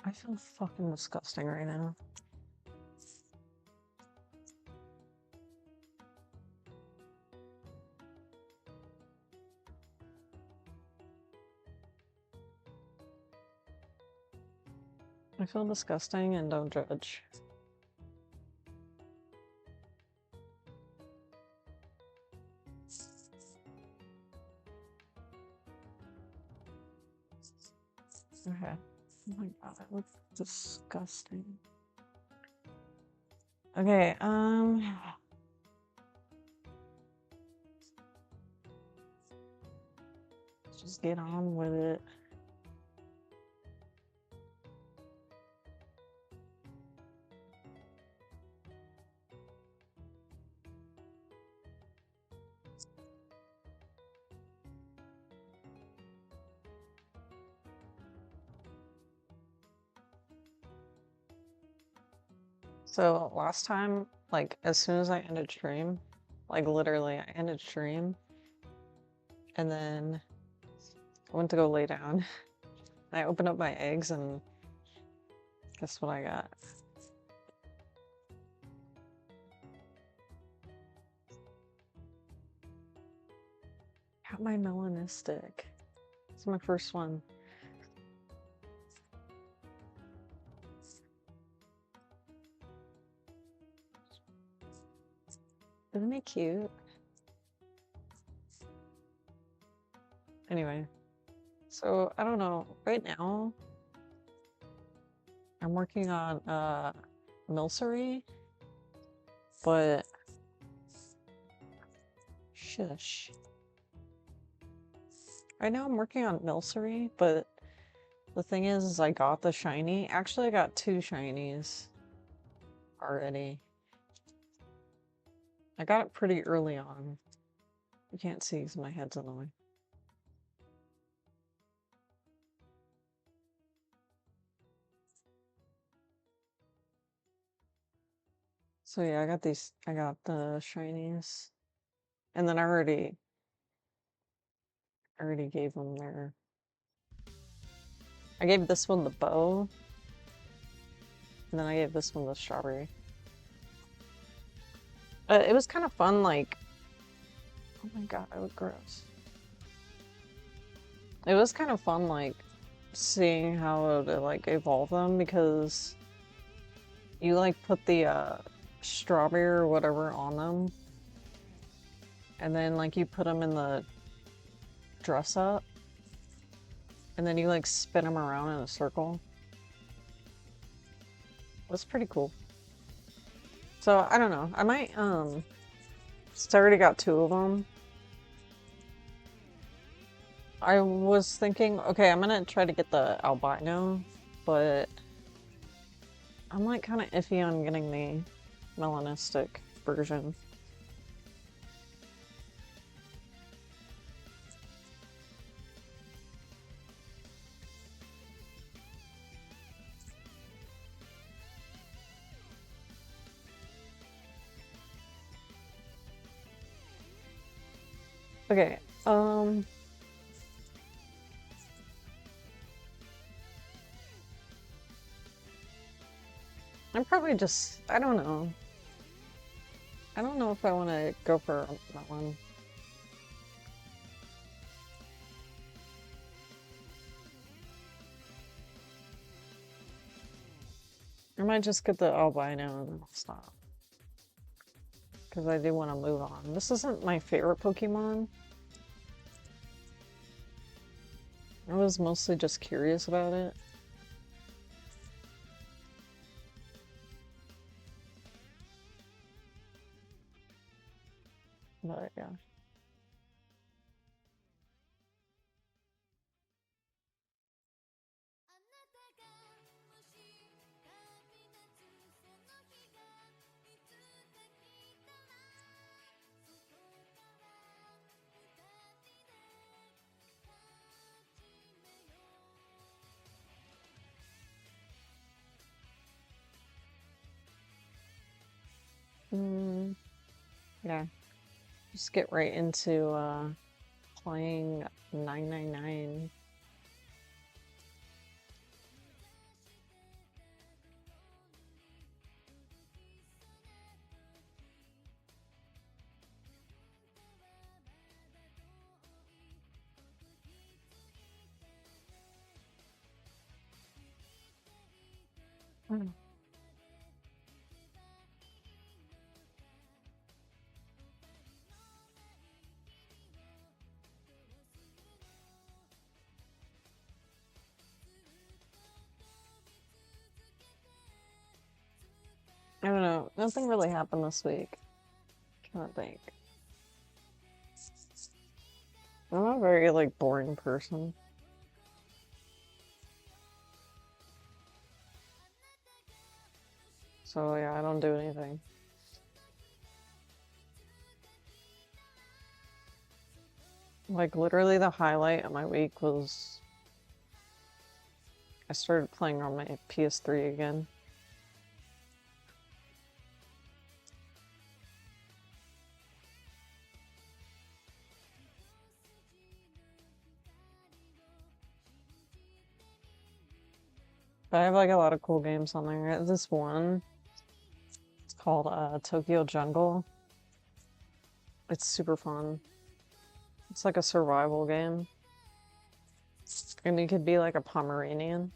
I feel fucking disgusting right now. I feel disgusting and don't judge. Okay. Oh my god, that looks disgusting. Okay, let's just get on with it. So last time, like as soon as I ended stream, like literally I ended stream and then I went to go lay down. I opened up my eggs and guess what I got? Got my melanistic. It's my first one. Isn't he cute? Anyway, so I don't know. Right now, I'm working on Milcery, but shush. Right now I'm working on Milcery, but the thing is I got the shiny. Actually, I got 2 shinies already. I got it pretty early on. You can't see because my head's in the way. So yeah, I got the shinies. And then I already gave them their... I gave this one the bow. And then I gave this one the strawberry. It was kind of fun, like... Oh my god, I look gross. It was kind of fun, like, seeing how to, like, evolve them, because you, like, put the, strawberry or whatever on them, and then, like, you put them in the dress up, and then you, like, spin them around in a circle. It was pretty cool. So, I don't know. I might, I already got 2 of them. I was thinking, okay, I'm gonna try to get the albino, but I'm like kind of iffy on getting the melanistic version. Okay, I'm probably just, I don't know. I don't know if I want to go for that one. I might just get the albino and then stop. Because I do want to move on. This isn't my favorite Pokemon. I was mostly just curious about it. But yeah. Yeah. Just get right into playing 999. I don't know. Nothing really happened this week. Can't think. I'm a very, like, boring person. So, yeah, I don't do anything. Like, literally the highlight of my week was I started playing on my PS3 again. But I have, like, a lot of cool games on there. This one, it's called Tokyo Jungle. It's super fun. It's like a survival game. And you could be like a Pomeranian.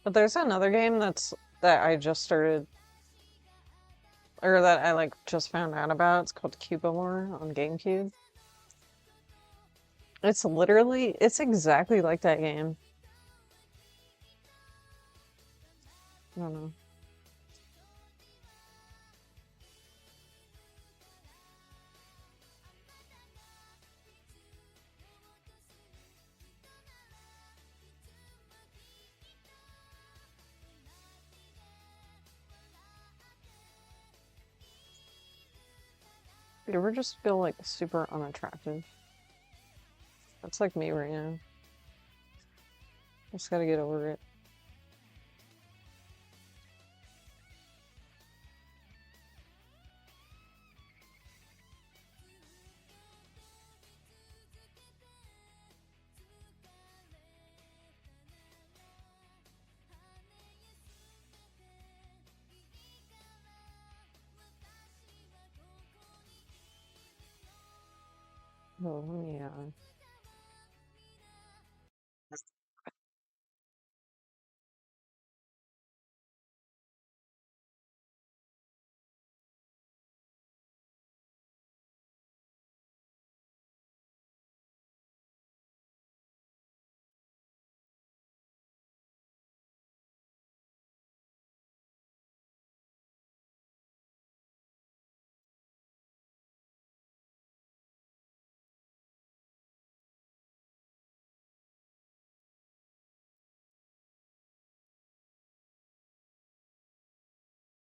But there's another game that I just started, or that I like just found out about. It's called Cubomore on GameCube. It's exactly like that game. I don't know. You ever just feel like super unattractive? That's like me right now. Just gotta get over it. Oh, yeah.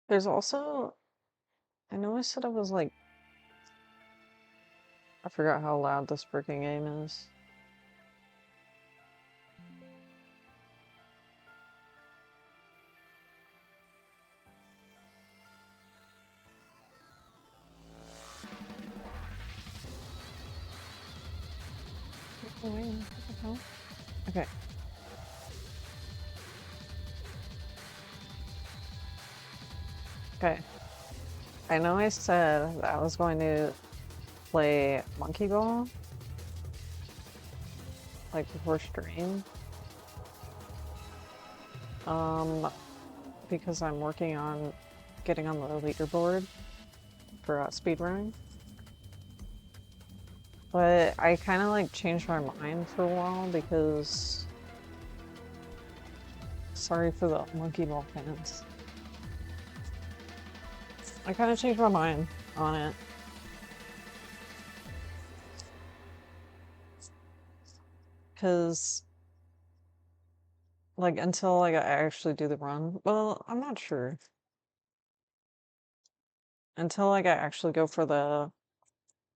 There's also, I know I said I was like, I forgot how loud this freaking game is. Oh, wait, what the hell? Okay. Okay. I know I said that I was going to play Monkey Ball, like before stream. Because I'm working on getting on the leaderboard for speedrunning. But I kind of like changed my mind for a while because, sorry for the Monkey Ball fans. I kind of changed my mind on it. Because, like, until like I actually do the run, well, I'm not sure. Until like I actually go for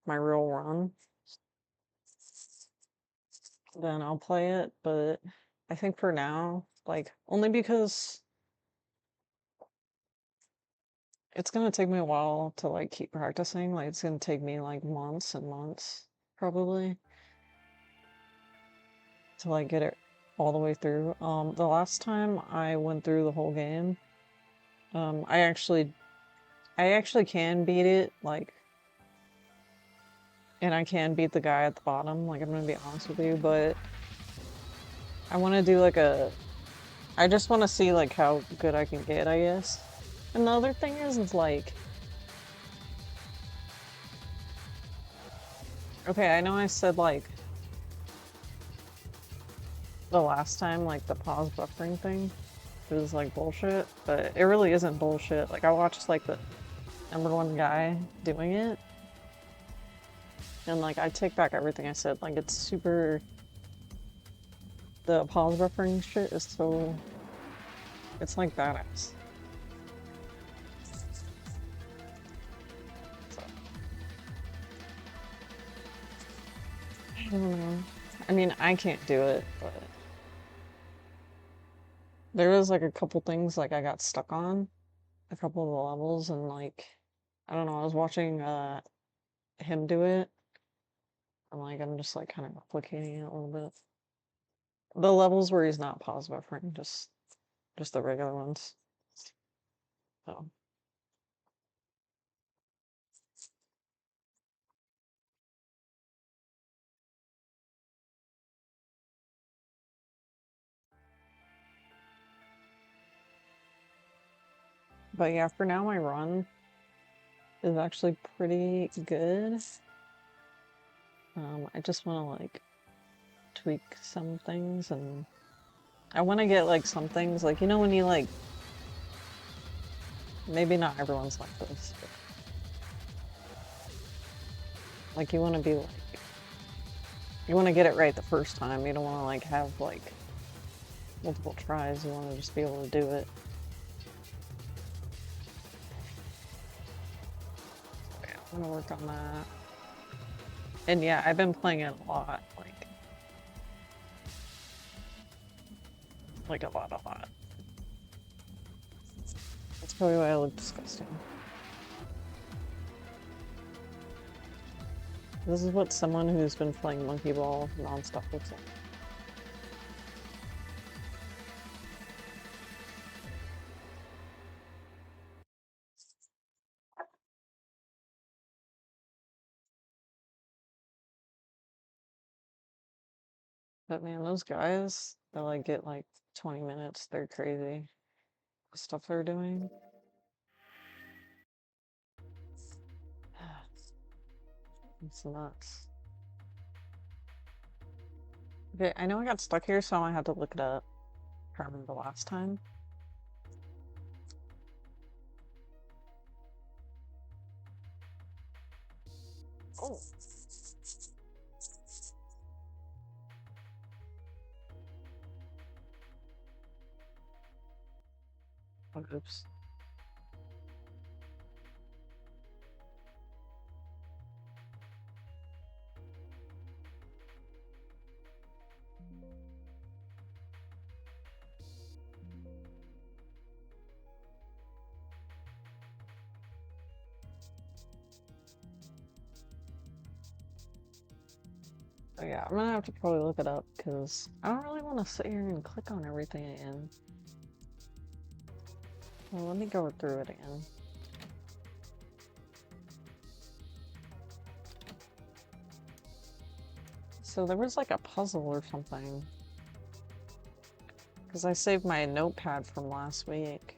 my real run, then I'll play it. But I think for now, like, only because it's gonna take me a while to like keep practicing. Like, it's gonna take me like months and months, probably, to like get it all the way through. The last time I went through the whole game, I actually can beat it, like, and I can beat the guy at the bottom, like, I'm gonna be honest with you, but I want to do like I just want to see like how good I can get, I guess. And the other thing is like, okay, I know I said like the last time like the pause buffering thing was like bullshit, but it really isn't bullshit. Like I watched like the #1 guy doing it, and like I take back everything I said. Like it's super. The pause buffering shit is so. It's like badass. So, I don't know. I mean, I can't do it, but there was like a couple things like I got stuck on, a couple of the levels, and like I don't know. I was watching him do it, and like I'm just like kind of replicating it a little bit. The levels where he's not pause buffering, just the regular ones. So, but yeah, for now my run is actually pretty good. I just want to like tweak some things, and I want to get like some things like you know when you like maybe not everyone's like this, but like you want to be like you want to get it right the first time. You don't want to like have like multiple tries. You want to just be able to do it. Yeah, I'm gonna work on that. And yeah, I've been playing it a lot, like a lot, a lot. That's probably why I look disgusting. This is what someone who's been playing Monkey Ball nonstop looks like. But man, those guys that like get like 20 minutes, they're crazy. The stuff they're doing. It's nuts. Okay, I know I got stuck here, so I had to look it up. I can't remember the last time. Oh. Oh, oops. Oh yeah, I'm gonna have to probably look it up because I don't really want to sit here and click on everything again. Well, let me go through it again. So there was like a puzzle or something. Because I saved my notepad from last week.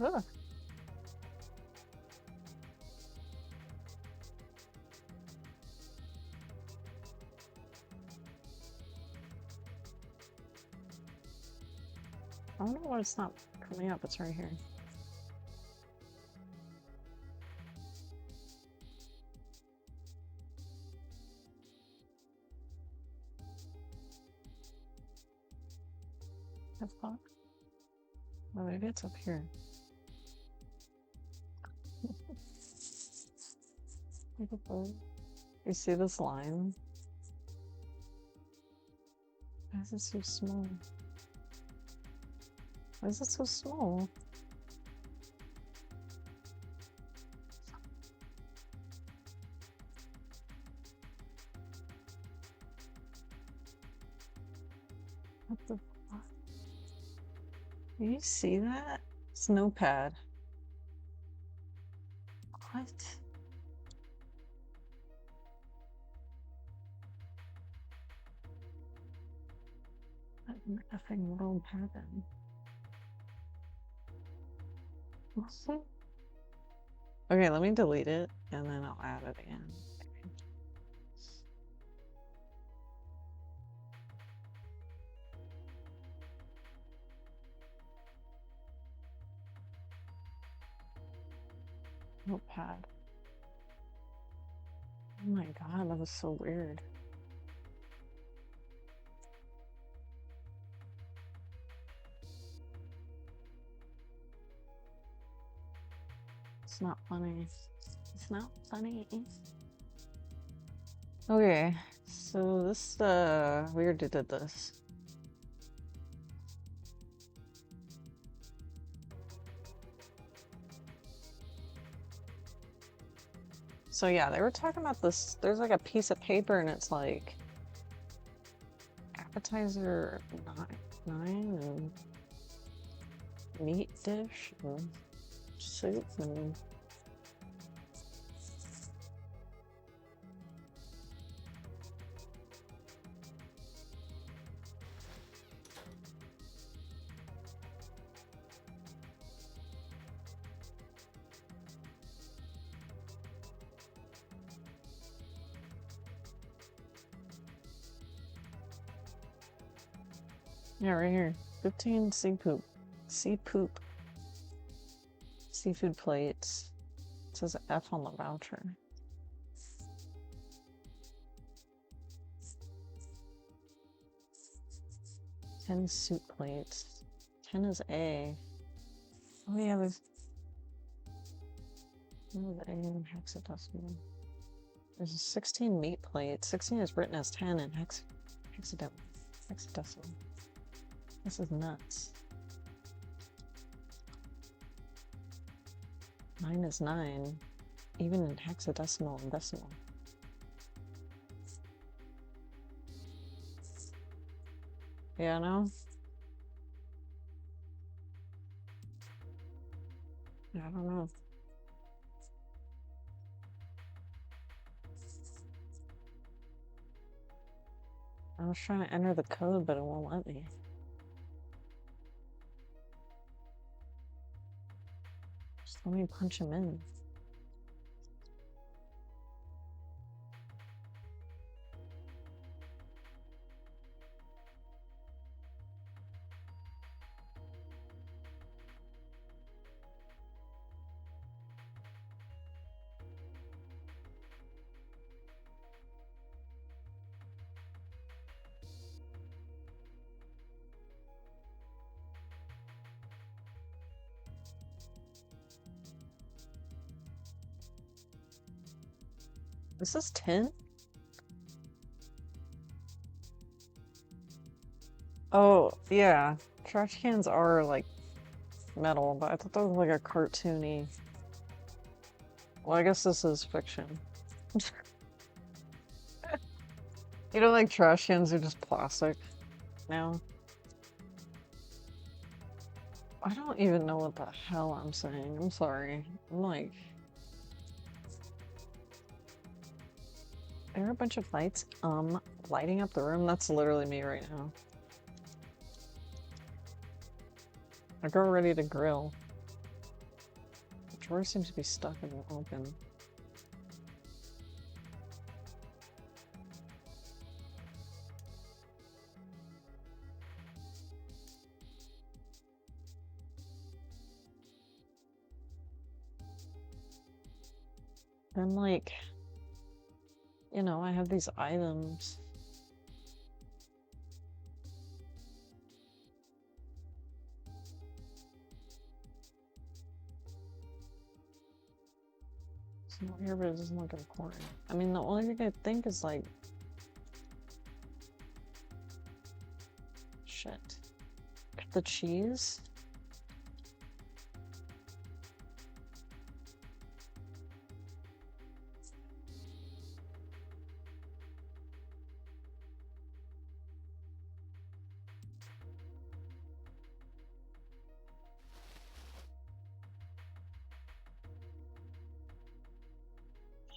Ugh. I don't know why it's not coming up. It's right here. The fuck? Oh, maybe it's up here. You see this line? Why is it so small? Why is it so small? What the fuck? Do you see that? It's notepad. What? What effing world happened? Okay, let me delete it and then I'll add it again. Notepad. Oh my god, that was so weird. It's not funny. It's not funny. Okay, so this, we already did this. So yeah, they were talking about this, there's like a piece of paper and it's like appetizer 9 and meat dish and soup and yeah, right here. 15 seafood plates. It says F on the voucher. 10 soup plates. 10 is A. Oh yeah, there's A in hexadecimal. There's 16 meat plates. 16 is written as 10 in hexadecimal. This is nuts. 9 is 9, even in hexadecimal and decimal. Yeah, no? Yeah, I don't know. I was trying to enter the code, but it won't let me. Just let me punch him in. This is 10? Oh, yeah. Trash cans are like metal, but I thought that was like a cartoony. Well, I guess this is fiction. You know, like trash cans are just plastic now. I don't even know what the hell I'm saying. I'm sorry. I'm like... There are a bunch of lights, lighting up the room. That's literally me right now. I go ready to grill. The drawer seems to be stuck and won't open. Then, like, you know, I have these items. It's not here, but it doesn't look important. I mean, the only thing I think is like... Shit. The cheese?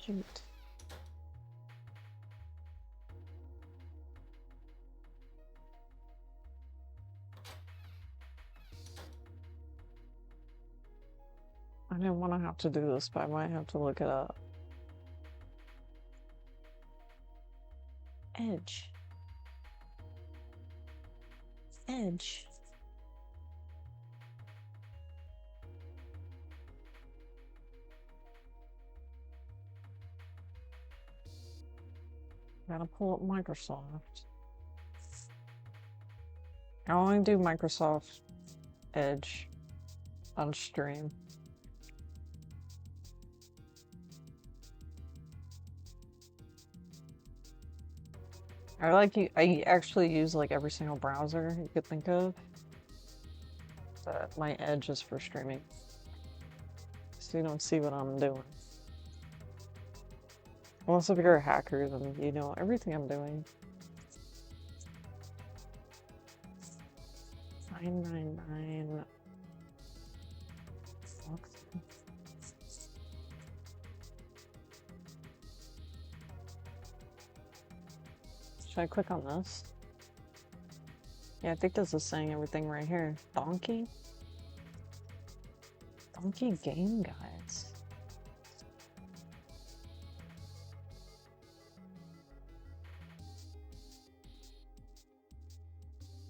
Shoot. I didn't want to have to do this, but I might have to look it up. Edge. Edge. Gotta pull up Microsoft. I only do Microsoft Edge on stream. I actually use like every single browser you could think of. But my Edge is for streaming. So you don't see what I'm doing. Unless if you're a hacker, then you know everything I'm doing. 999. Should I click on this? Yeah, I think this is saying everything right here. Donkey? Donkey game guides.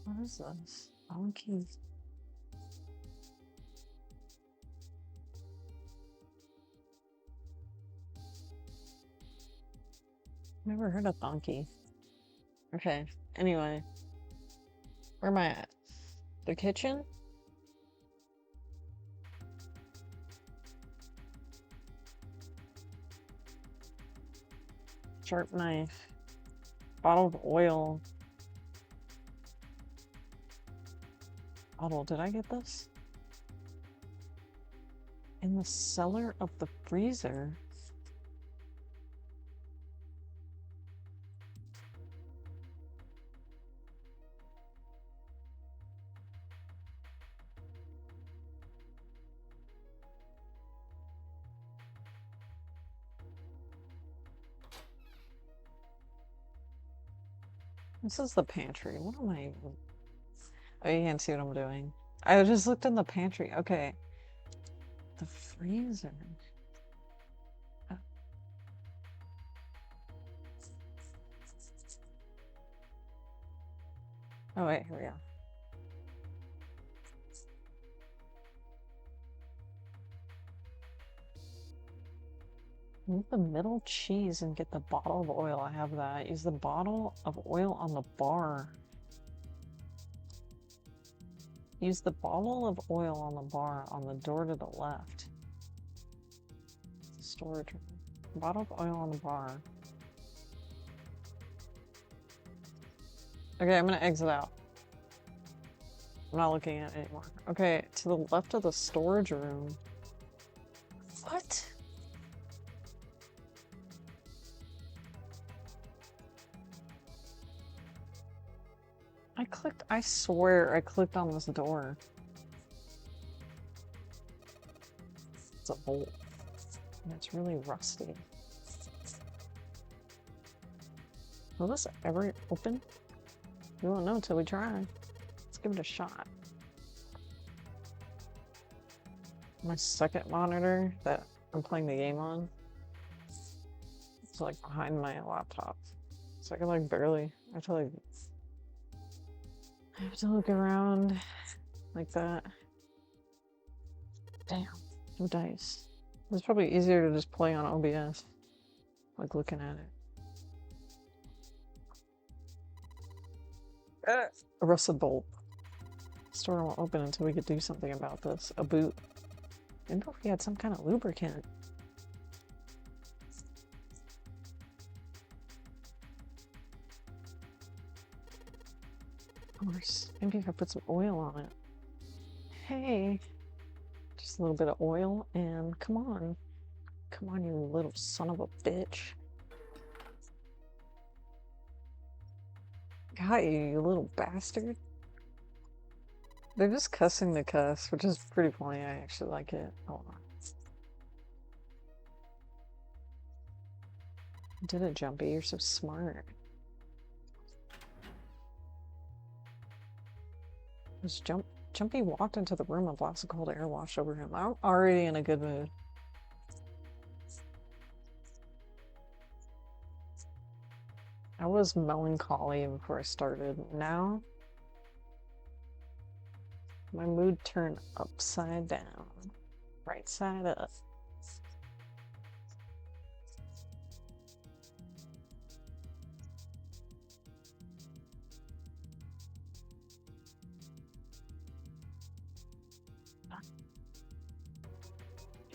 What is this? Donkey. Never heard of donkey. Okay, anyway. Where am I at? The kitchen? Sharp knife. Bottle of oil. Bottle, did I get this? In the cellar of the freezer? This is the pantry. What am I even... Oh, you can't see what I'm doing. I just looked in the pantry. Okay. The freezer. Oh, wait, here we go. Move the middle cheese and get the bottle of oil. I have that. Use the bottle of oil on the bar. Use the bottle of oil on the bar on the door to the left. Storage room. Bottle of oil on the bar. Okay, I'm gonna exit out. I'm not looking at it anymore. Okay, to the left of the storage room. What? I swear I clicked on this door. It's a bolt. And it's really rusty. Will this ever open? We won't know until we try. Let's give it a shot. My second monitor that I'm playing the game on, it's like behind my laptop. So I can like barely, I have to look around like that. Damn, no dice. It's probably easier to just play on OBS, like looking at it. A rusted bolt. Store won't open until we could do something about this. A boot. Maybe if we had some kind of lubricant. Of course. Maybe if I put some oil on it. Hey. Just a little bit of oil and come on. Come on, you little son of a bitch. Got you, you little bastard. They're just cussing the cuss, which is pretty funny. I actually like it. Hold on. You did it, Jumpy. You're so smart. Jumpy walked into the room and blasted cold air washed over him. I'm already in a good mood. I was melancholy before I started. Now, my mood turned upside down. Right side up.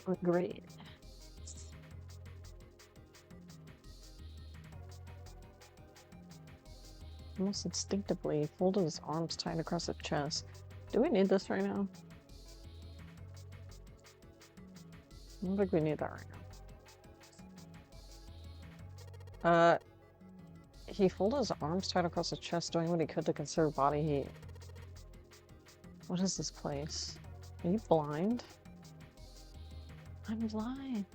Doing great. Almost instinctively, he folded his arms tight across his chest. Do we need this right now? I don't think we need that right now. He folded his arms tight across his chest, doing what he could to conserve body heat. What is this place? Are you blind? I'm blind.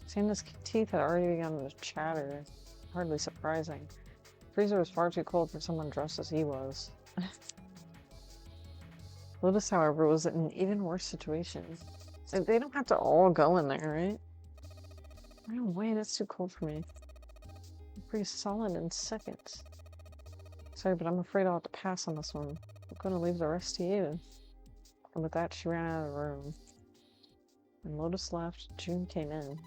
Seeing his teeth had already begun to chatter. Hardly surprising. The freezer was far too cold for someone dressed as he was. Lotus, however, was in an even worse situation. They don't have to all go in there, right? No way, that's too cold for me. I'm pretty solid in seconds. Sorry, but I'm afraid I'll have to pass on this one. I'm gonna leave the rest to you. And with that, she ran out of the room. When Lotus left, June came in.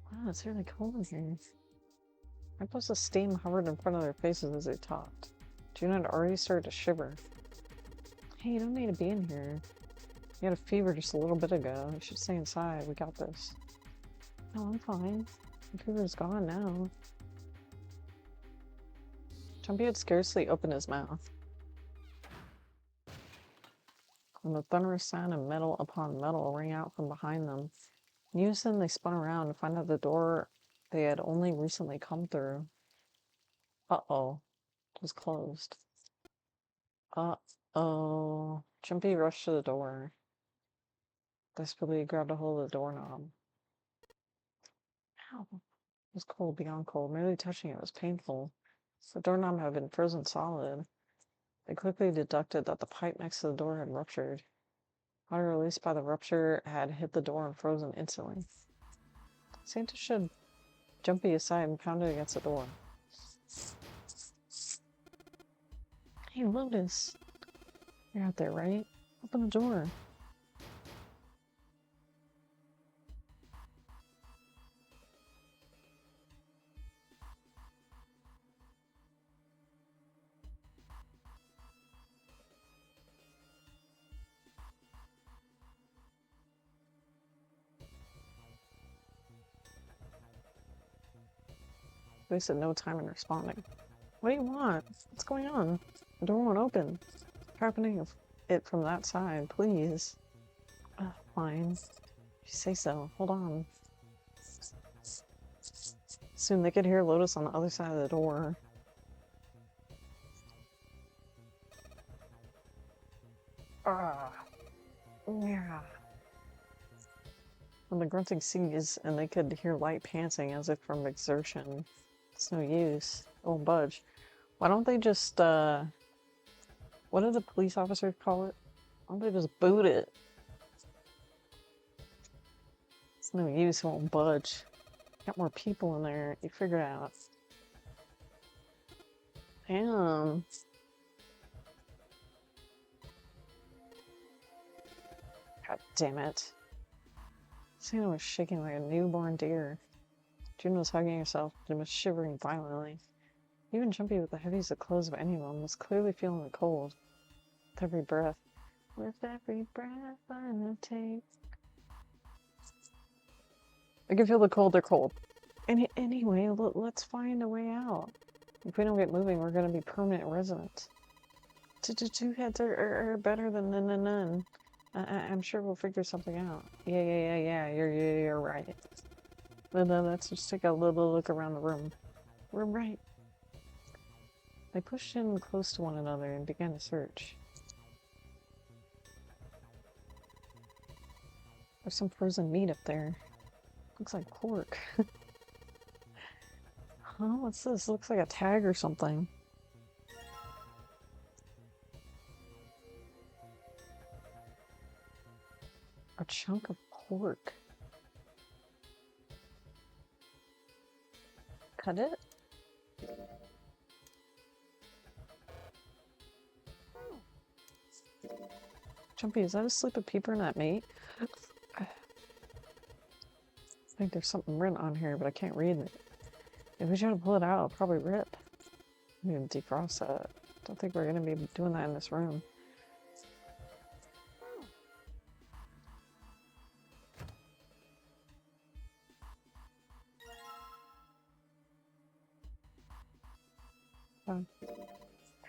Wow, it's really cold in here. I suppose the steam hovered in front of their faces as they talked. June had already started to shiver. Hey, you don't need to be in here. You had a fever just a little bit ago. You should stay inside. We got this. No, I'm fine. The fever's gone now. Jumpy had scarcely opened his mouth when the thunderous sound of metal upon metal rang out from behind them. In unison, they spun around to find out the door they had only recently come through. Uh-oh. It was closed. Uh-oh. Jumpy rushed to the door. Desperately, he grabbed a hold of the doorknob. Ow. It was cold beyond cold. Merely touching it was painful. The doorknob had been frozen solid. They quickly deducted that the pipe next to the door had ruptured. Water released by the rupture had hit the door and frozen instantly. Santa should Jumpy aside and pounded against the door. Hey, Lotus. You're out there, right? Open the door. Wasted no time in responding. What do you want? What's going on? The door won't open. Happening it from that side, please. Fine. If you say so. Hold on. Soon they could hear Lotus on the other side of the door. Yeah. When the grunting ceased and they could hear light panting as if from exertion. It's no use. It won't budge. Why don't they just, what did the police officers call it? Why don't they just boot it? It's no use, it won't budge. Got more people in there. You figure it out. Damn. God damn it. Santa was shaking like a newborn deer. June was hugging herself and was shivering violently. Even Jumpy, with the heaviest of clothes of anyone, was clearly feeling the cold. With every breath I take. I can feel the cold, they're cold. Anyway, let's find a way out. If we don't get moving, we're gonna be permanent residents. Two heads are better than none. I'm sure we'll figure something out. Yeah, you're right. Let's just take a little look around the room. We're right. They pushed in close to one another and began to search. There's some frozen meat up there. Looks like pork. Huh? What's this? Looks like a tag or something. A chunk of pork. Cut it? Jumpy, is that a slip of paper in that meat? I think there's something written on here, but I can't read it. If we try to pull it out, it'll probably rip. We need to defrost that. Don't think we're gonna be doing that in this room.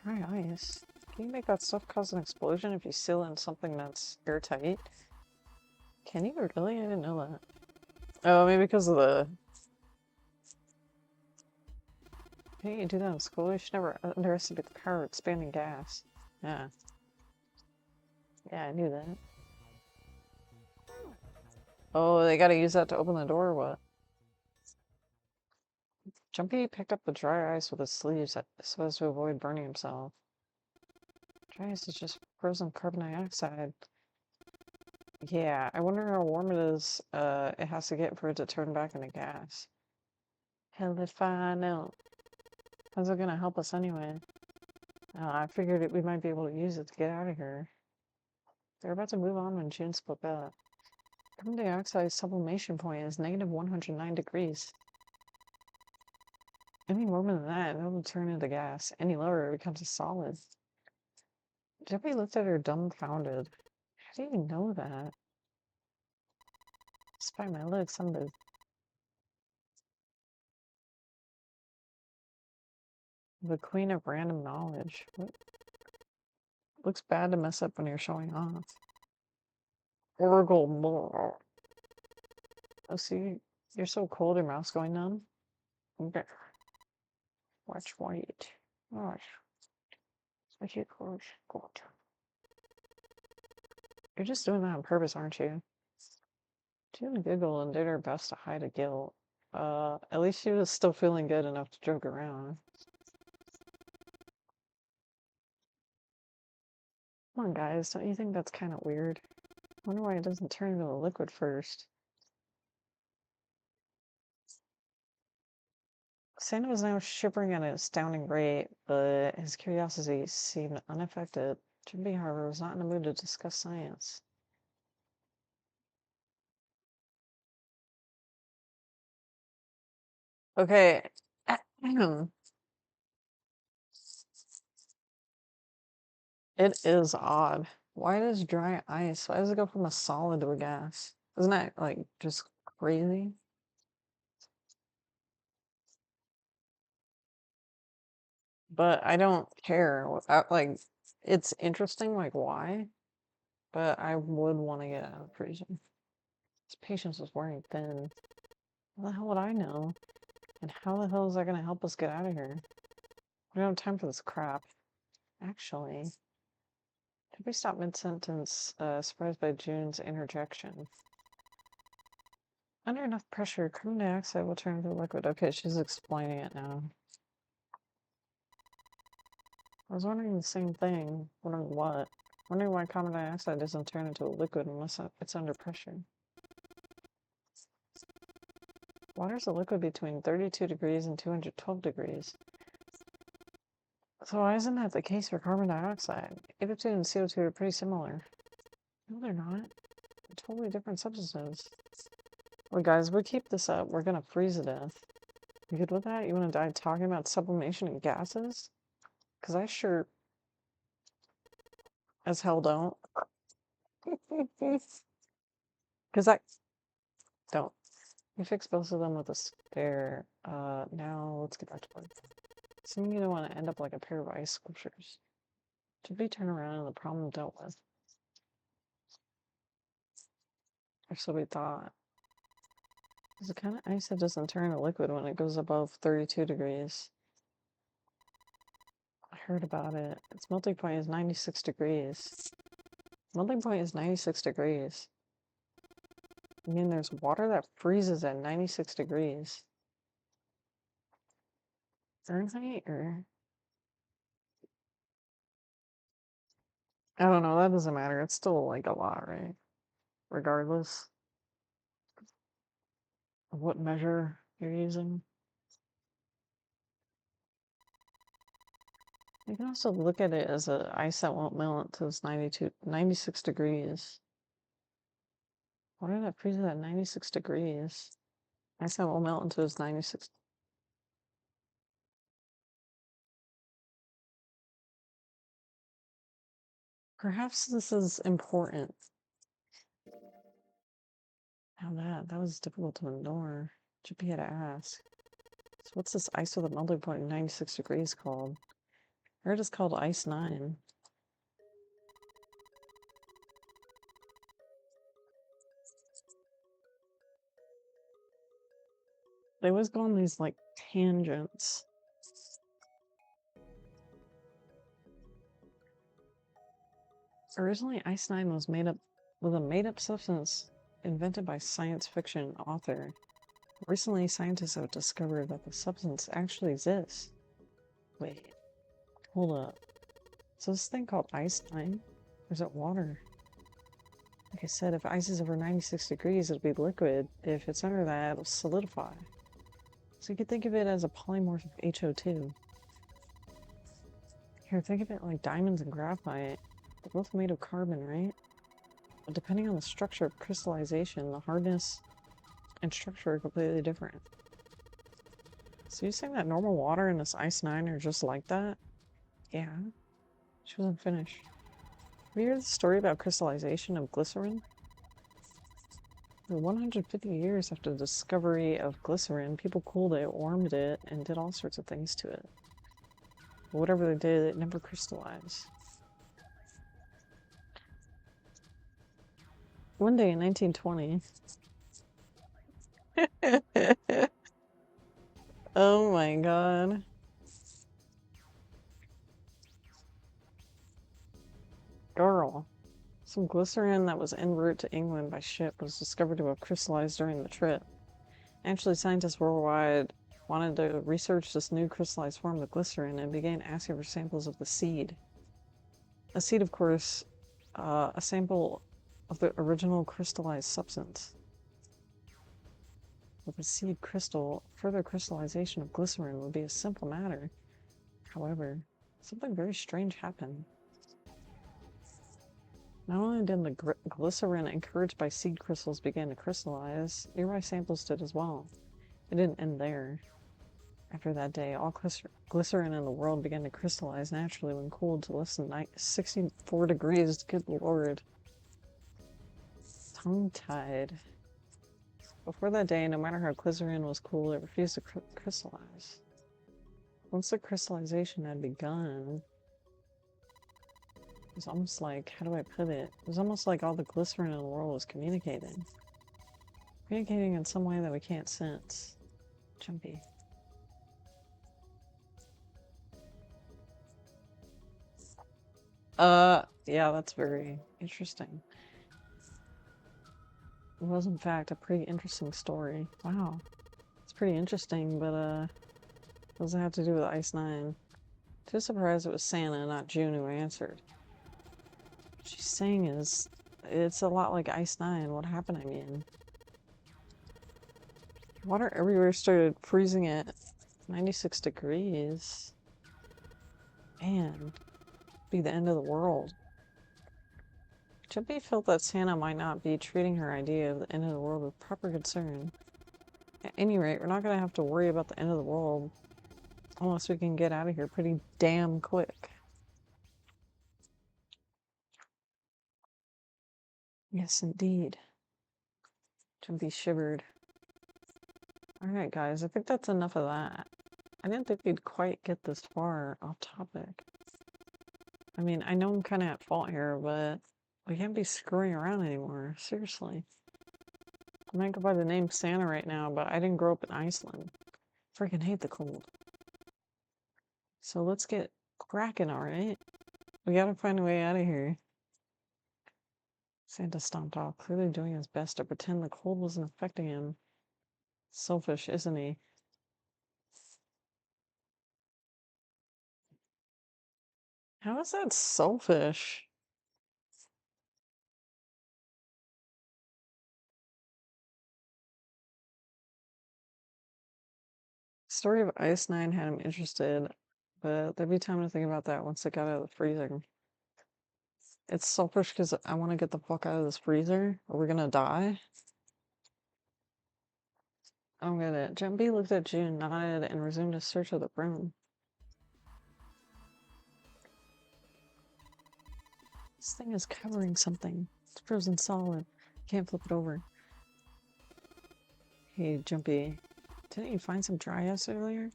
Dry ice. Can you make that stuff cause an explosion if you seal it in something that's airtight? Can you really? I didn't know that. Oh, maybe because of the... Hey, you do that in school? You should never underestimate the power of expanding gas. Yeah. Yeah, I knew that. Oh, they gotta use that to open the door or what? Jumpy picked up the dry ice with his sleeves so as to avoid burning himself. Dry ice is just frozen carbon dioxide. Yeah, I wonder how warm it is, it has to get for it to turn back into gas. Hell if I know. How's it gonna help us anyway? I figured we might be able to use it to get out of here. They're about to move on when June spoke up. Carbon dioxide sublimation point is negative 109 degrees. Any warmer than that, it'll turn into gas. Any lower, it becomes a solid. Jeffrey looked at her dumbfounded. How do you know that? Despite my looks, I'm the queen of random knowledge. What? Looks bad to mess up when you're showing off. Oracle more. Oh, see, you're so cold, your mouth's going numb. Okay. Watch white. Watch. Watch it close. Good. You're just doing that on purpose, aren't you? June giggled and did her best to hide a guilt. At least she was still feeling good enough to joke around. Come on, guys, don't you think that's kind of weird? Wonder why it doesn't turn into a liquid first. Santa was now shivering at an astounding rate, but his curiosity seemed unaffected. Jimmy, however, was not in the mood to discuss science. Okay. It is odd. Why does dry ice, why does it go from a solid to a gas? Isn't that, like, just crazy? But I don't care. Like, it's interesting, like, why? But I would want to get out of prison. His patience was wearing thin. How the hell would I know? And how the hell is that going to help us get out of here? We don't have time for this crap. Actually, did we stop mid-sentence, surprised by June's interjection? Under enough pressure, carbon dioxide will turn into liquid. Okay, she's explaining it now. I was wondering the same thing. Wondering what? Wondering why carbon dioxide doesn't turn into a liquid unless it's under pressure. Water's a liquid between 32 degrees and 212 degrees. So why isn't that the case for carbon dioxide? H2 and CO2 are pretty similar. No, they're not. They're totally different substances. Well, guys, we keep this up, we're gonna freeze to death. You good with that? You wanna die talking about sublimation and gases? Because I sure as hell don't. Because I don't. We fixed both of them with a spare. Now let's get back to work. Assuming you don't want to end up like a pair of ice sculptures. Should we turn around and the problem dealt with? Or so we thought. It's the kind of ice that doesn't turn to liquid when it goes above 32 degrees. I heard about it. Its melting point is 96 degrees. Melting point is 96 degrees. I mean, there's water that freezes at 96 degrees. Fahrenheit or I don't know, that doesn't matter. It's still like a lot, right? Regardless of what measure you're using. You can also look at it as a ice that won't melt until it's 96 degrees. Why did I freeze it at 96 degrees? Ice that won't melt until it's 96. Perhaps this is important. Now that was difficult to ignore. Chippy had to ask. So what's this ice with a melting point of 96 degrees called? I heard it's called Ice 9. They always go on these like tangents. Originally, Ice 9 was a made-up substance invented by science fiction author. Recently, scientists have discovered that the substance actually exists. Wait, hold up. So this thing called Ice 9? Or is it water? Like I said, if ice is over 96 degrees, it'll be liquid. If it's under that, it'll solidify. So you could think of it as a polymorph of HO2. Here, think of it like diamonds and graphite. They're both made of carbon, right? But depending on the structure of crystallization, the hardness and structure are completely different. So you're saying that normal water and this Ice 9 are just like that? Yeah. She wasn't finished. Have you heard the story about crystallization of glycerin? For 150 years after the discovery of glycerin, people cooled it, warmed it, and did all sorts of things to it. But whatever they did, it never crystallized. One day in 1920... Oh my god. Girl. Some glycerin that was en route to England by ship was discovered to have crystallized during the trip. Actually, scientists worldwide wanted to research this new crystallized form of glycerin and began asking for samples of the seed. A seed, of course, a sample of the original crystallized substance. With a seed crystal, further crystallization of glycerin would be a simple matter. However, something very strange happened. Not only did the glycerin encouraged by seed crystals begin to crystallize, nearby samples did as well. It didn't end there. After that day, all glycerin in the world began to crystallize naturally when cooled to less than 64 degrees. Good lord. Tongue-tied. Before that day, no matter how glycerin was cooled, it refused to crystallize. Once the crystallization had begun, it was almost like, how do I put it? It was almost like all the glycerin in the world was communicating. Communicating in some way that we can't sense. Jumpy. Yeah, that's very interesting. It was, in fact, a pretty interesting story. Wow. It's pretty interesting, but, what does it have to do with Ice 9? Too surprised it was Santa, not June, who answered. What she's saying is, it's a lot like Ice 9. What happened, I mean? Water everywhere started freezing at 96 degrees. And be the end of the world. Chippy felt that Santa might not be treating her idea of the end of the world with proper concern. At any rate, we're not going to have to worry about the end of the world unless we can get out of here pretty damn quick. Yes, indeed. Chippy shivered. Alright, guys, I think that's enough of that. I didn't think we'd quite get this far off topic. I mean, I know I'm kind of at fault here, but we can't be screwing around anymore. Seriously. I might go by the name Santa right now, but I didn't grow up in Iceland. Freaking hate the cold. So let's get cracking, alright? We gotta find a way out of here. Santa stomped off, clearly doing his best to pretend the cold wasn't affecting him. Selfish, isn't he? How is that selfish? Story of Ice Nine had him interested, but there'd be time to think about that once it got out of the freezer. It's selfish because I want to get the fuck out of this freezer. Are we gonna die? I don't get it. Jumpy looked at June, nodded, and resumed his search of the room. This thing is covering something. It's frozen solid. Can't flip it over. Hey, Jumpy. Didn't you find some dry ice earlier?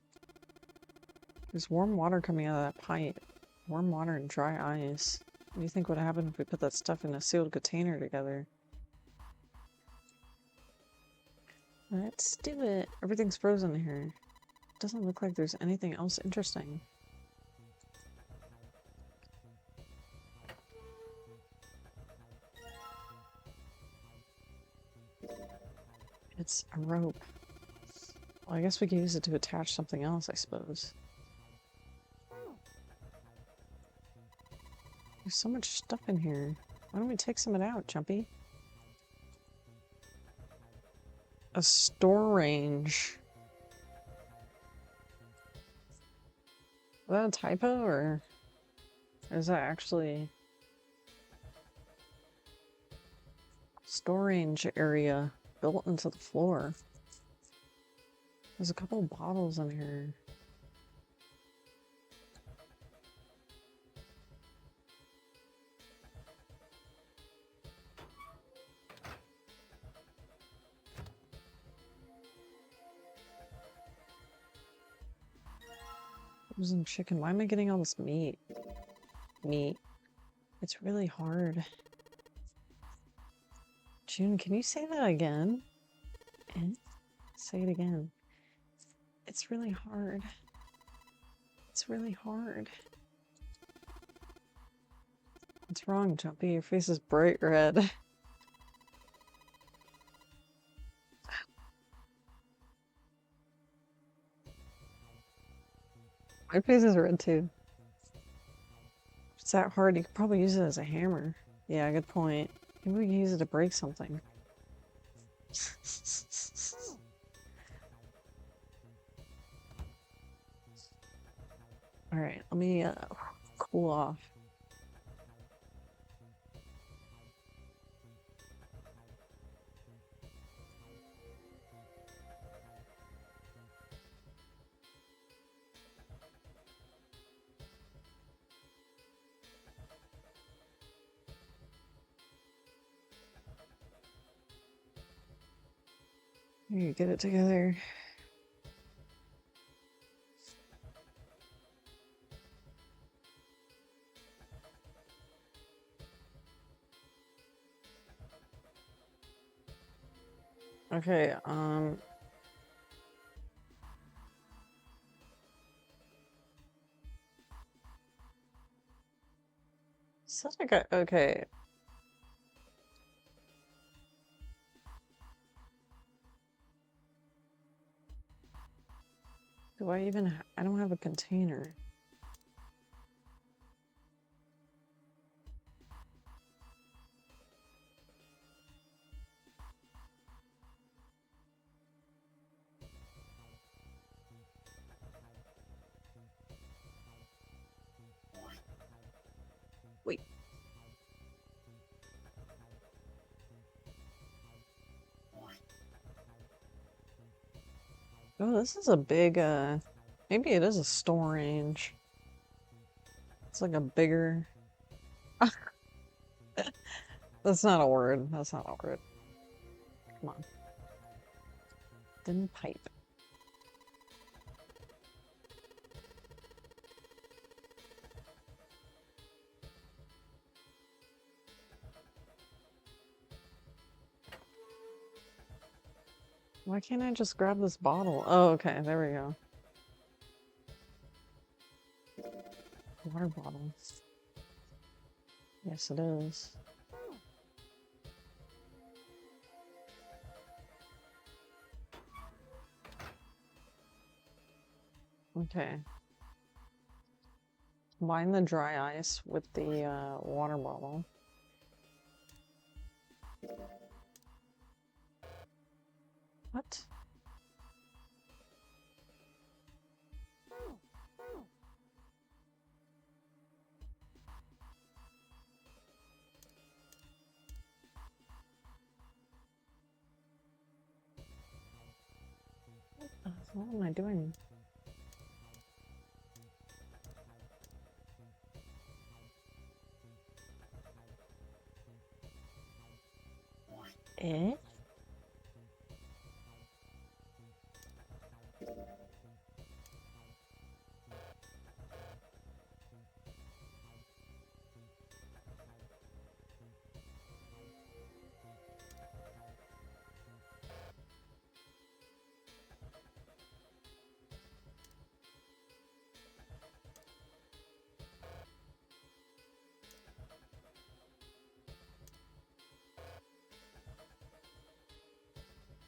There's warm water coming out of that pipe. Warm water and dry ice. What do you think would happen if we put that stuff in a sealed container together? Let's do it. Everything's frozen here. Doesn't look like there's anything else interesting. It's a rope. Well, I guess we can use it to attach something else, I suppose. There's so much stuff in here. Why don't we take some of it out, Jumpy? A store range. Is that a typo, or is that actually storage area built into the floor? There's a couple bottles in here. Frozen chicken. Why am I getting all this meat? Meat. It's really hard. June, can you say that again? Eh? Say it again. It's really hard. It's really hard. What's wrong, Jumpy? Your face is bright red. My face is red too. If it's that hard, you could probably use it as a hammer. Yeah, good point. Maybe we can use it to break something. Alright, let me cool off. Here, you get it together. Okay, sounds like okay. Do I even I don't have a container. Wait. Oh, this is a big, maybe it is a store range. It's like a bigger... That's not a word. That's not a word. Come on. Thin pipe. Why can't I just grab this bottle? Oh, okay, there we go. Water bottle. Yes, it is. Okay. Combine the dry ice with the water bottle. What? What am I doing? Eh?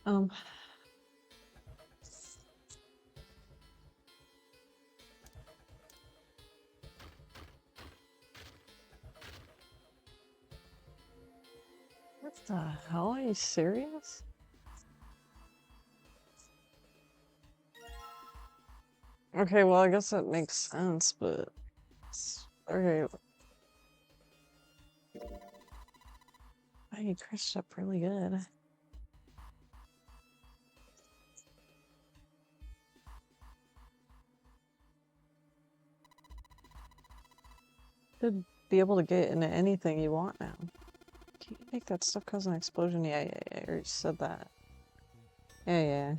Um, what the hell? Are you serious? Okay, well, I guess that makes sense, but... Okay. Oh, you crushed up really good. Should be able to get into anything you want now. Can you make that stuff cause an explosion? Yeah, I already said that. Yeah.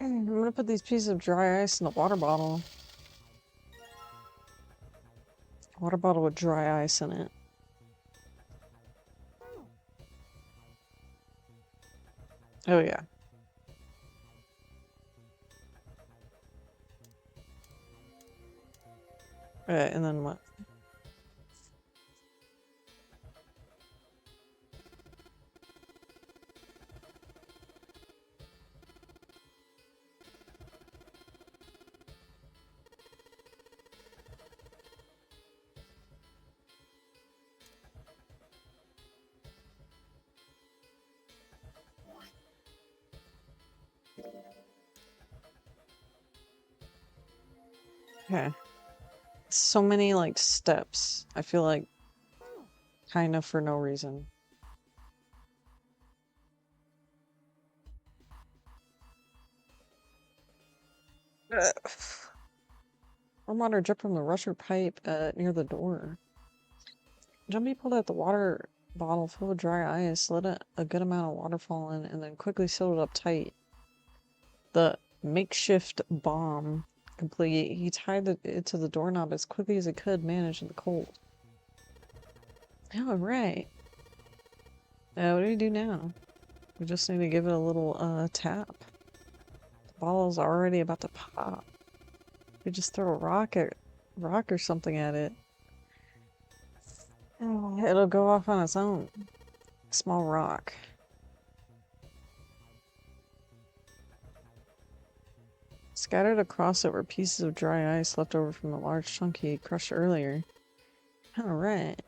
I'm gonna put these pieces of dry ice in the water bottle. Water bottle with dry ice in it. Oh yeah. And then what? Okay. So many, like, steps. I feel like kind of for no reason. Warm water dripped from the rusher pipe near the door. Jumpy pulled out the water bottle full of dry ice, let a good amount of water fall in, and then quickly sealed it up tight. The makeshift bomb complete, he tied it to the doorknob as quickly as he could manage in the cold. Oh, right. What do we do now? We just need to give it a little tap. The bottle's already about to pop. We just throw a rock or something at it. It'll go off on its own. Small rock. Scattered across it were pieces of dry ice left over from the large chunk he crushed earlier. Alright.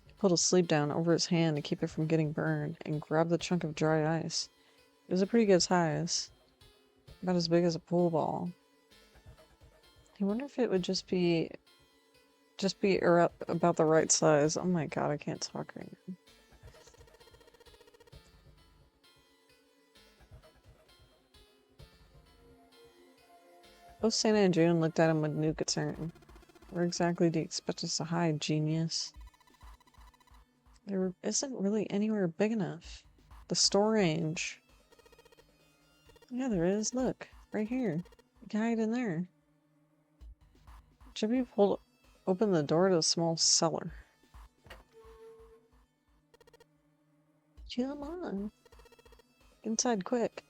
He pulled a sleeve down over his hand to keep it from getting burned, and grabbed the chunk of dry ice. It was a pretty good size. About as big as a pool ball. I wonder if it would just be about the right size. Oh my god, I can't talk right now. Both Santa and June looked at him with new concern. Where exactly do you expect us to hide, genius? There isn't really anywhere big enough. The store range. Yeah, there is. Look, right here. You can hide in there. Jimmy pulled open the door to a small cellar. Come on. Inside quick.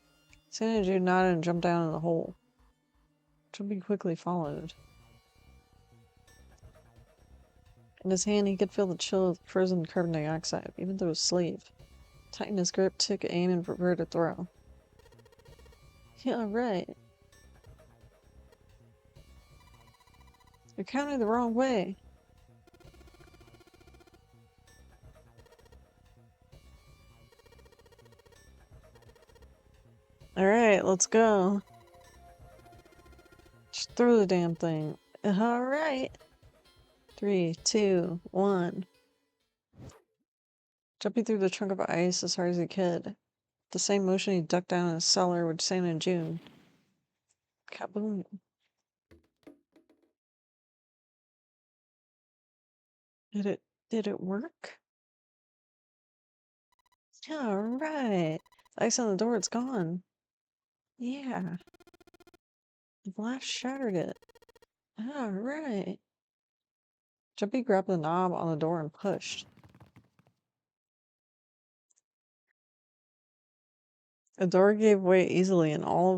Santa and June nodded and jumped down in the hole. Jimmy quickly followed. In his hand, he could feel the chill of frozen carbon dioxide, even through his sleeve. Tightened his grip, took aim, and prepared to throw. Yeah, right. You're counting the wrong way. Alright, let's go. Just throw the damn thing. Alright. 3, 2, 1. Jumping through the trunk of ice as hard as he could. The same motion he ducked down in his cellar with Santa in June. Kaboom. Did it work? Yeah, alright. The ice on the door, it's gone. Yeah. The blast shattered it. Alright. Jumpy grabbed the knob on the door and pushed. The door gave way easily and all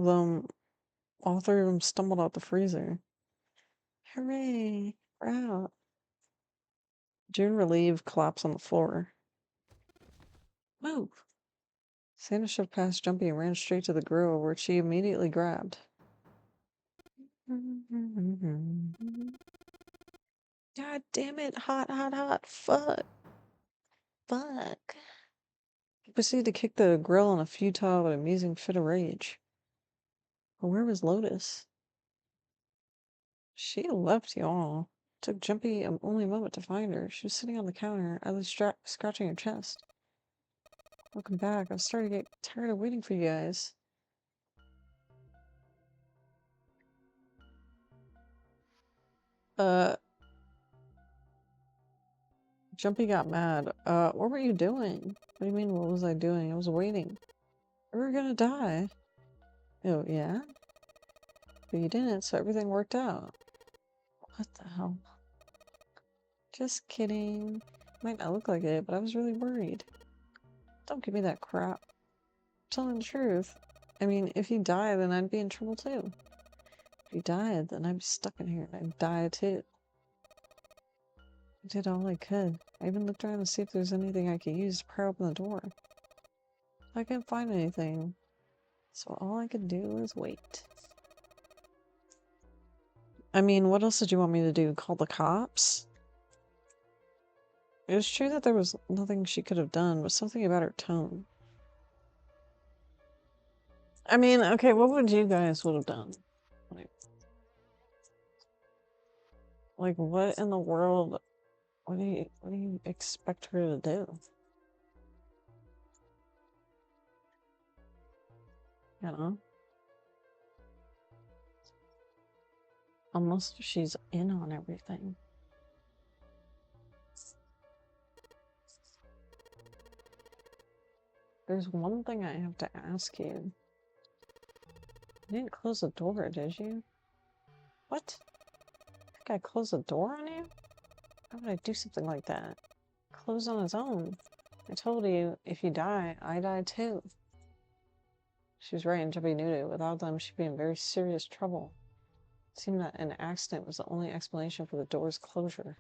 three of them stumbled out the freezer. Hooray! We're out. June, relieved, collapsed on the floor. Move! Santa shoved past Jumpy and ran straight to the grill, which she immediately grabbed. God damn it! Hot, hot, hot! Fuck! Fuck! He proceeded to kick the grill in a futile but amusing fit of rage. But where was Lotus? She left, y'all. Took Jumpy only a moment to find her. She was sitting on the counter, idly scratching her chest. Welcome back. I was starting to get tired of waiting for you guys. Jumpy got mad. What were you doing? What do you mean, what was I doing? I was waiting. We were gonna die. Oh, yeah? But you didn't, so everything worked out. What the hell? Just kidding. Might not look like it, but I was really worried. Don't give me that crap. I'm telling the truth. I mean, if you die, then I'd be in trouble too. If you died, then I'd be stuck in here and I'd die too. I did all I could. I even looked around to see if there's anything I could use to pry open the door. I couldn't find anything, so all I could do was wait. I mean, what else did you want me to do? Call the cops? It was true that there was nothing she could have done, but something about her tone. I mean, okay, what would you guys would have done? Like what in the world? What do you expect her to do? You know? Unless she's in on everything. There's one thing I have to ask you. You didn't close the door, did you? What? I think I closed the door on you? How would I do something like that? Close on his own. I told you, if you die, I die too. She was right, and Jumpy knew it. Without them, she'd be in very serious trouble. It seemed that an accident was the only explanation for the door's closure.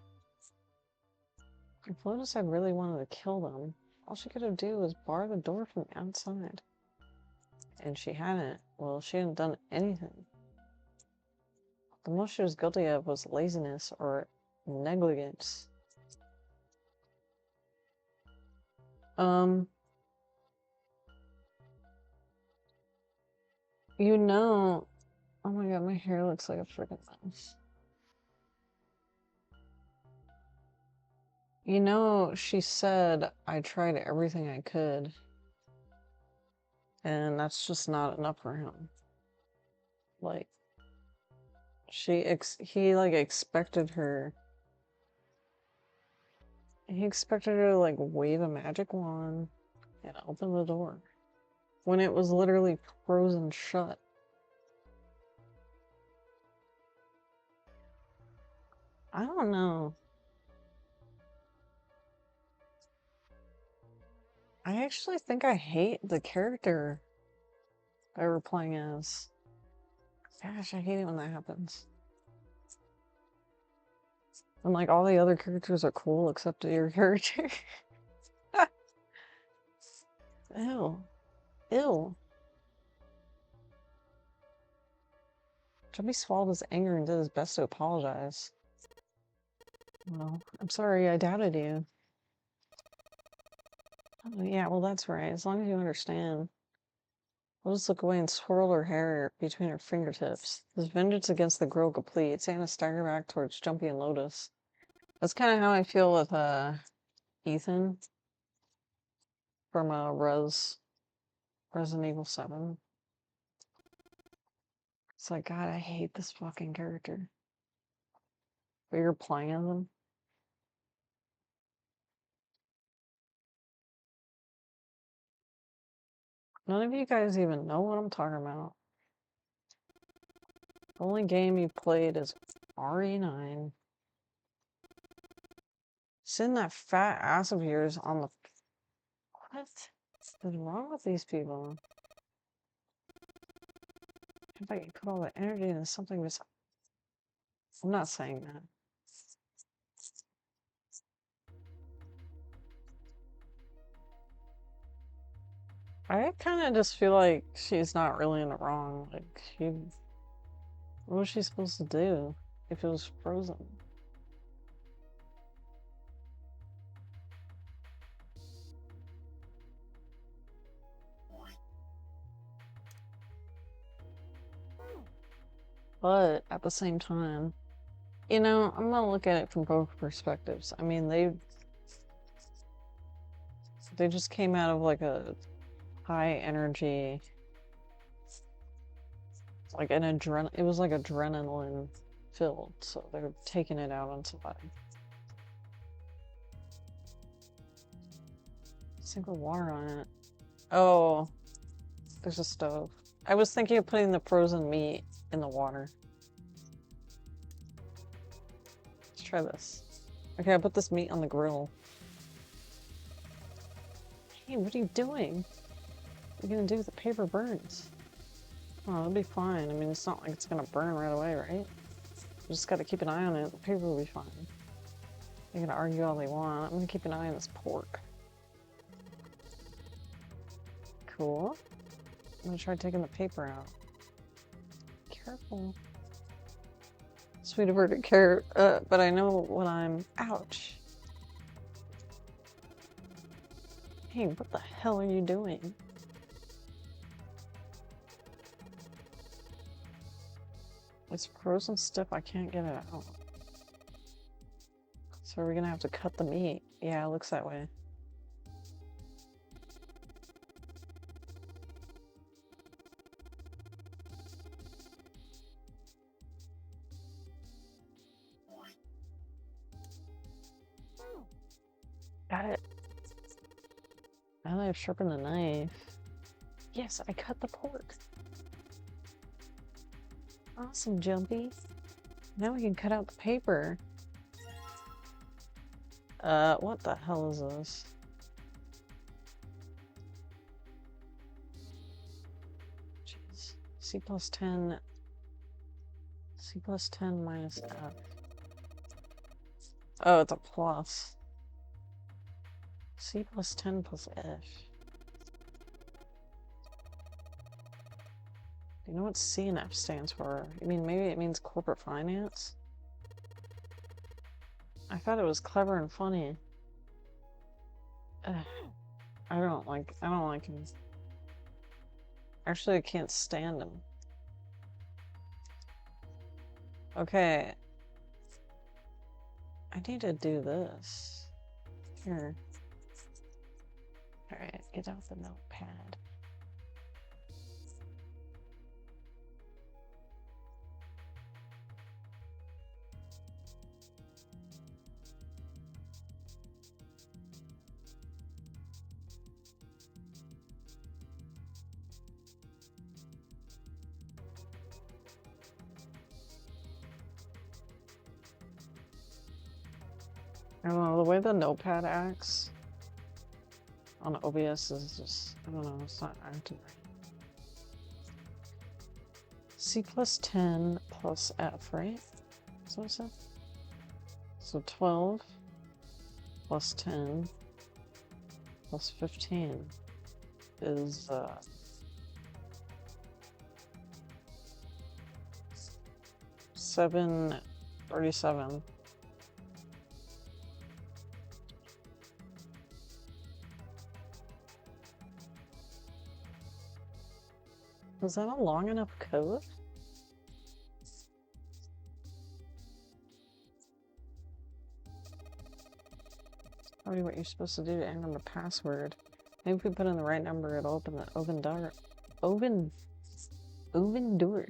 If Lotus had really wanted to kill them, all she could have done was bar the door from the outside. And she hadn't. Well, she hadn't done anything. The most she was guilty of was laziness or negligence. You know, oh my god, my hair looks like a freaking mess. You know, she said I tried everything I could, and that's just not enough for him. Like, he like expected her. He expected her to like wave a magic wand and open the door when it was literally frozen shut. I don't know. I actually think I hate the character that we're playing as. Gosh, I hate it when that happens. And like all the other characters are cool except your character. Ew. Ew. Chubby swallowed his anger and did his best to apologize. Well, I'm sorry I doubted you. Oh, yeah, well, that's right. As long as you understand. I'll just look away and swirl her hair between her fingertips. His vengeance against the girl complete. Santa staggered back towards Jumpy and Lotus. That's kind of how I feel with Ethan from Resident Evil 7. It's like, God, I hate this fucking character. But you're playing as him. None of you guys even know what I'm talking about. The only game you played is RE9. Sitting that fat ass of yours on the... What is wrong with these people? If I could put all the energy into something besides... I'm not saying that. I kind of just feel like she's not really in the wrong. Like, what was she supposed to do if it was frozen? But at the same time, you know, I'm gonna look at it from both perspectives. I mean, they just came out of like a high energy, like an it was like adrenaline filled, so they're taking it out on somebody. Single water on it. Oh, there's a stove. I was thinking of putting the frozen meat in the water. Let's try this. Okay, I put this meat on the grill. Hey, what are you doing? What are you gonna do with the paper burns? Oh, it'll be fine. I mean, it's not like it's gonna burn right away, right? You just gotta keep an eye on it. The paper will be fine. They can argue all they want. I'm gonna keep an eye on this pork. Cool. I'm gonna try taking the paper out. Careful. Sweet averted carrot, but I know what I'm... Ouch. Hey, what the hell are you doing? It's frozen stiff, I can't get it out. So we're gonna have to cut the meat. Yeah, it looks that way. Got it. Now that I've sharpened the knife. Yes, I cut the pork. Awesome, Jumpy. Now we can cut out the paper. What the hell is this? Jeez. C plus 10. C plus 10 minus F. Oh, it's a plus. C plus 10 plus F. Do you know what C and F stands for? I mean, maybe it means corporate finance? I thought it was clever and funny. Ugh. I don't like him. Actually, I can't stand him. Okay. I need to do this. Here. Alright, get out the notepad. I don't know, the way the notepad acts on OBS is just, I don't know, it's not acting right. C plus 10 plus F, right? That's what it said? So 12 plus 10 plus 15 is 737. Was that a long enough code? Probably what you're supposed to do to enter the password. Maybe if we put in the right number, it'll open the open door. Open door.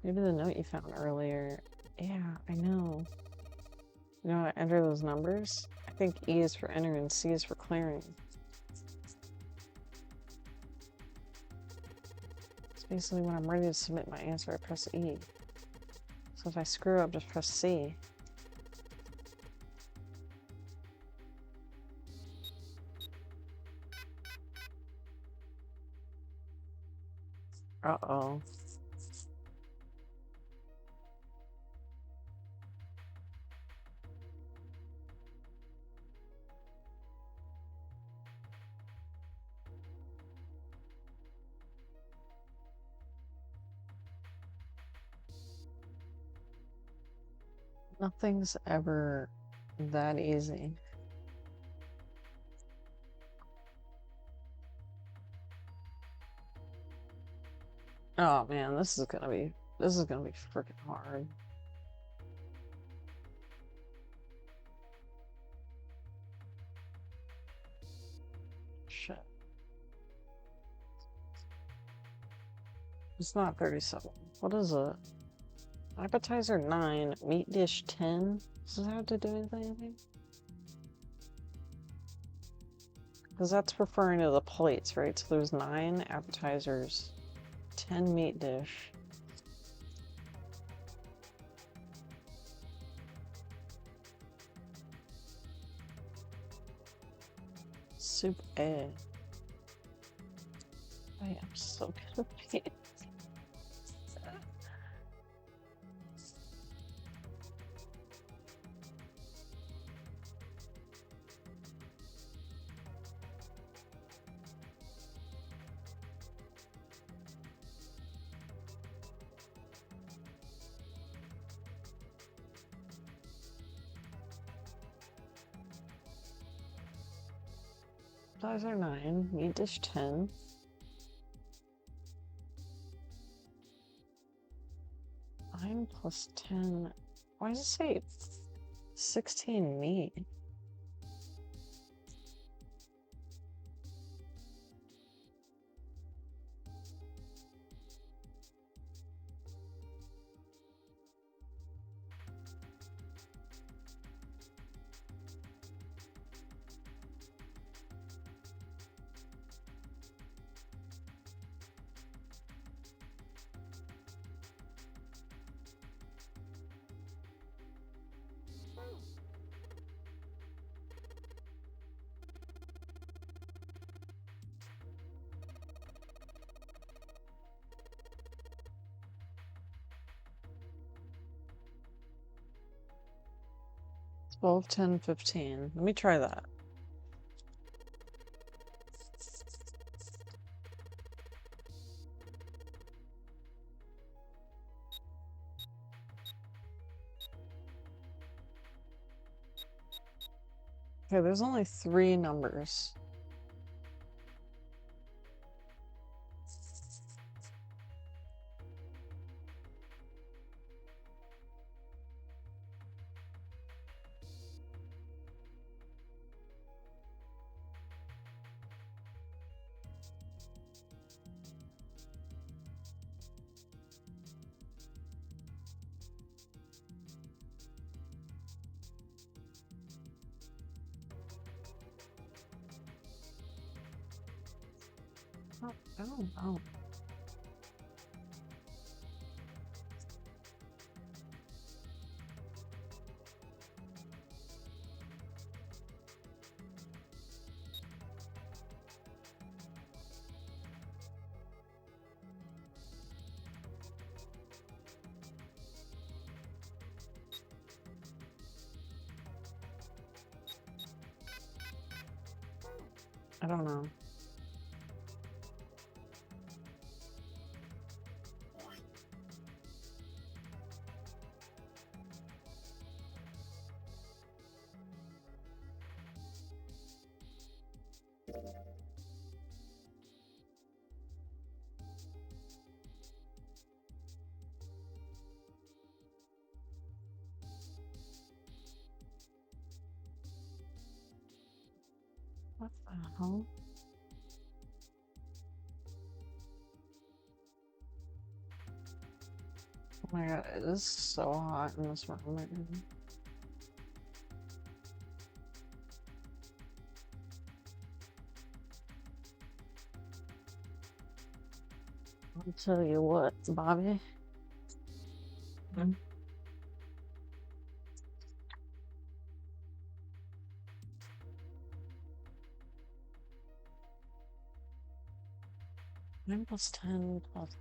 Maybe the note you found earlier. Yeah, I know. You know how to enter those numbers? I think E is for enter and C is for clearing. It's basically when I'm ready to submit my answer, I press E. So if I screw up, just press C. Uh-oh. Nothing's ever that easy. Oh man, this is gonna be freaking hard. Shit. It's not 37. What is it? Appetizer 9, meat dish 10. Does it have to do anything? Because that's referring to the plates, right? So there's 9 appetizers, 10 meat dish. Soup A. I am so confused. Appetizer 9, meat dish 10. Nine plus 10. Why does it say 16 meat? Twelve, 10, 15. Let me try that. Okay, there's only 3 numbers. Oh, I don't know. I don't know. What the hell? Oh my god, it is so hot in this room right now. I'll tell you what, Bobby. Nine plus 10 plus.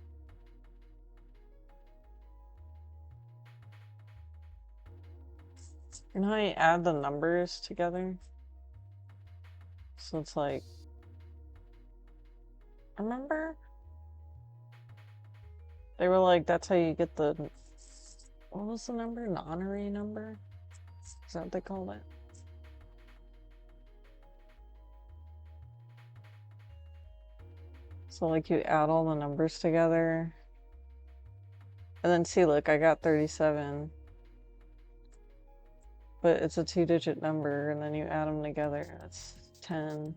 You know how you add the numbers together? So it's like. Remember? They were like, that's how you get the. What was the number? An honorary number? Is that what they called it? So, like, you add all the numbers together. And then see, look, I got 37. But it's a 2-digit number, and then you add them together. That's 10.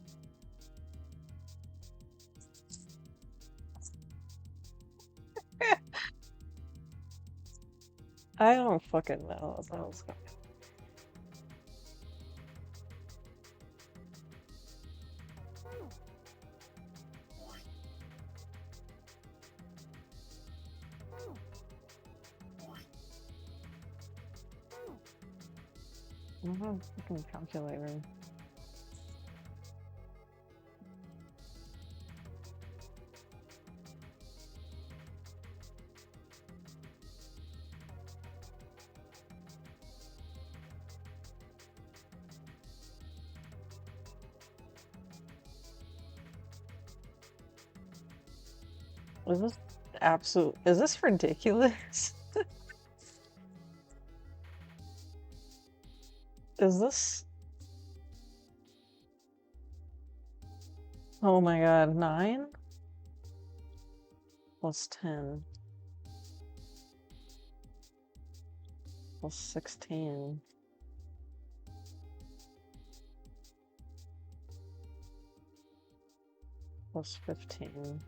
I don't fucking know. That was good. I don't have a fucking calculator. Is this is this ridiculous? Is this? Oh my god, 9 plus 10 plus 16 plus 15.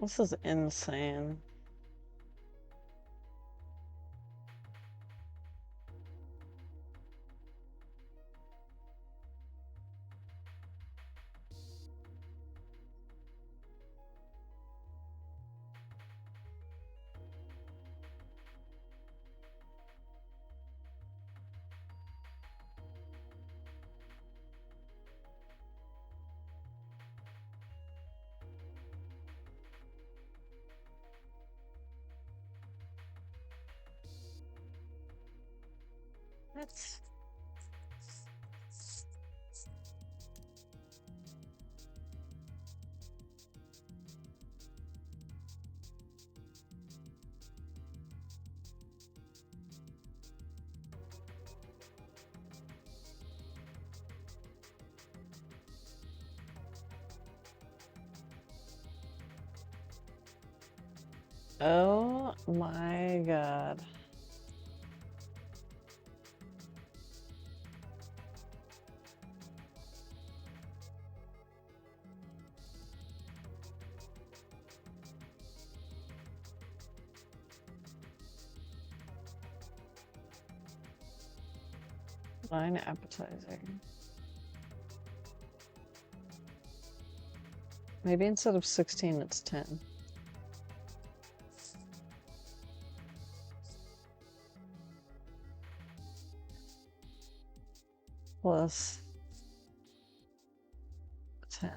This is insane. That's oh my god. Line appetizer. Maybe instead of 16, it's 10. Plus 10.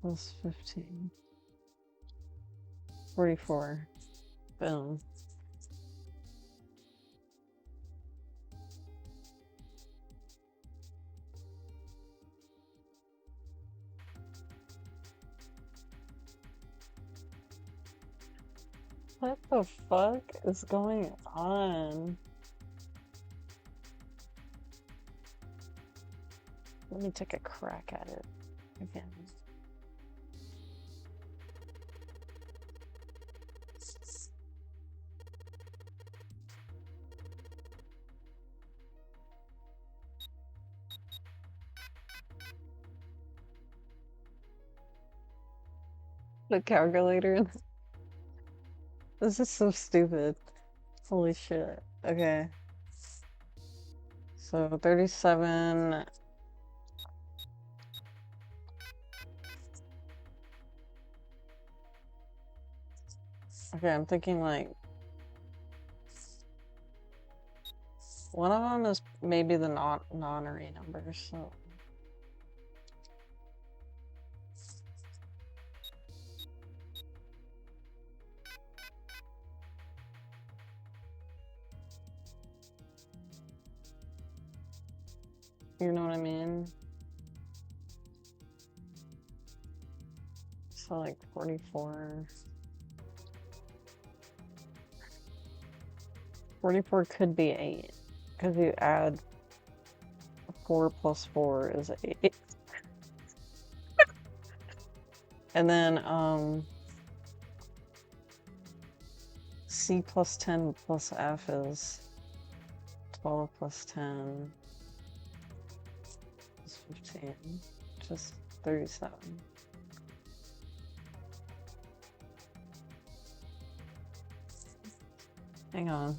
plus 15. 44. Boom. What the fuck is going on? Let me take a crack at it again. The calculator. This is so stupid. Holy shit. Okay. So 37. Okay, I'm thinking like one of them is maybe the non-nonary number, so you know what I mean? So like 44. 44 could be 8, because you add 4 plus 4 is 8. And then C plus 10 plus F is 12 plus 10 is 15, which is 37. Hang on.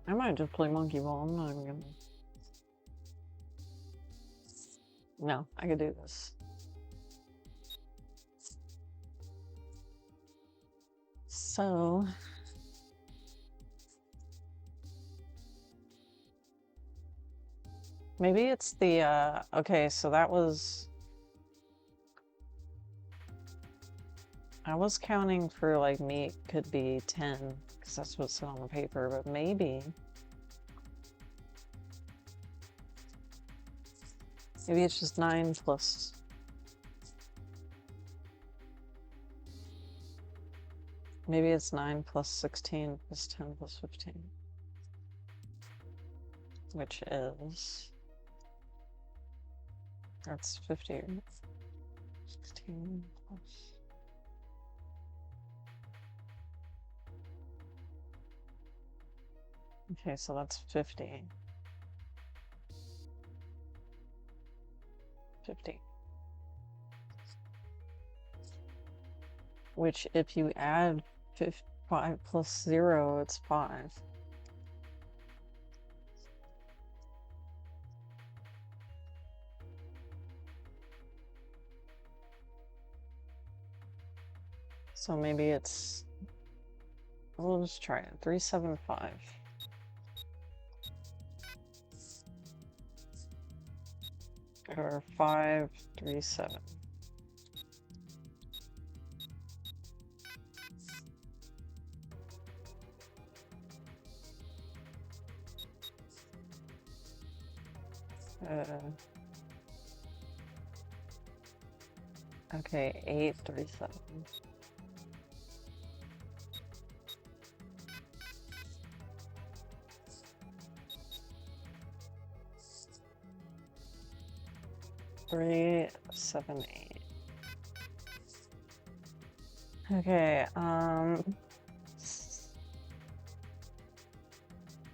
I might just play monkey ball. I'm not even gonna. No, I could do this. So maybe it's the okay, so that was I was counting for like meat could be 10 because that's what's on the paper, but maybe it's just 9 plus. Maybe it's 9 plus 16 plus 10 plus 15, which is that's 50. 16 plus. Okay, so that's 50. 50. Which, if you add 5 plus 0, it's 5. So maybe it's. We'll just try it. 375. Or 537. Okay, 837. Three, 7, 8. Okay,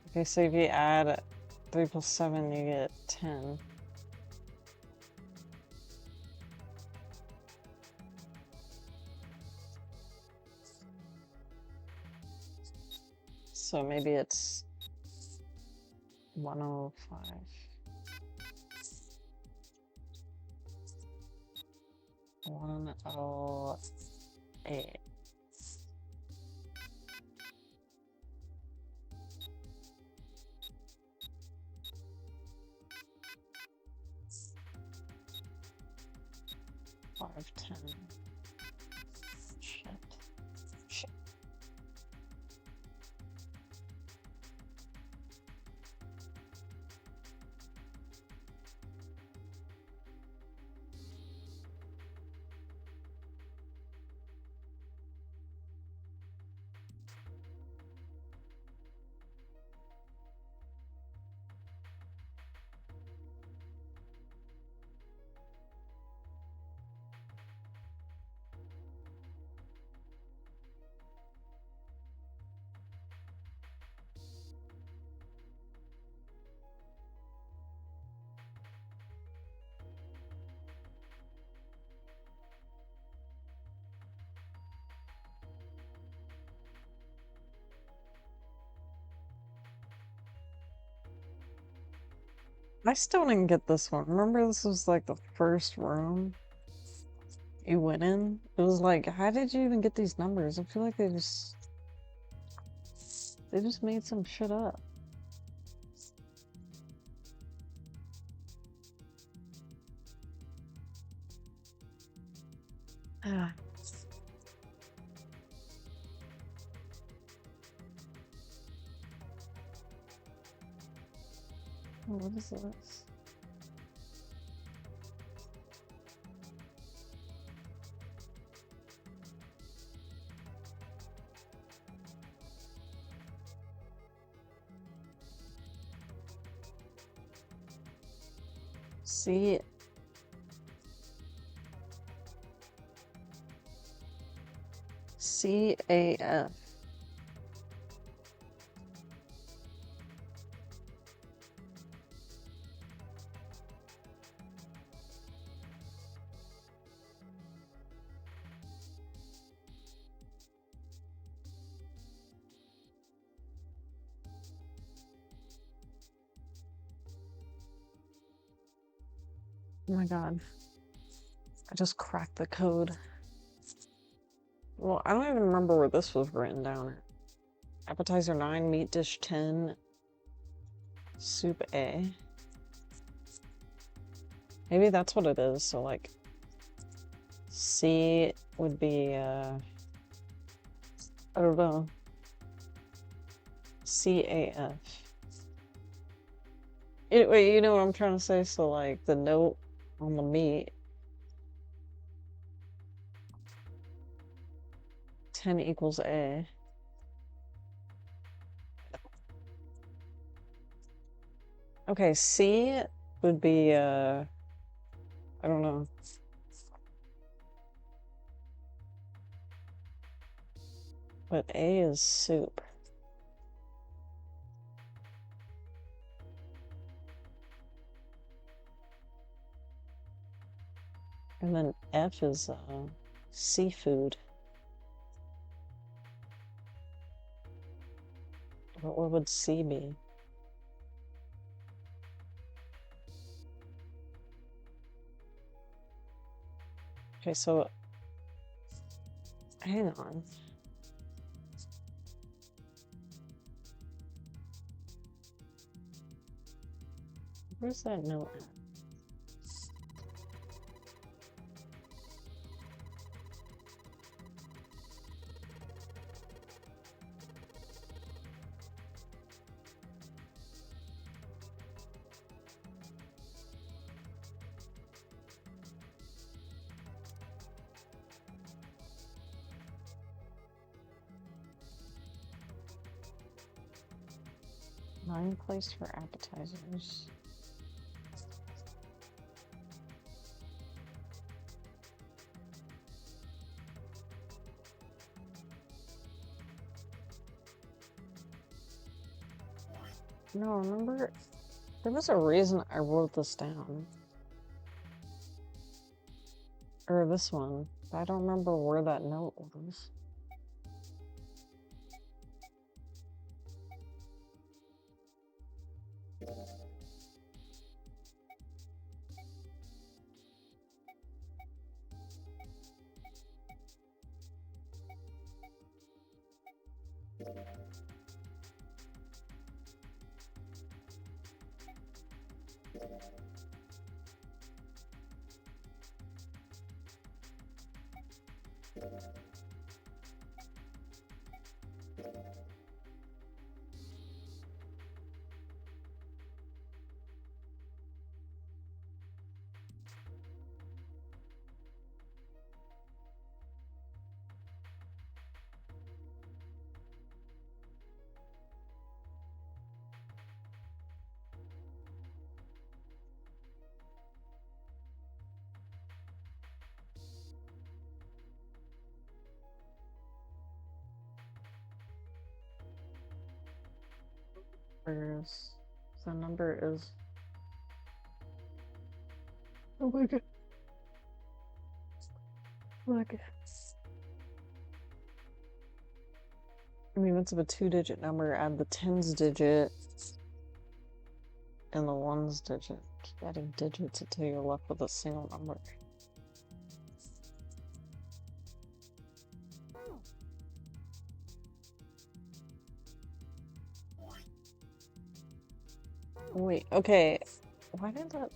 okay, so if you add 3 plus 7, you get 10. So maybe it's 105. 108. I still didn't get this one. Remember, this was like the first room you went in? It was like, how did you even get these numbers? I feel like they just made some shit up. Ah. What is this? C. CAF. Oh my god. I just cracked the code. Well, I don't even remember where this was written down. Appetizer 9, meat dish 10, soup A. Maybe that's what it is, so like C would be I don't know. CAF. Wait, you know what I'm trying to say? So like the note on the meat 10 equals A. Okay, C would be I don't know. But A is soup. And then F is seafood. But what would C be? Okay, so hang on. Where's that note at? Nine place for appetizers. No, remember, there was a reason I wrote this down. Or this one. But I don't remember where that note was. Where's the number is. Oh my god. Look. I mean, that's a 2-digit number. Add the tens digit. in the ones digit. Keep adding digits until you're left with a single number. Wait, okay. Why did that...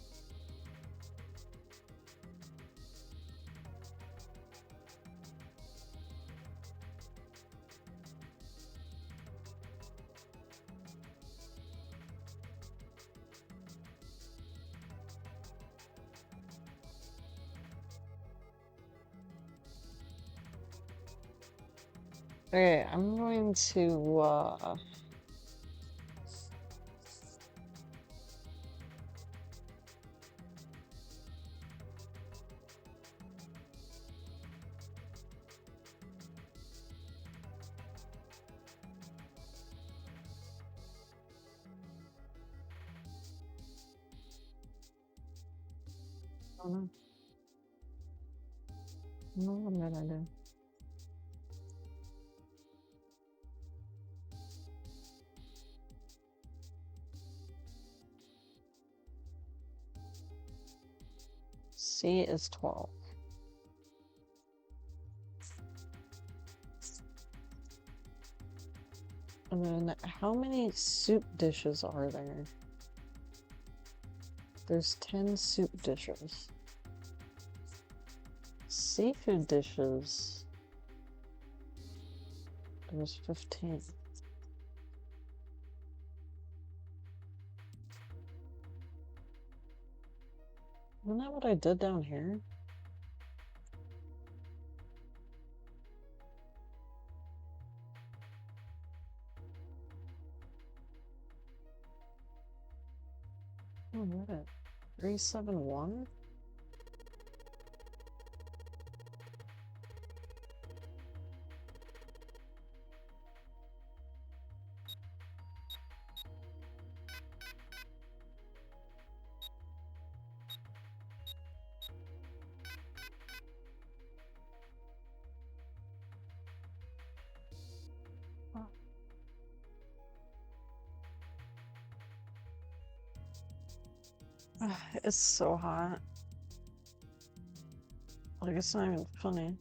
Okay, I'm going to, oh no. No, what did I do? C is 12. And then how many soup dishes are there? There's 10 soup dishes. Seafood dishes. There's 15. Isn't that what I did down here? Oh, what it? 371? It's so hot. Like, it's not even funny.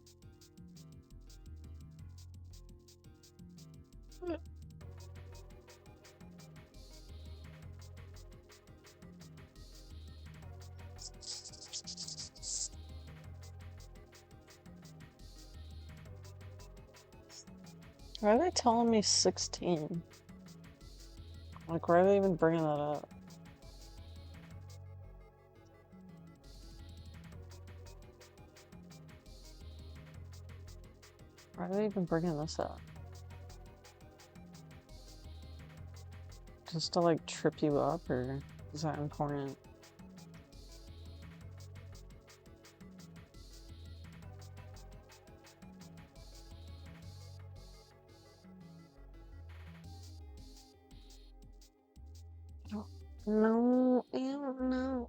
Why are they telling me 16? Like, why are they even bringing that up? Why are they even bringing this up? Just to, like, trip you up, or is that important? No, I don't know.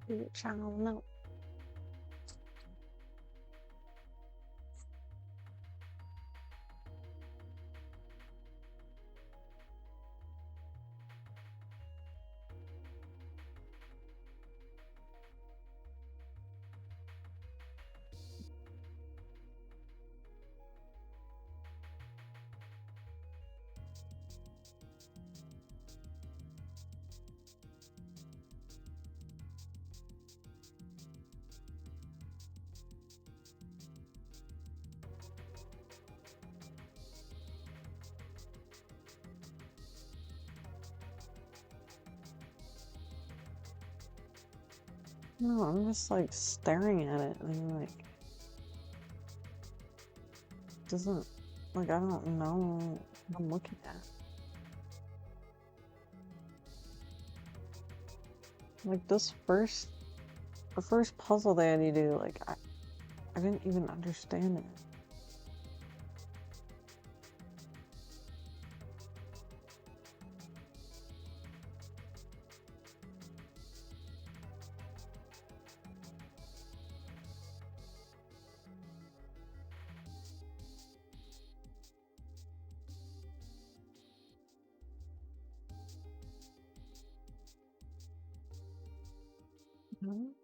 Bitch, I don't know. No, I'm just like staring at it and like doesn't like I don't know what I'm looking at. Like the first puzzle they had you do, like I didn't even understand it. Mhm.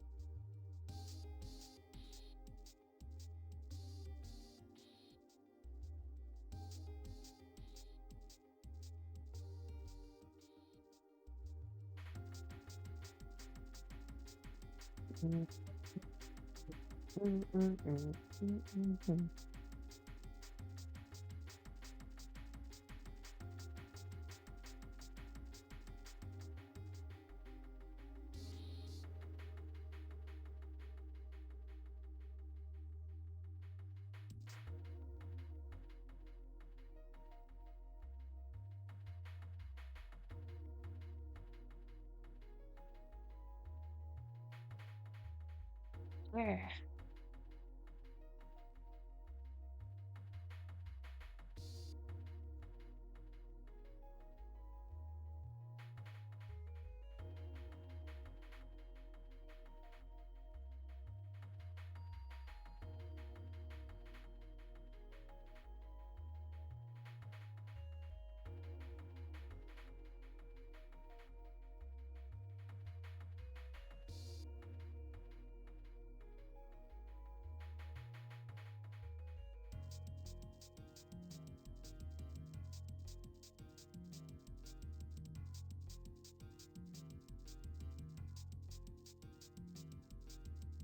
Mm, mm, mm, mm, mm, mm, mm. Yeah.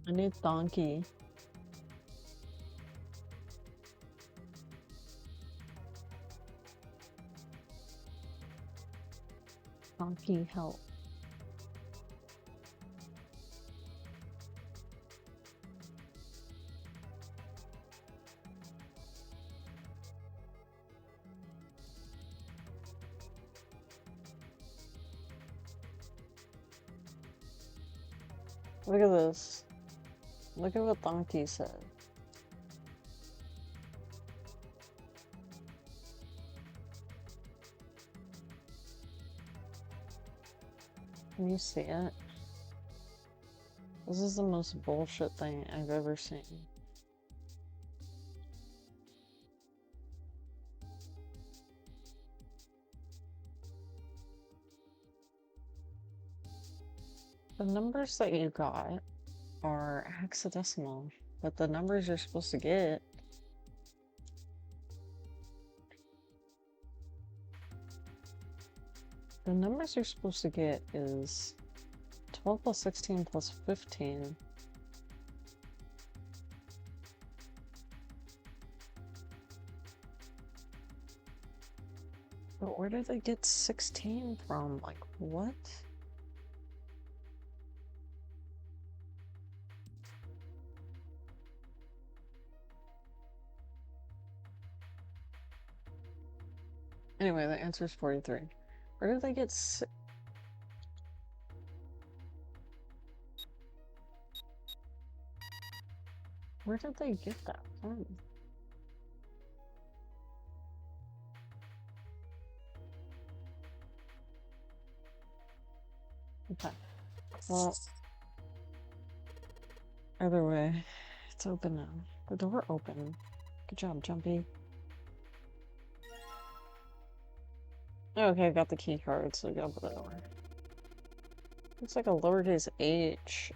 I need donkey. Donkey help. Look at this. Look at what donkey said. Can you see it? This is the most bullshit thing I've ever seen. The numbers that you got are hexadecimal, but the numbers you're supposed to get is 12 plus 16 plus 15. But where did they get 16 from? Like, what? Anyway, the answer is 43. Where did they get Where did they get that from? Okay. Well, either way, it's open now. The door open. Good job, Jumpy. Okay, I got the key card, so we got the door. Looks like a lowercase h,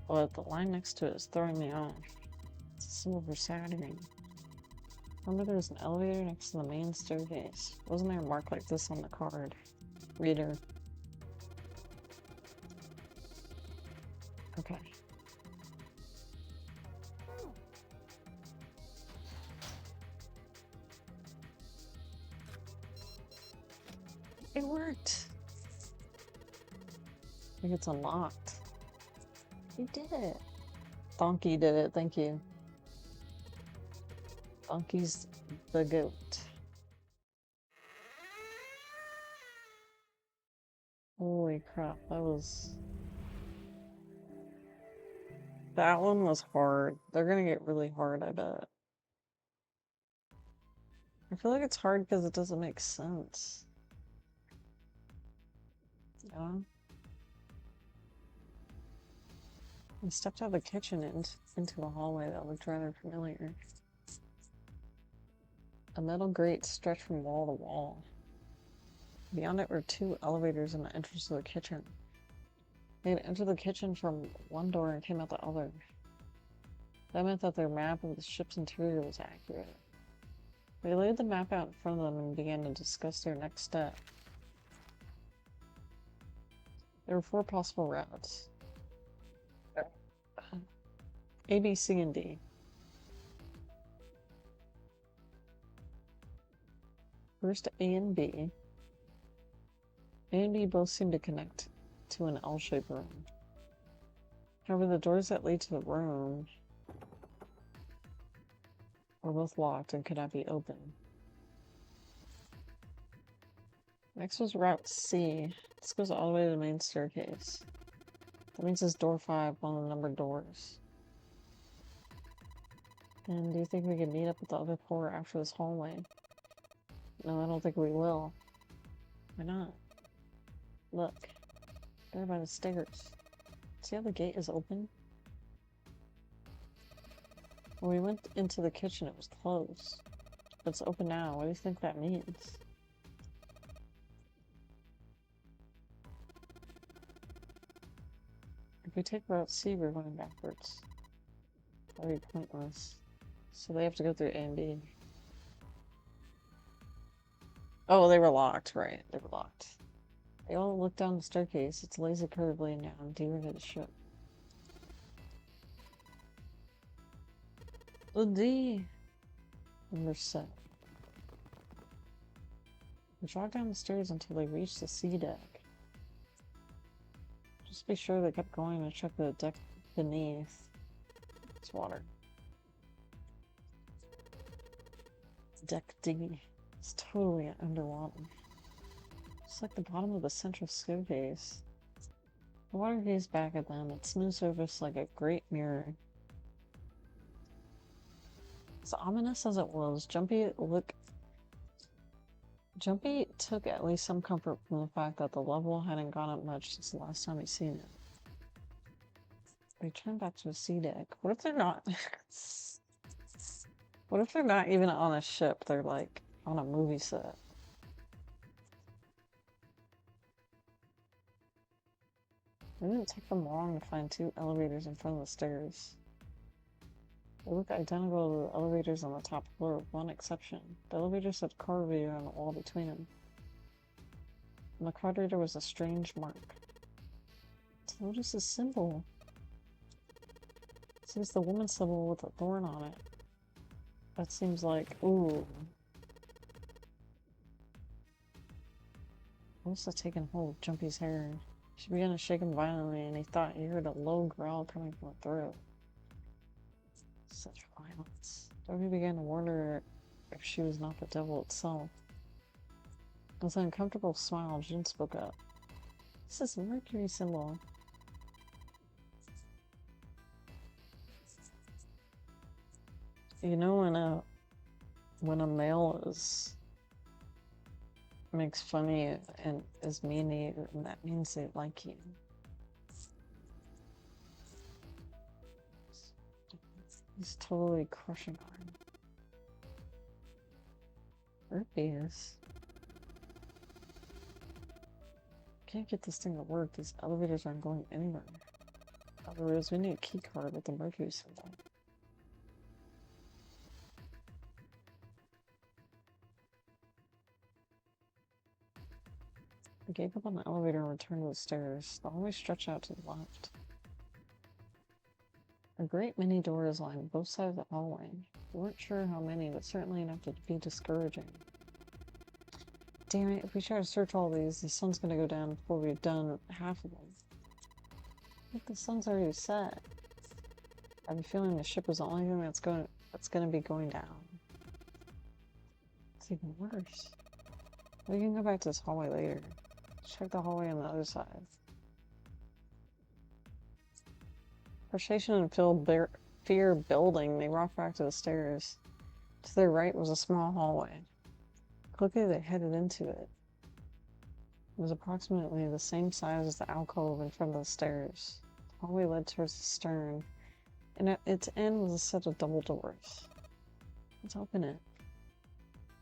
but the line next to it is throwing me off. It's a silver Saturn. Remember there was an elevator next to the main staircase. Wasn't there a mark like this on the card? Reader. Okay. It worked! I think it's unlocked. You did it. Donkey did it, thank you. Donkey's the goat. Holy crap, that one was hard. They're gonna get really hard, I bet. I feel like it's hard because it doesn't make sense. Yeah. I stepped out of the kitchen into a hallway that looked rather familiar. A metal grate stretched from wall to wall. Beyond it were two elevators in the entrance to the kitchen. They had entered the kitchen from one door and came out the other. That meant that their map of the ship's interior was accurate. They laid the map out in front of them and began to discuss their next step. There were 4 possible routes. A, B, C, and D. First, A and B. A and B both seemed to connect to an L-shaped room. However, the doors that lead to the room were both locked and could not be opened. Next was Route C. This goes all the way to the main staircase. That means it's door 5, one of the numbered doors. And do you think we can meet up with the other 4 after this hallway? No, I don't think we will. Why not? Look. There by the stairs. See how the gate is open? When we went into the kitchen, it was closed. But it's open now. What do you think that means? If we take Route C, we're going backwards. That'd be pointless. So they have to go through A and B. Oh, they were locked, right. They were locked. They all look down the staircase. It's a lazy curve leading down deeper into the ship. The D. And we're set. We jogged down the stairs until they reached the C deck. Just be sure they kept going and check the deck beneath. It's water. Deck D. It's totally underwater. It's like the bottom of the central staircase. The water gazed back at them, its smooth surface like a great mirror. As ominous as it was, Jumpy took at least some comfort from the fact that the level hadn't gone up much since the last time he'd seen it. They turned back to the sea deck. What if they're not? What if they're not even on a ship? They're like on a movie set. It didn't take them long to find 2 elevators in front of the stairs. They look identical to the elevators on the top floor, with one exception. The elevators had car view on the wall between them. On the quadrator was a strange mark. Notice the symbol. It seems the woman's symbol with a thorn on it. That seems like, ooh. What's that taking hold of Jumpy's hair? She began to shake him violently, and he thought he heard a low growl coming from her throat. Such violence. Jumpy began to wonder if she was not the devil itself. With an uncomfortable smile, Jin spoke up. This is Mercury symbol. You know when a male makes fun of you and is mean to you, and that means they like you. He's totally crushing on her. Herpes. Can't get this thing to work. These elevators aren't going anywhere. Otherwise, we need a key card with the Mercury symbol. I gave up on the elevator and returned to the stairs. The hallway stretched out to the left. A great many doors lined both sides of the hallway. We weren't sure how many, but certainly enough to be discouraging. Damn it, if we try to search all these, the sun's gonna go down before we've done half of them. think the sun's already set. I have a feeling the ship is the only thing that's gonna be going down. It's even worse. We can go back to this hallway later. Check the hallway on the other side. Frustration and fear building, they walked back to the stairs. To their right was a small hallway. Quickly they headed into it. It was approximately the same size as the alcove in front of the stairs. The hallway led towards the stern, and at its end was a set of double doors. Let's open it.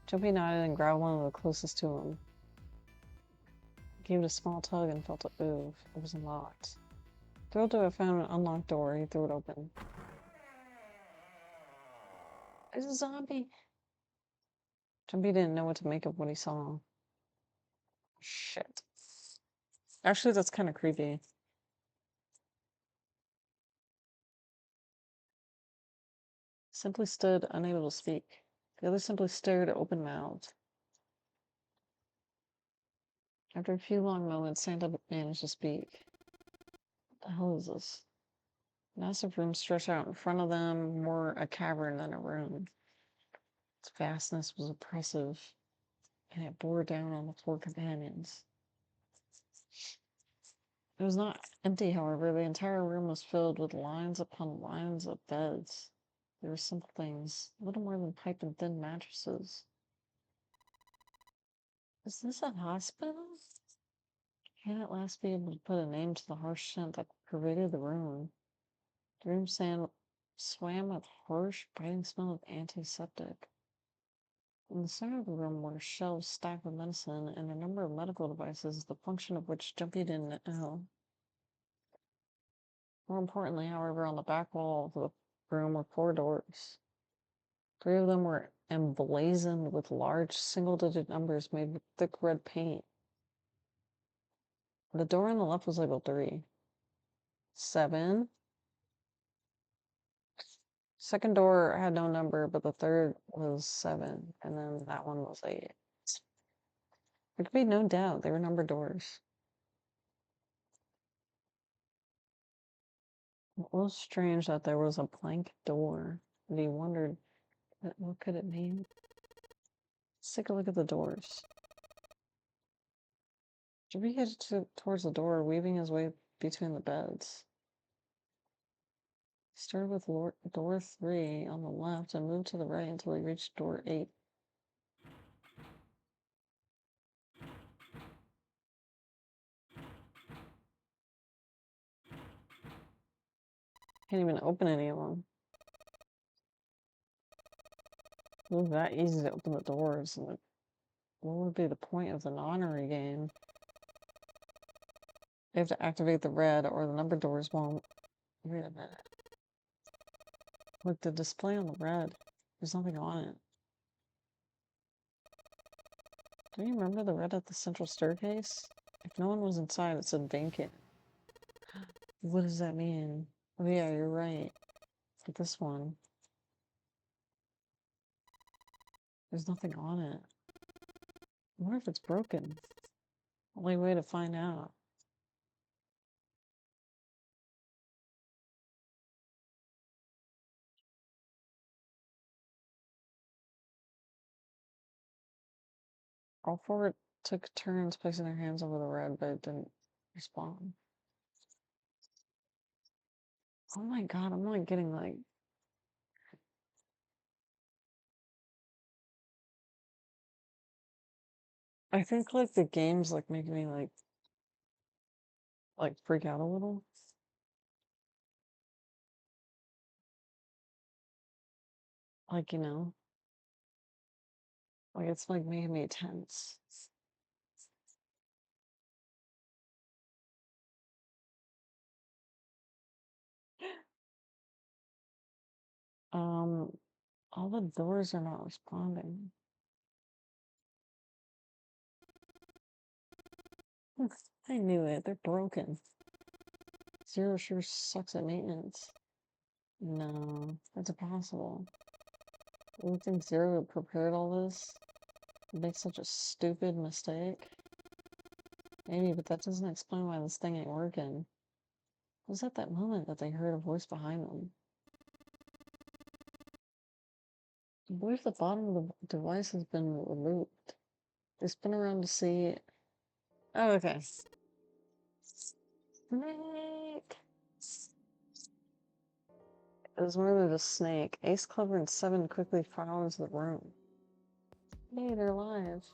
Jumpy nodded and grabbed one of the closest to him. He gave it a small tug and felt it move. It was unlocked. Thrilled to have found an unlocked door, he threw it open. There's a zombie! Jumpy didn't know what to make of what he saw. Shit. Actually, that's kind of creepy. Simply stood, unable to speak. The other simply stared open-mouthed. After a few long moments, Santa managed to speak. What the hell is this? Massive room stretched out in front of them, more a cavern than a room. Its vastness was oppressive, and it bore down on the four companions. It was not empty, however. The entire room was filled with lines upon lines of beds. There were simple things, little more than pipe and thin mattresses. Is this a hospital? Can at last be able to put a name to the harsh scent that pervaded the room. The room swam with harsh, biting smell of antiseptic. In the center of the room were shelves stacked with medicine and a number of medical devices, the function of which Jumpy didn't know. More importantly, however, on the back wall of the room were 4 doors. 3 of them were emblazoned with large single-digit numbers made with thick red paint. The door on the left was labeled 3. 7. Second door had no number, but the third was 7, and then that one was 8. There could be no doubt they were numbered doors. It was strange that there was a blank door, and he wondered what could it mean. Let's take a look at the doors. Jimmy headed towards the door, weaving his way between the beds. He started with door 3 on the left and moved to the right until he reached door 8. Can't even open any of them. It was that easy to open the doors. Like, what would be the point of the nonary game? You have to activate the red or the number doors won't. Wait a minute. Look, the display on the red. There's nothing on it. Do you remember the red at the central staircase? If no one was inside, it said vacant. What does that mean? Oh yeah, you're right. But this one. There's nothing on it. I wonder if it's broken. Only way to find out. All 4 took turns placing their hands over the red, but it didn't respond. Oh my god, I'm like getting like... I think like the game's like making me like freak out a little. Like, you know, like it's like making me tense. Um, all the doors are not responding. I knew it, they're broken. Zero sure sucks at maintenance. No, that's impossible. You think Zero prepared all this? Make such a stupid mistake? Maybe, but that doesn't explain why this thing ain't working. was at that moment that they heard a voice behind them. I believe the bottom of the device has been removed. They spin around to see. Oh, okay. Snake! It was more than a snake. Ace, Clover, and Seven quickly filed into the room. Hey, they're alive.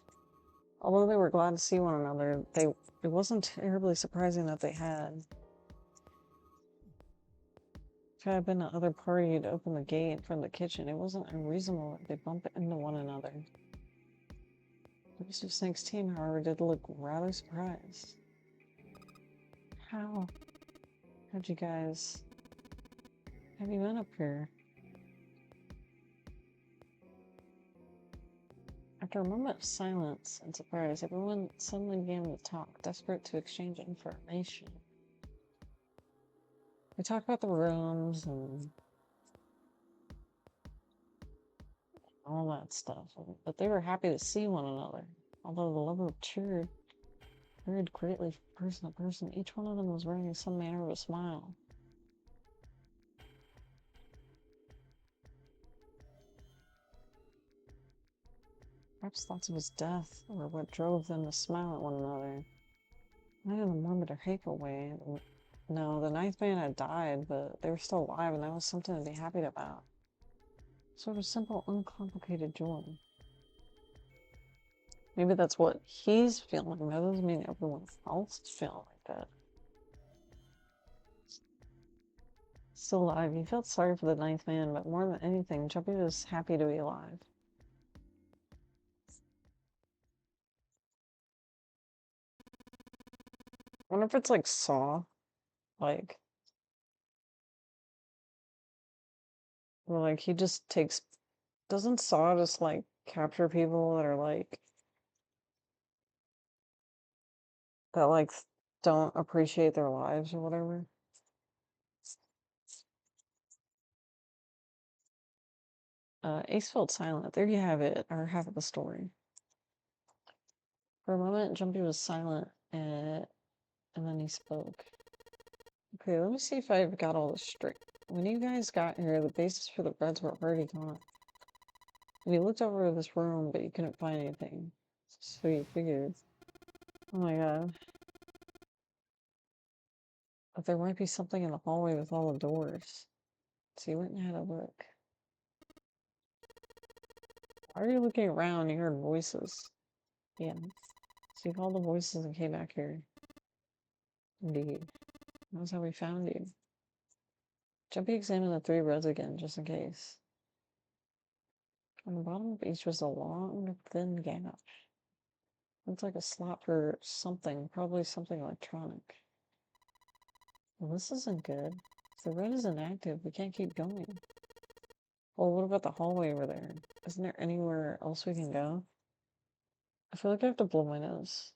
Although they were glad to see one another, it wasn't terribly surprising that they had. If it had been the other party to open the gate from the kitchen, it wasn't unreasonable that they bump into one another. The rest of Snake's team, however, did look rather surprised. How'd you guys... have you been up here? After a moment of silence and surprise, everyone suddenly began to talk, desperate to exchange information. They talked about the rooms and all that stuff, but they were happy to see one another. Although the level of cheer varied greatly from person to person, each one of them was wearing some manner of a smile. Perhaps thoughts of his death were what drove them to smile at one another. Not in a morbid or hateful way. No, the ninth man had died, but they were still alive, and that was something to be happy about. Sort of simple, uncomplicated joy. Maybe that's what he's feeling. That doesn't mean everyone else is feeling like that. Still alive, he felt sorry for the ninth man, but more than anything, Jumpy was happy to be alive. I wonder if it's like Saw, like, where like he just takes. Doesn't Saw just like capture people that are like that like don't appreciate their lives or whatever? Ace felt silent. There you have it, or half of the story. For a moment, Jumpy was silent, and then he spoke. Okay, let me see if I've got all this straight. When you guys got here, the basis for the Reds were already gone. And you looked over this room, but you couldn't find anything. So you figured, oh my god, but there might be something in the hallway with all the doors. So you went and had a look. Why are you looking around? You heard voices. Yeah. So you called the voices and came back here. Indeed. That's how we found you. Jumpy examined the three rows again, just in case. On the bottom of each was a long, thin gap. Looks like a slot for something, probably something electronic. Well, this isn't good. If the red is inactive, we can't keep going. Well, what about the hallway over there? Isn't there anywhere else we can go? I feel like I have to blow my nose.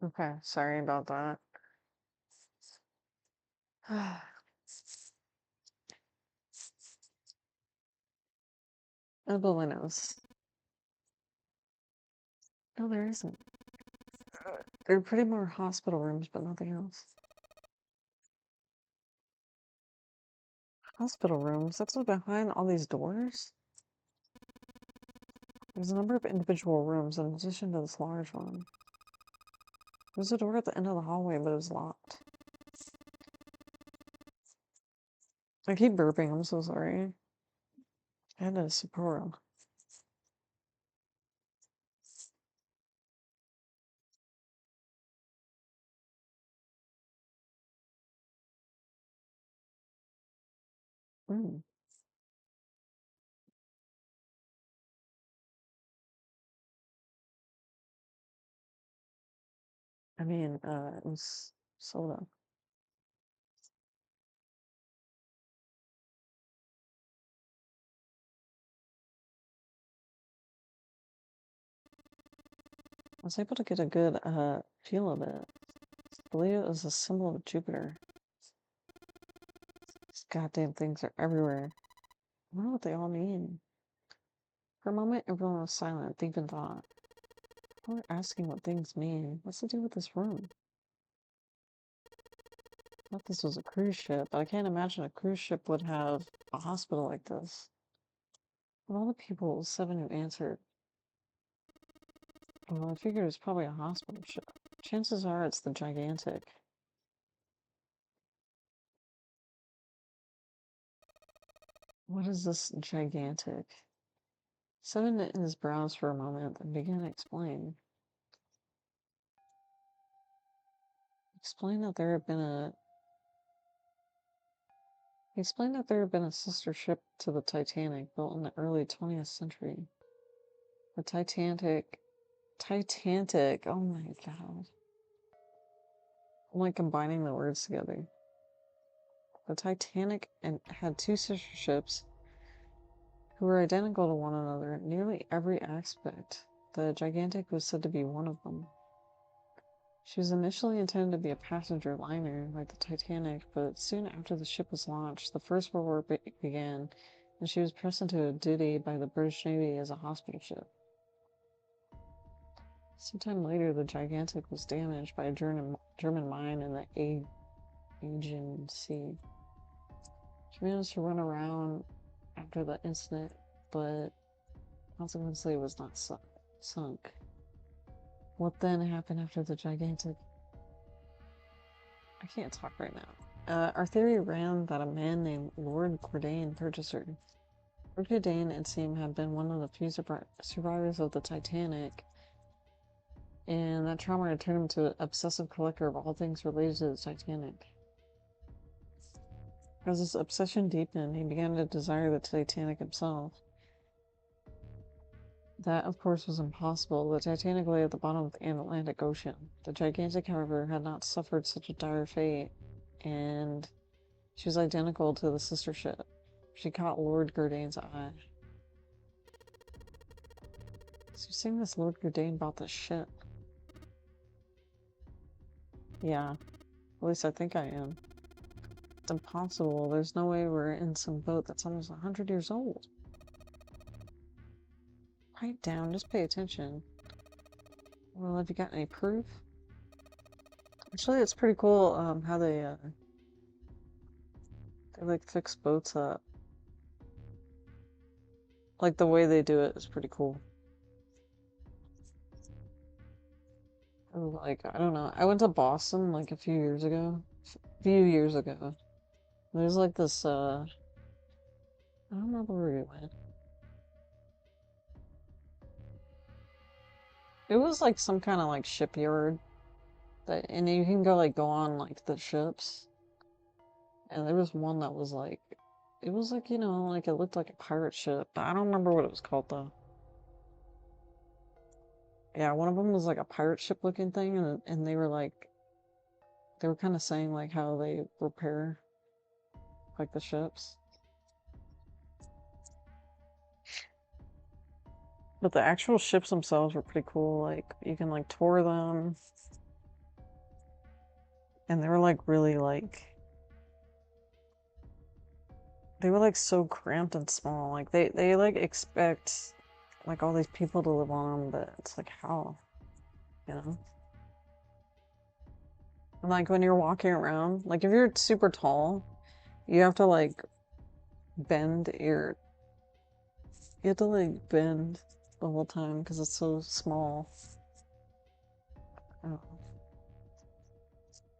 Okay, sorry about that. Nobody knows. No, there isn't. There are pretty more hospital rooms, but nothing else. Hospital rooms? That's what's behind all these doors? There's a number of individual rooms in addition to this large one. There's a door at the end of the hallway, but it was locked. I keep burping, I'm so sorry. I had a Sapporo. Mm. I mean, it was soda. I was able to get a good feel of it. I believe it was a symbol of Jupiter. These goddamn things are everywhere. I wonder what they all mean. For a moment, everyone was silent, deep in thought. We're asking what things mean. What's to do with this room? I thought this was a cruise ship, but I can't imagine a cruise ship would have a hospital like this. Of all the people, 7 who answered, well, I figured it's probably a hospital ship. Chances are it's the gigantic. What is this gigantic? 7 knit in his brows for a moment, then began to explain. Explained that there had been a He explained that there had been a sister ship to the Titanic built in the early 20th century. The Titanic, oh my god. I'm like combining the words together. The Titanic and had 2 sister ships who were identical to one another in nearly every aspect. The Gigantic was said to be one of them. She was initially intended to be a passenger liner like the Titanic, but soon after the ship was launched, the First World War began, and she was pressed into duty by the British Navy as a hospital ship. Sometime later, the Gigantic was damaged by a German mine in the Aegean Sea. She managed to run around after the incident, but consequently was not sunk. What then happened after the Gigantic? I can't talk right now. Our theory ran that a man named Lord Gordane purchased her. Lord Gordane, it seemed, had been one of the few survivors of the Titanic, and that trauma had turned him to an obsessive collector of all things related to the Titanic. As his obsession deepened, he began to desire the Titanic himself. That, of course, was impossible. The Titanic lay at the bottom of the Atlantic Ocean. The Gigantic, however, had not suffered such a dire fate, and she was identical to the sister ship. She caught Lord Gordane's eye. So you're saying this Lord Gordane bought this ship? Yeah, at least I think I am. It's impossible. There's no way we're in some boat that's almost 100 years old. Pipe down, just pay attention. Well, have you got any proof? Actually, it's pretty cool how they like fix boats up. Like the way they do it is pretty cool. Like, I don't know. I went to Boston like a few years ago. There's like this I don't remember where we went. It was like some kind of like shipyard that, and you can go on like the ships. And there was one that was like, it was like, like it looked like a pirate ship. I don't remember what it was called though. Yeah, one of them was like a pirate ship looking thing, and they were kind of saying like how they repair like the ships. But the actual ships themselves were pretty cool. Like you can like tour them. And they were like really like they were like so cramped and small. Like they like expect like all these people to live on them, but it's like how, you know? And like when you're walking around, like if you're super tall, you have to like bend your you have to like bend the whole time because it's so small. Oh,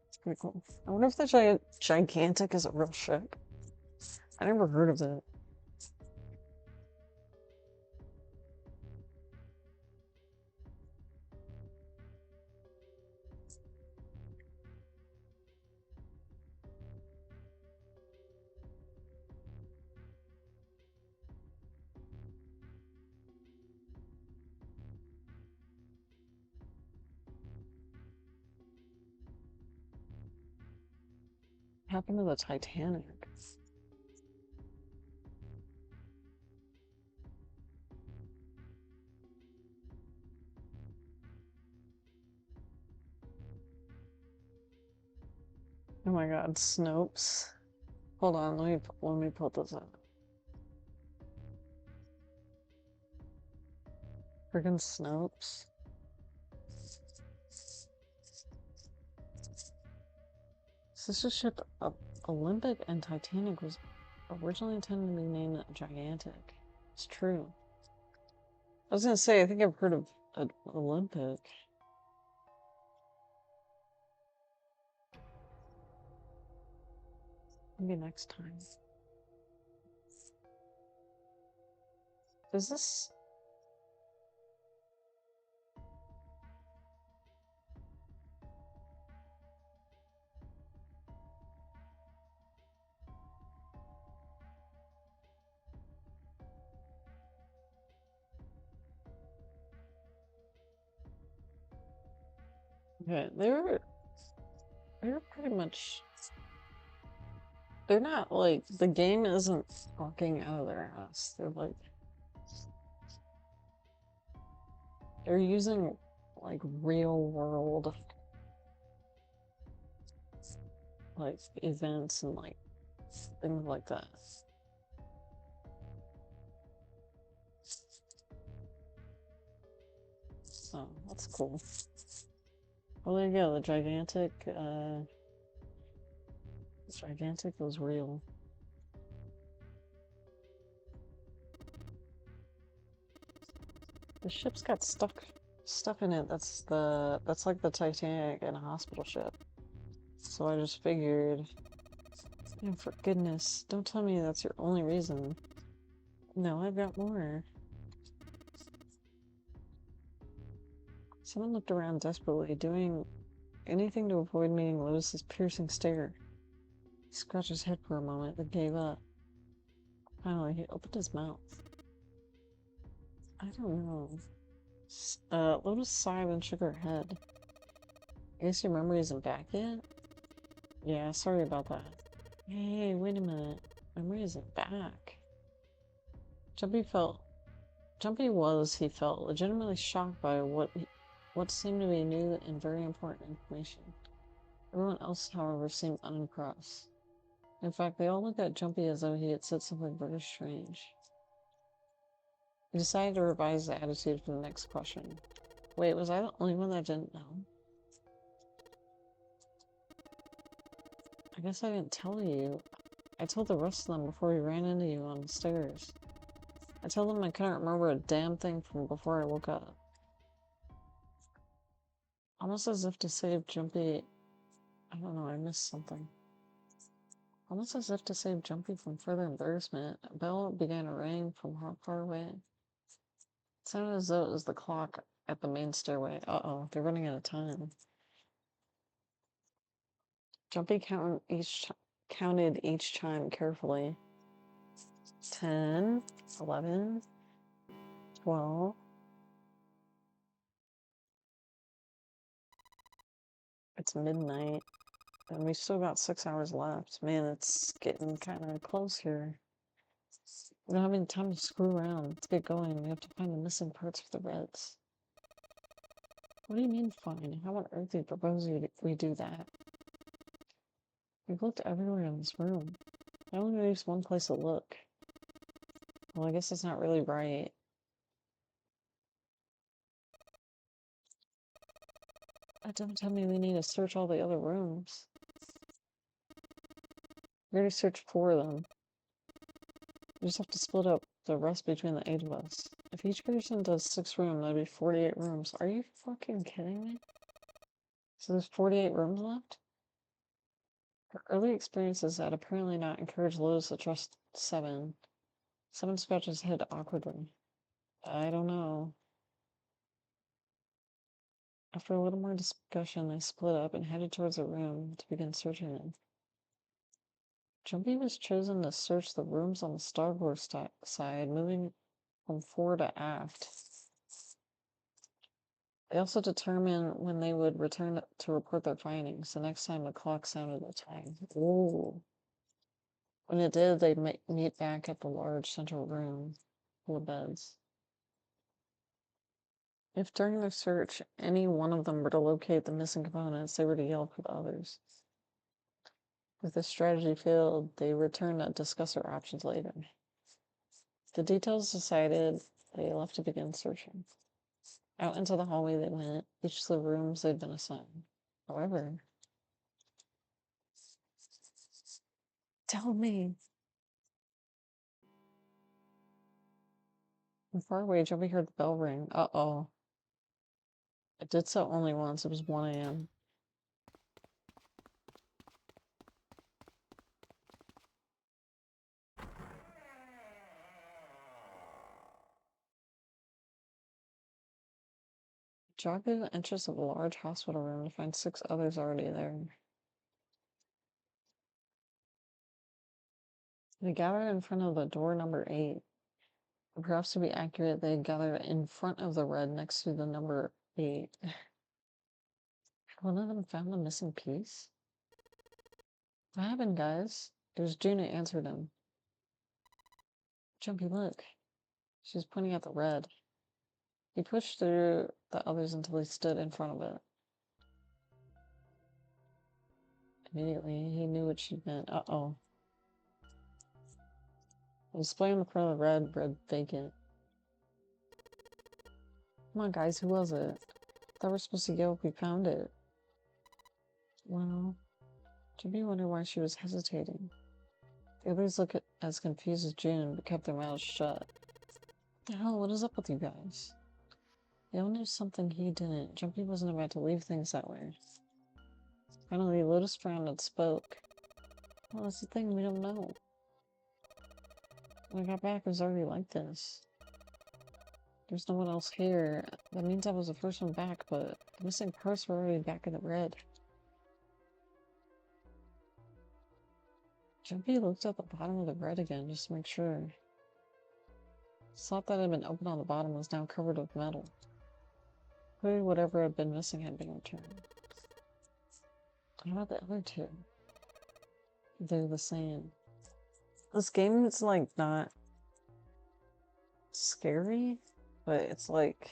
it's pretty cool. I wonder if the gigantic is a real ship. I never heard of it. What happened to the Titanic? Oh my god, Snopes. Hold on, let me pull this up. Friggin' Snopes. Sister ship Olympic and Titanic was originally intended to be named Gigantic. It's true. I was gonna say, I think I've heard of Olympic. Maybe next time. Is this? Okay, they're pretty much. They're not like the game isn't walking out of their ass. They're like they're using like real world like events and like things like that. So that's cool. Well, there you go. The gigantic was real. The ship's got stuff in it. That's like the Titanic in a hospital ship. So I just figured, you know, for goodness, don't tell me that's your only reason. No, I've got more. Someone looked around desperately, doing anything to avoid meeting Lotus's piercing stare. He scratched his head for a moment, then gave up. Finally, he opened his mouth. I don't know. Lotus sighed and shook her head. I guess your memory isn't back yet? Yeah, sorry about that. Hey, wait a minute. Memory isn't back. Jumpy felt... he felt, legitimately shocked by what seemed to be new and very important information. Everyone else, however, seemed unimpressed. In fact, they all looked at Jumpy as though he had said something very strange. He decided to revise his attitude for the next question. Wait, was I the only one that didn't know? I guess I didn't tell you. I told the rest of them before we ran into you on the stairs. I told them I couldn't remember a damn thing from before I woke up. Almost as if to save Jumpy... I don't know, I missed something. Almost as if to save Jumpy from further embarrassment, a bell began to ring from far away. It sounded as though it was the clock at the main stairway. Uh-oh, they're running out of time. Jumpy counted each chime carefully. 10, 11, 12. It's midnight, and we still got 6 hours left. Man, it's getting kind of close here. We don't have any time to screw around. Let's get going. We have to find the missing parts for the Reds. What do you mean, fine? How on earth do you propose we do that? We've looked everywhere in this room. It only leaves one place to look. Well, I guess it's not really right. Don't tell me we need to search all the other rooms. We already searched 4 of them. We just have to split up the rest between the 8 of us. If each person does 6 rooms, that'd be 48 rooms. Are you fucking kidding me? So there's 48 rooms left? Her early experiences had apparently not encouraged Lotus to trust 7. 7 scratches his head awkwardly. I don't know. After a little more discussion, they split up and headed towards a room to begin searching it. Jumpy was chosen to search the rooms on the starboard side, moving from fore to aft. They also determined when they would return to report their findings, the next time the clock sounded the time. Ooh. When it did, they'd meet back at the large central room full of beds. If during their search any one of them were to locate the missing components, they were to yell for the others. If this strategy failed, they returned to discuss their options later. The details decided, they left to begin searching. Out into the hallway they went, each to the rooms they'd been assigned. However, tell me. From far away, Joby heard the bell ring. Uh-oh. It did so only once. It was 1 a.m. Joby enters a large hospital room to find 6 others already there. They gathered in front of the door number 8. Or perhaps to be accurate, they gathered in front of the red next to the number 8. Had one of them found the missing piece? What happened, guys? It was June who answered him. Jumpy, look. She's pointing at the red. He pushed through the others until he stood in front of it. Immediately, he knew what she meant. Uh-oh. The display on the front of the red read vacant. Come on, guys, who was it? I thought we were supposed to go if we found it. Well, Jimmy wondered why she was hesitating. The others looked as confused as June, but kept their mouths shut. What the hell? What is up with you guys? They all knew something he didn't. Jumpy wasn't about to leave things that way. Finally, Lotus frowned and spoke. Well, that's the thing, we don't know. When I got back, it was already like this. There's no one else here. That means I was the first one back, but the missing parts were already back in the red. Jumpy looked at the bottom of the red again just to make sure. The slot that had been open on the bottom was now covered with metal. Clearly whatever had been missing had been returned. What about the other 2? They're the same. This game is like not scary, but it's like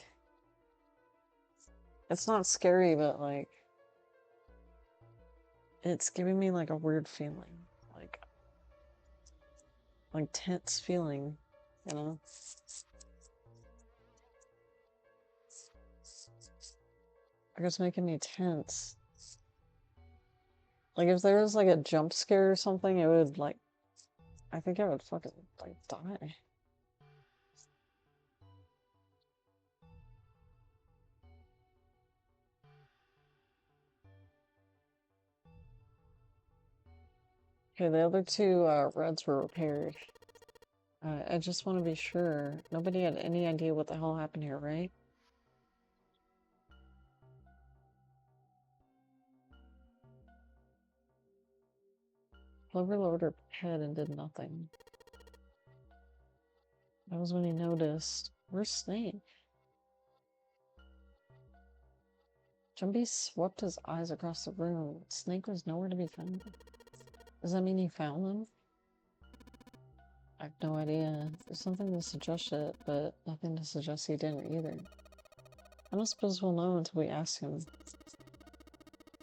it's not scary, but like it's giving me like a weird feeling, like tense feeling, you know. Like it's making me tense. Like if there was like a jump scare or something, it would like I think I would fucking like die. Okay, the other 2 reds were repaired. I just want to be sure. Nobody had any idea what the hell happened here, right? Clover lowered her head and did nothing. That was when he noticed. Where's Snake? Jumpy swept his eyes across the room. Snake was nowhere to be found. Does that mean he found them? I have no idea. There's something to suggest it, but nothing to suggest he didn't either. I don't suppose we'll know until we ask him.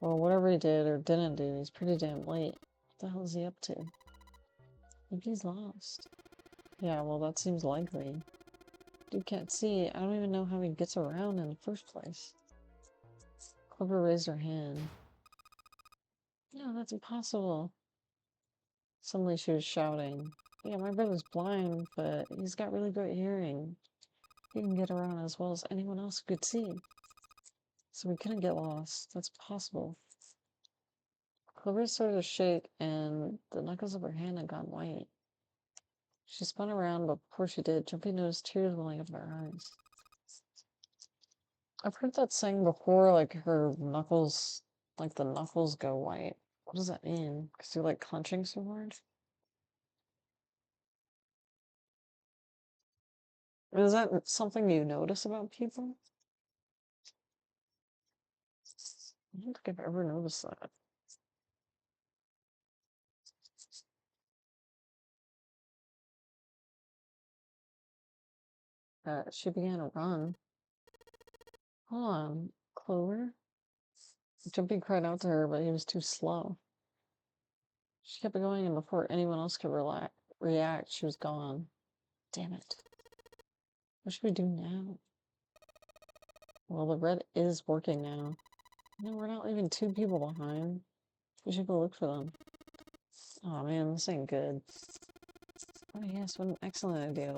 Well, whatever he did or didn't do, he's pretty damn late. the hell is he up to? Maybe he's lost. Yeah, well, that seems likely. Dude can't see. I don't even know how he gets around in the first place. Clover raised her hand. No, that's impossible. Suddenly she was shouting. Yeah, my brother's blind, but he's got really great hearing. He can get around as well as anyone else who could see. So we couldn't get lost. That's possible. Clover started to shake, and the knuckles of her hand had gone white. She spun around, but before she did, Jumpy noticed tears welling up in her eyes. I've heard that saying before, like her knuckles, like the knuckles go white. What does that mean? Because you're like clenching so hard? Is that something you notice about people? I don't think I've ever noticed that. She began to run. Hold on, Clover? Jumpy cried out to her, but he was too slow. She kept going, and before anyone else could react, she was gone. Damn it. What should we do now? Well, the red is working now. No, we're not leaving two people behind. We should go look for them. Oh man, this ain't good. Oh yes, what an excellent idea.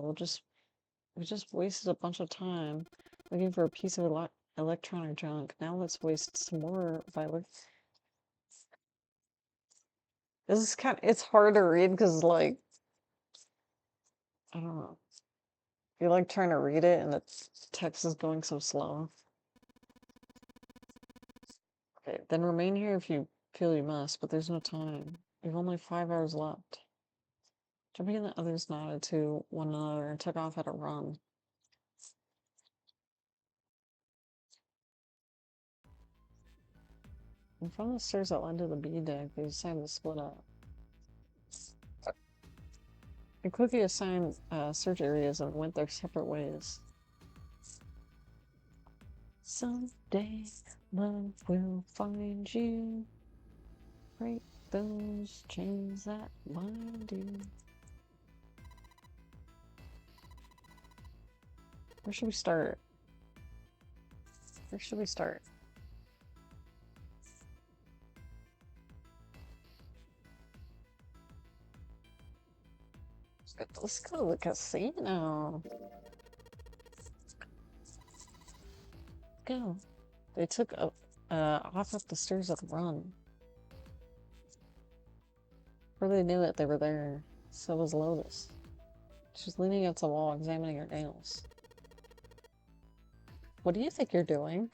We just wasted a bunch of time looking for a piece of electronic junk. Now let's waste some more by look. This is it's hard to read because like, I don't know. You're like trying to read it and the text is going so slow. Okay, then remain here if you feel you must, but there's no time. We've only 5 hours left. Jumpy and the others nodded to one another and took off at a run. In front of the stairs that led to the B deck, they decided to split up. They quickly assigned search areas and went their separate ways. Someday love will find you. Break those chains that bind you. Where should we start? Where should we start? Let's go to the casino. Go. They took off up the stairs at a run. Before they knew it, they were there. So was Lotus. She was leaning against the wall, examining her nails. What do you think you're doing?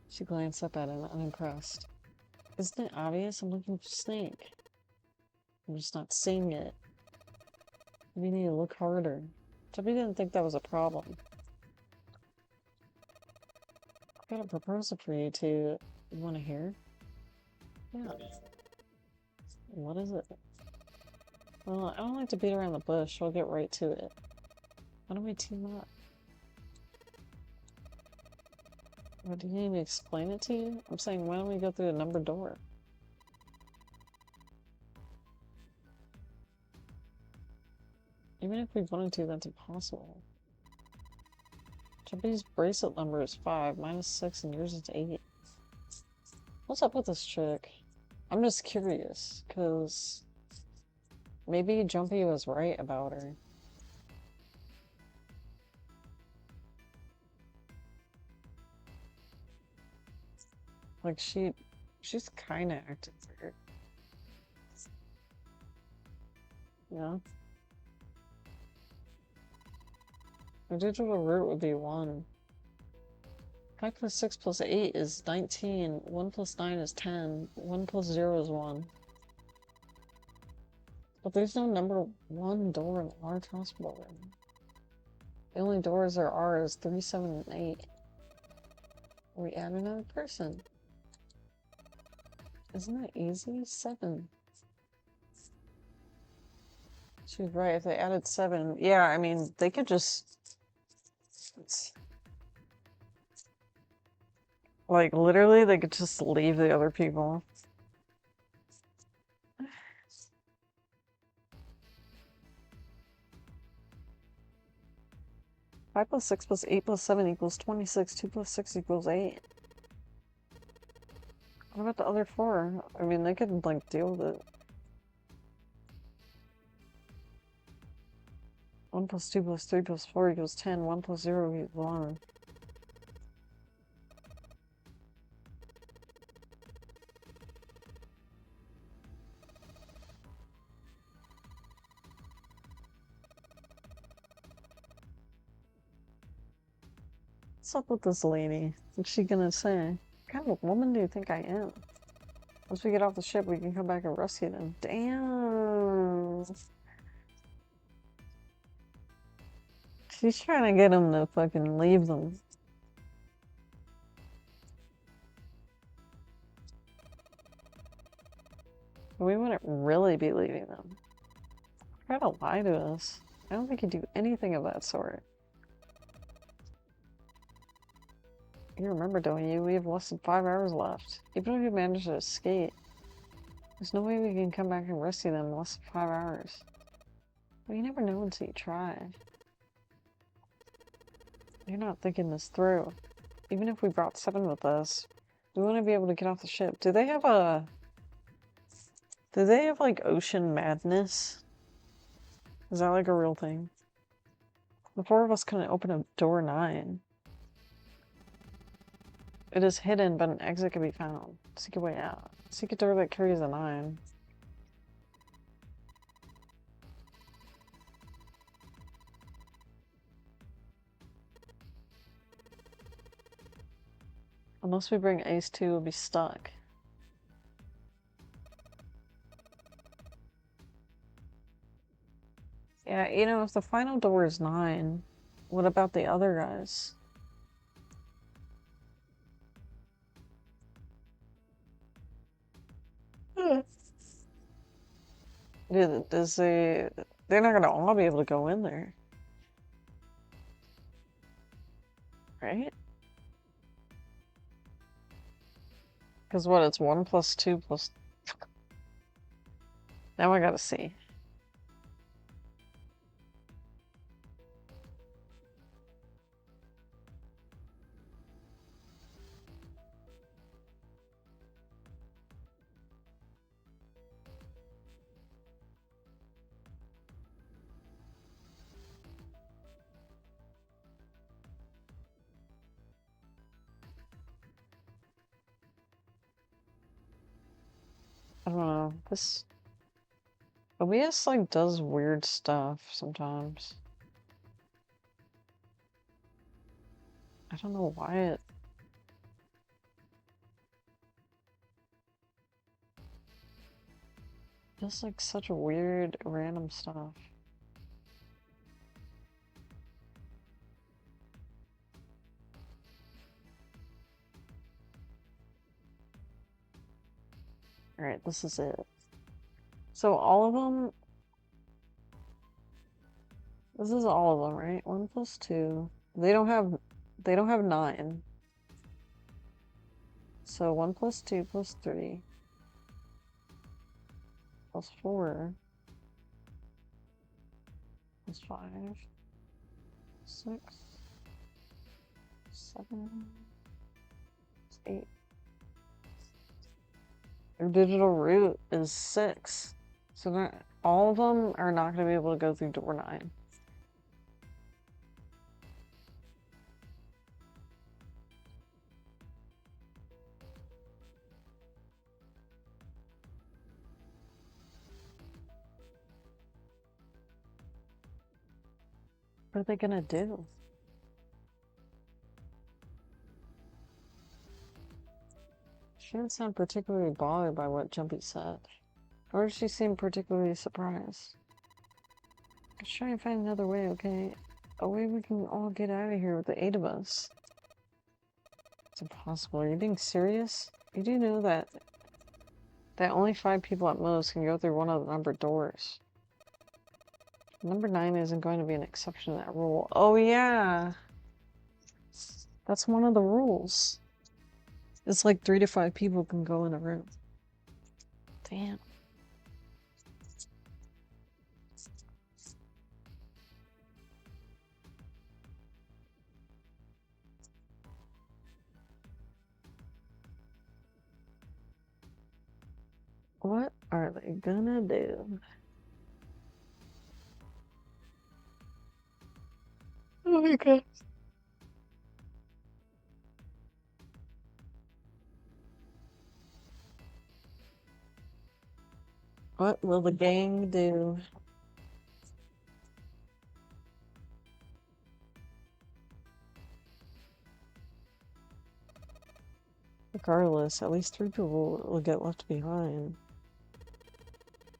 She glanced up at him, unimpressed. Isn't it obvious? I'm looking for Snake. I'm just not seeing it. We need to look harder. Jumpy didn't think that was a problem. I've got a proposal for you two. You want to hear? Yeah. What is it? Well, I don't like to beat around the bush, so I'll get right to it. Why don't we team up? What, do you need me to explain it to you? I'm saying, why don't we go through a numbered door? Even if we wanted to, that's impossible. Jumpy's bracelet number is 5, mine is 6, and yours is 8. What's up with this chick? I'm just curious, because maybe Jumpy was right about her. Like, she's kinda acting weird. Yeah? The digital root would be 1. 5 plus 6 plus 8 is 19. 1 plus 9 is 10. 1 plus 0 is 1. But there's no number 1 door in a large hospital room. The only doors there are is 3, 7, and 8. We add another person. Isn't that easy? 7. She was right. If they added 7, yeah, I mean, they could just... Like, literally, they could just leave the other people. 5 plus 6 plus 8 plus 7 equals 26. 2 plus 6 equals 8. What about the other 4? I mean, they could, like, deal with it. 1 plus 2 plus 3 plus 4 equals 10. 1 plus 0 equals 1. What's up with this lady? What's she gonna say? What kind of woman do you think I am? Once we get off the ship, we can come back and rescue them. Damn! She's trying to get them to fucking leave them. We wouldn't really be leaving them. Try to lie to us. I don't think you do anything of that sort. You remember, don't you? We have less than 5 hours left. Even if we manage to escape, there's no way we can come back and rescue them in less than 5 hours. Well, you never know until you try. You're not thinking this through. Even if we brought 7 with us, we want to be able to get off the ship. Do they have like ocean madness? Is that like a real thing? The 4 of us couldn't open a door 9. It is hidden, but an exit can be found. Seek a way out. Seek a door that carries a 9. Unless we bring Ace 2, we'll be stuck. Yeah, you know, if the final door is 9, what about the other guys? They're not gonna all be able to go in there. Right? Because what, it's 1 plus 2 plus... Now I gotta see. I don't know. This OBS like does weird stuff sometimes. I don't know why it... Just like such weird random stuff. Alright, this is it. So all of them... This is all of them, right? 1 plus 2. They don't have 9. So 1 plus 2 plus 3 plus 4 plus 5 6 7 8. Their digital route is 6. So not all of them are not going to be able to go through door 9. What are they gonna do? She didn't sound particularly bothered by what Jumpy said. Or did she seem particularly surprised? Let's try and find another way, okay? A way we can all get out of here with the 8 of us. It's impossible. Are you being serious? You do know that only 5 people at most can go through one of the numbered doors. Number 9 isn't going to be an exception to that rule. Oh yeah! That's one of the rules. It's like 3 to 5 people can go in a room. Damn. What are they gonna do? Oh my god. What will the gang do? Regardless, at least 3 people will get left behind.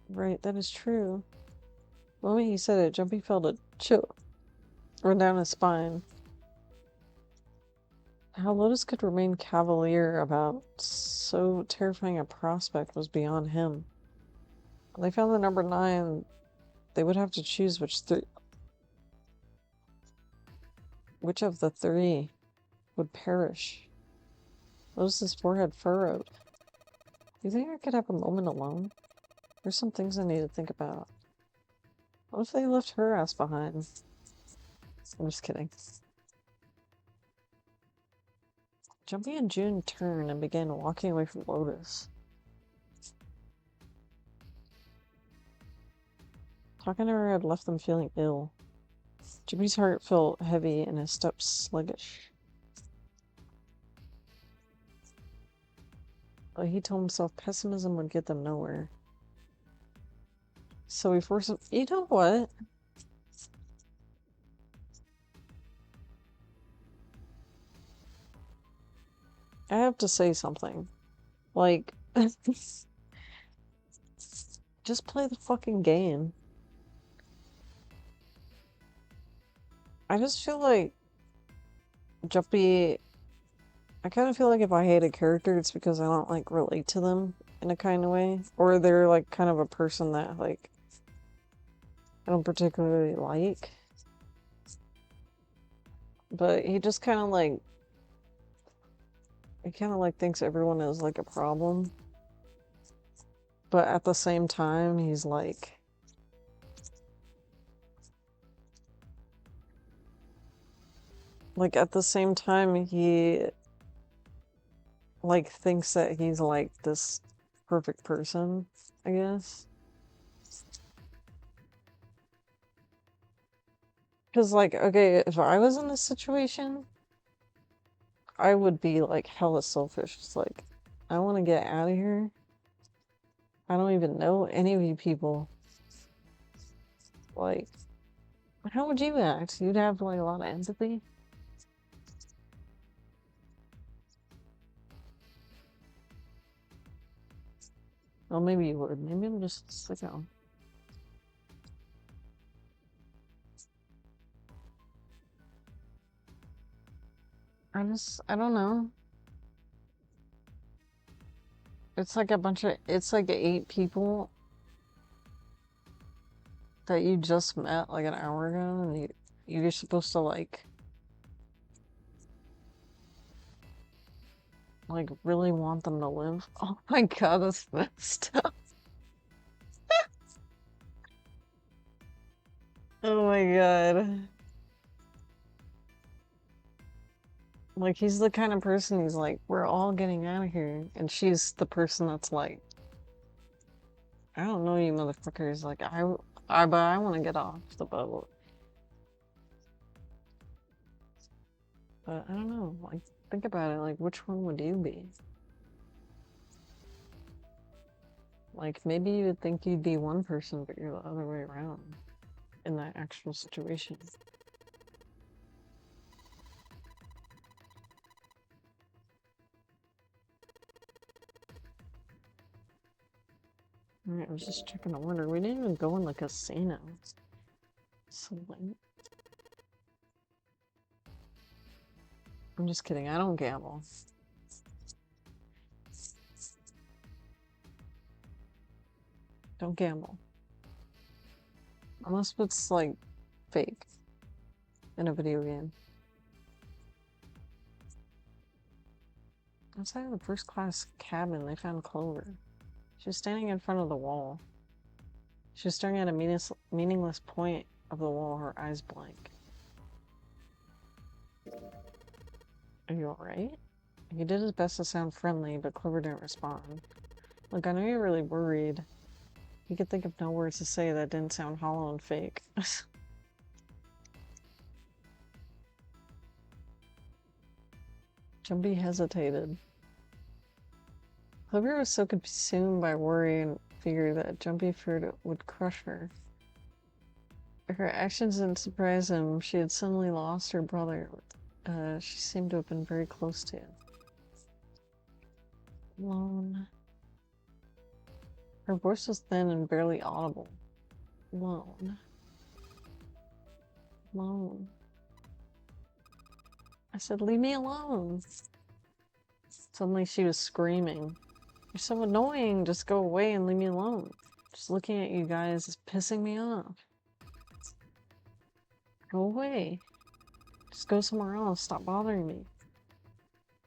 Right, that is true. The moment he said it, Jumpy felt a chill run down his spine. How Lotus could remain cavalier about so terrifying a prospect was beyond him. When they found the number 9, they would have to choose which of the 3 would perish. Lotus's forehead furrowed. Do you think I could have a moment alone? There's some things I need to think about. What if they left her ass behind? I'm just kidding. Jumpy and June turned and began walking away from Lotus. Talking to her had left them feeling ill. Jumpy's heart felt heavy and his steps sluggish. But he told himself pessimism would get them nowhere. So he forced him. You know what? I have to say something. Like, just play the fucking game. I just feel like Jumpy. I kind of feel like if I hate a character, it's because I don't like relate to them in a kind of way, or they're like kind of a person that like I don't particularly like. But he just kind of like thinks everyone is like a problem. But at the same time, he's like at the same time he like thinks that he's like this perfect person, I guess. Because like, okay, if I was in this situation, I would be like hella selfish. It's like, I want to get out of here. I don't even know any of you people. Like, how would you act? You'd have like a lot of empathy. Well, maybe you would. Maybe I'm just sicko. I don't know. It's like it's like 8 people that you just met like an hour ago, and you're supposed to like really want them to live. Oh my god, that's messed up. Oh my god. Like, he's the kind of person he's like, we're all getting out of here. And she's the person that's like, I don't know you motherfuckers. Like, but I want to get off the boat. But I don't know. Like, think about it. Like, which one would you be? Like, maybe you would think you'd be one person, but you're the other way around in that actual situation. Alright, I was just checking the order. We didn't even go in the casino. So late. I'm just kidding. I don't gamble. Don't gamble. Unless it's like fake in a video game. Outside of the first class cabin, they found Clover. She was standing in front of the wall. She was staring at a meaningless point of the wall, her eyes blank. Are you alright? He did his best to sound friendly, but Clover didn't respond. Look, I know you're really worried. You could think of no words to say that didn't sound hollow and fake. Jumpy hesitated. Clover was so consumed by worry and fear that Jumpy feared it would crush her. Her actions didn't surprise him. She had suddenly lost her brother. She seemed to have been very close to him. Alone. Her voice was thin and barely audible. Alone. Alone. I said, leave me alone. Suddenly she was screaming. You're so annoying. Just go away and leave me alone. Just looking at you guys is pissing me off. Go away. Just go somewhere else. Stop bothering me.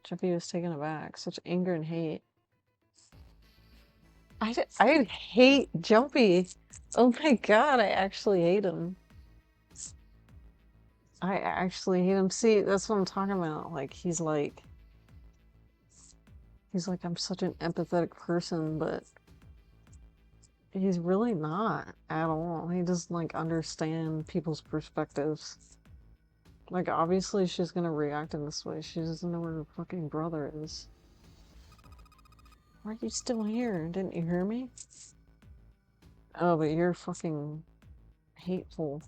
Jumpy was taken aback. Such anger and hate. I hate Jumpy. Oh my god, I actually hate him. I actually hate him. See, that's what I'm talking about. Like, he's like, I'm such an empathetic person, but he's really not at all. He doesn't, like, understand people's perspectives. Like, obviously she's gonna react in this way. She doesn't know where her fucking brother is. Why are you still here? Didn't you hear me? Oh, but you're fucking hateful.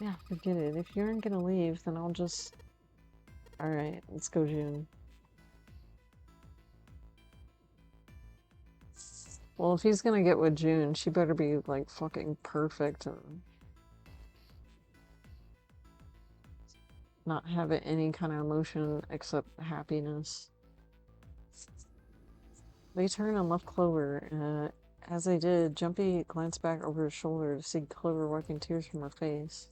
Yeah, forget it. If you aren't gonna leave, then I'll just... Alright, let's go, June. Well, if he's gonna get with June, she better be, like, fucking perfect and not have any kind of emotion except happiness. They turned and left Clover. As they did, Jumpy glanced back over his shoulder to see Clover wiping tears from her face.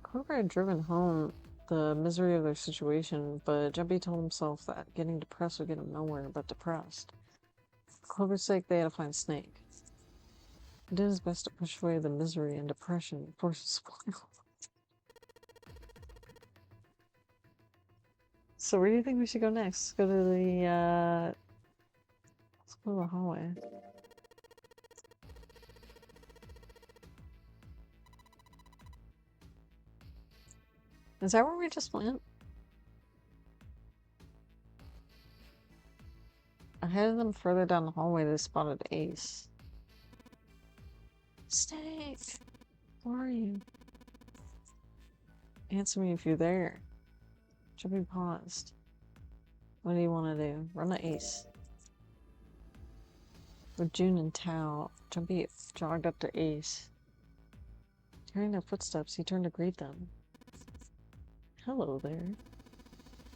Clover had driven home the misery of their situation, but Jumpy told himself that getting depressed would get him nowhere but depressed. For Clover's sake, they had to find Snake. He did his best to push away the misery and depression and force a smile. So where do you think we should go next? Go to the, let's go to the hallway. Is that where we just went? Ahead of them further down the hallway, they spotted Ace. Snake! Where are you? Answer me if you're there. Jumpy paused. What do you want to do? Run to Ace. With June and Tao, Jumpy jogged up to Ace. Hearing their footsteps, he turned to greet them. Hello there.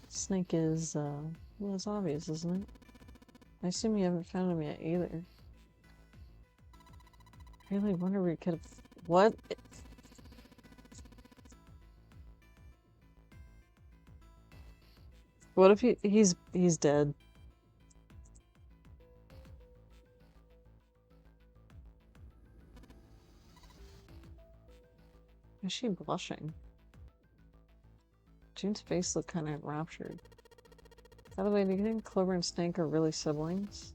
Snake is, well, it's obvious, isn't it? I assume you haven't found him yet either. I really wonder where he could have... What? What if he's dead? Is she blushing? June's face looked kind of enraptured. By the way, do you think Clover and Snake are really siblings?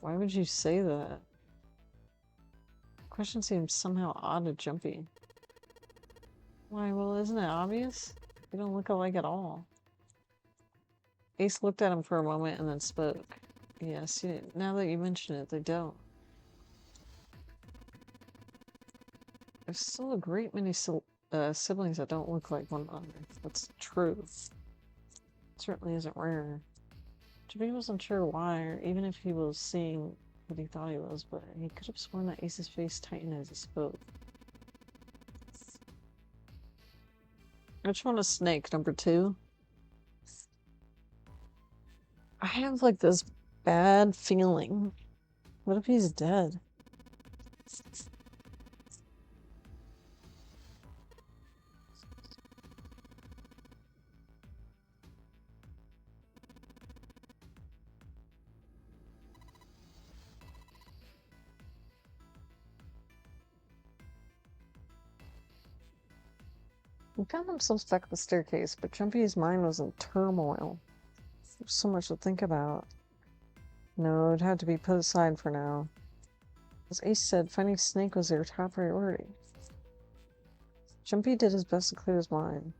Why would you say that? The question seems somehow odd to Jumpy. Why, well, isn't it obvious? They don't look alike at all. Ace looked at him for a moment and then spoke. Yes, now that you mention it, they don't. There's still a great many siblings that don't look like one another. That's true. It certainly isn't rare. Jumpy wasn't sure why, or even if he was seeing what he thought he was, but he could have sworn that Ace's face tightened as he spoke. Which one is Snake? Number 2? I have, like, this bad feeling. What if he's dead? He found himself stuck at the staircase, but Jumpy's mind was in turmoil. There's so much to think about. No, it had to be put aside for now. As Ace said, finding Snake was their top priority. Jumpy did his best to clear his mind.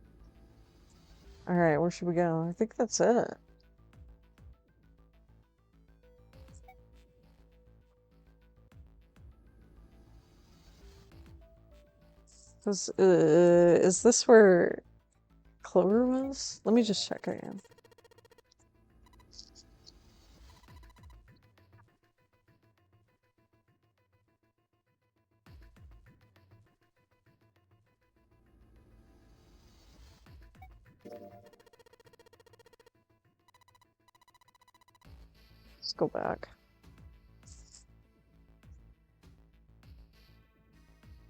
Alright, where should we go? I think that's it. Is this where Clover was? Let me just check again. Let's go back.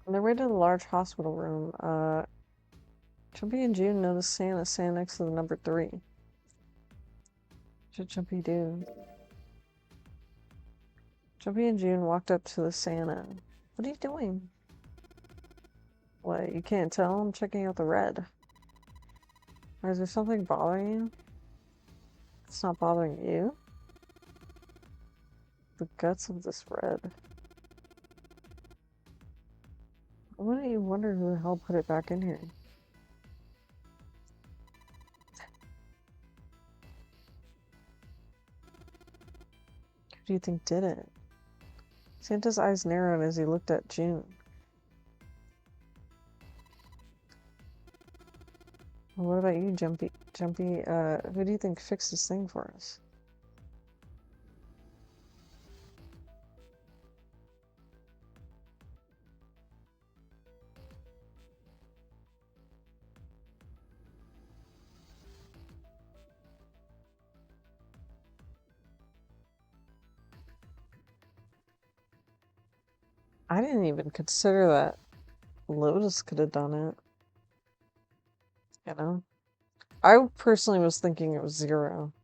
On their way to the large hospital room, Jumpy and June noticed Santa standing next to the number 3. What should Jumpy do? Jumpy and June walked up to the Santa. What are you doing? What, you can't tell? I'm checking out the red. Or is there something bothering you? It's not bothering you? The guts of this red. Wouldn't you wonder who the hell put it back in here? Who do you think did it? Santa's eyes narrowed as he looked at June. Well, what about you, Jumpy? Jumpy, who do you think fixed this thing for us? I didn't even consider that Lotus could have done it. You know? I personally was thinking it was Zero.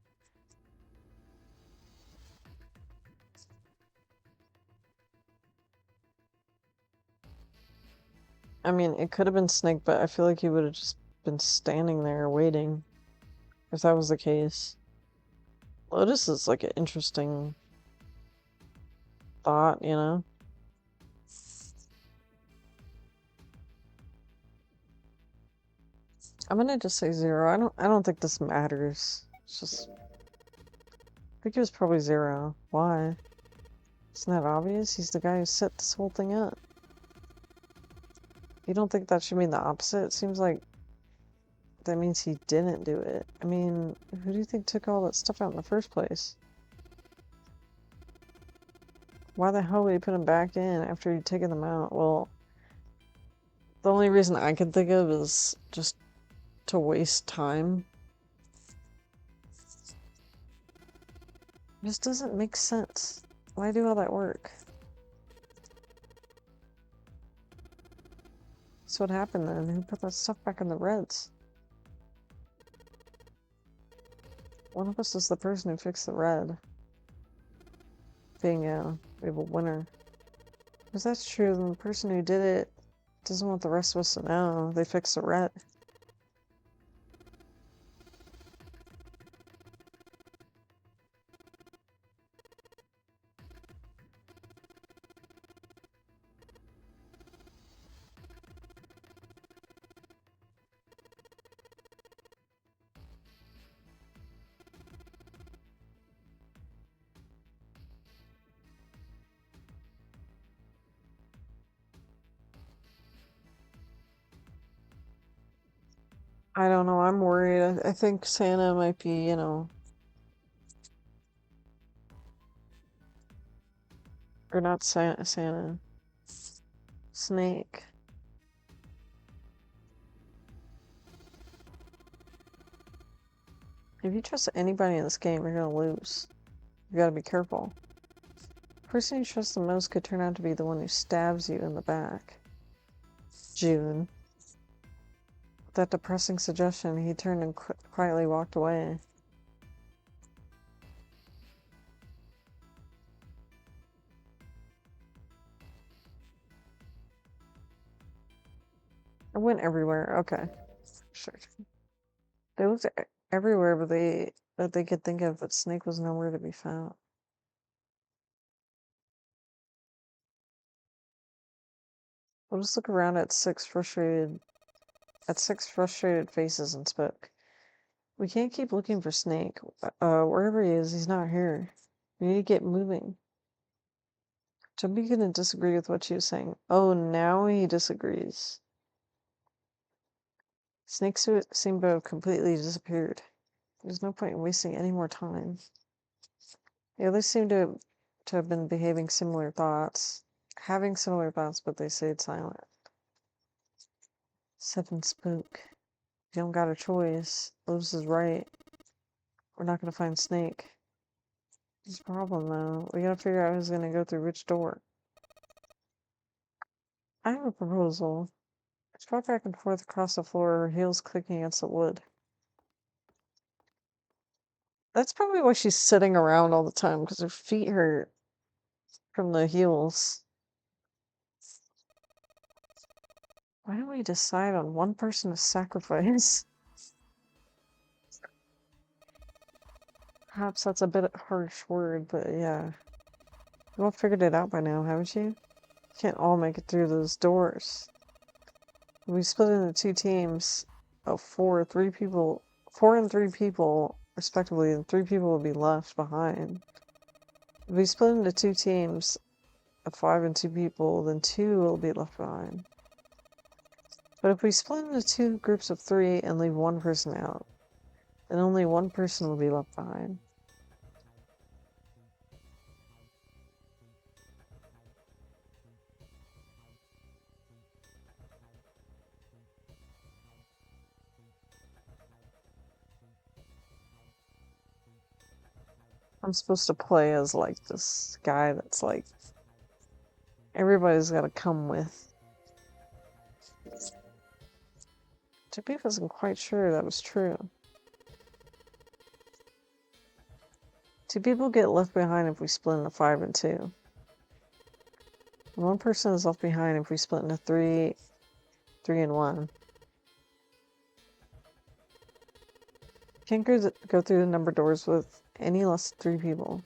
I mean, it could have been Snake, but I feel like he would have just been standing there waiting if that was the case. Lotus is like an interesting thought, you know? I'm gonna just say Zero. I don't think this matters. It's just I think it was probably Zero. Why? Isn't that obvious? He's the guy who set this whole thing up. You don't think that should mean the opposite? It seems like that means he didn't do it. I mean, who do you think took all that stuff out in the first place? Why the hell would he put them back in after he'd taken them out? Well, the only reason I can think of is just to waste time. It just doesn't make sense. Why do all that work? So what happened then? Who put that stuff back in the reds? One of us is the person who fixed the red. Being we have a winner. If that's true, then the person who did it doesn't want the rest of us to know they fixed the red. I don't know, I'm worried. I think Santa might be, you know... Or not Santa. Snake. If you trust anybody in this game, you're gonna lose. You gotta be careful. The person you trust the most could turn out to be the one who stabs you in the back. June. With that depressing suggestion, he turned and quietly walked away. I went everywhere. Okay. Sure. They looked everywhere, but they that they could think of, but Snake was nowhere to be found. We'll just look around at six frustrated faces and spoke. We can't keep looking for Snake. Wherever he is, he's not here. We need to get moving. Jumpy couldn't disagree with what she was saying. Oh, now he disagrees. Snake seemed to have completely disappeared. There's no point in wasting any more time. The others seemed to have been having similar thoughts, but they stayed silent. Seven spoke. You don't got a choice. Lotus is right. We're not gonna find Snake. There's a problem, though. We gotta figure out who's gonna go through which door. I have a proposal. She walked back and forth across the floor, her heels clicking against the wood. That's probably why she's sitting around all the time, because her feet hurt from the heels. Why don't we decide on one person to sacrifice? Perhaps that's a bit of a harsh word, but yeah. You all figured it out by now, haven't you? You can't all make it through those doors. We split into two teams of four and three people, respectively, and 3 people will be left behind. If we split into two teams of 5 and 2 people, then 2 will be left behind. But if we split into 2 groups of 3 and leave 1 person out, then only 1 person will be left behind. I'm supposed to play as, like, this guy that's, like, everybody's gotta come with. JP wasn't quite sure that was true. 2 people get left behind if we split into 5 and 2. 1 person is left behind if we split into 3 and 1. Can't go through the number doors with any less than 3 people.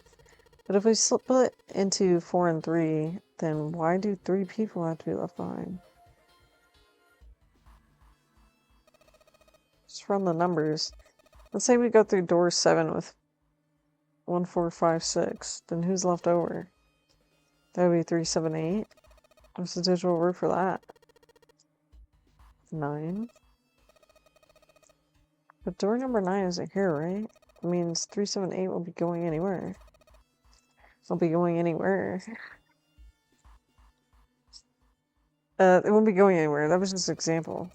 But if we split into 4 and 3, then why do 3 people have to be left behind? Just run the numbers. Let's say we go through door 7 with 1, 4, 5, 6. Then who's left over? That would be 3, 7, 8. What's the digital word for that? 9. But door number 9 isn't here, right? It means 3, 7, 8 won't be going anywhere. Won't be going anywhere. It won't be going anywhere. That was just an example.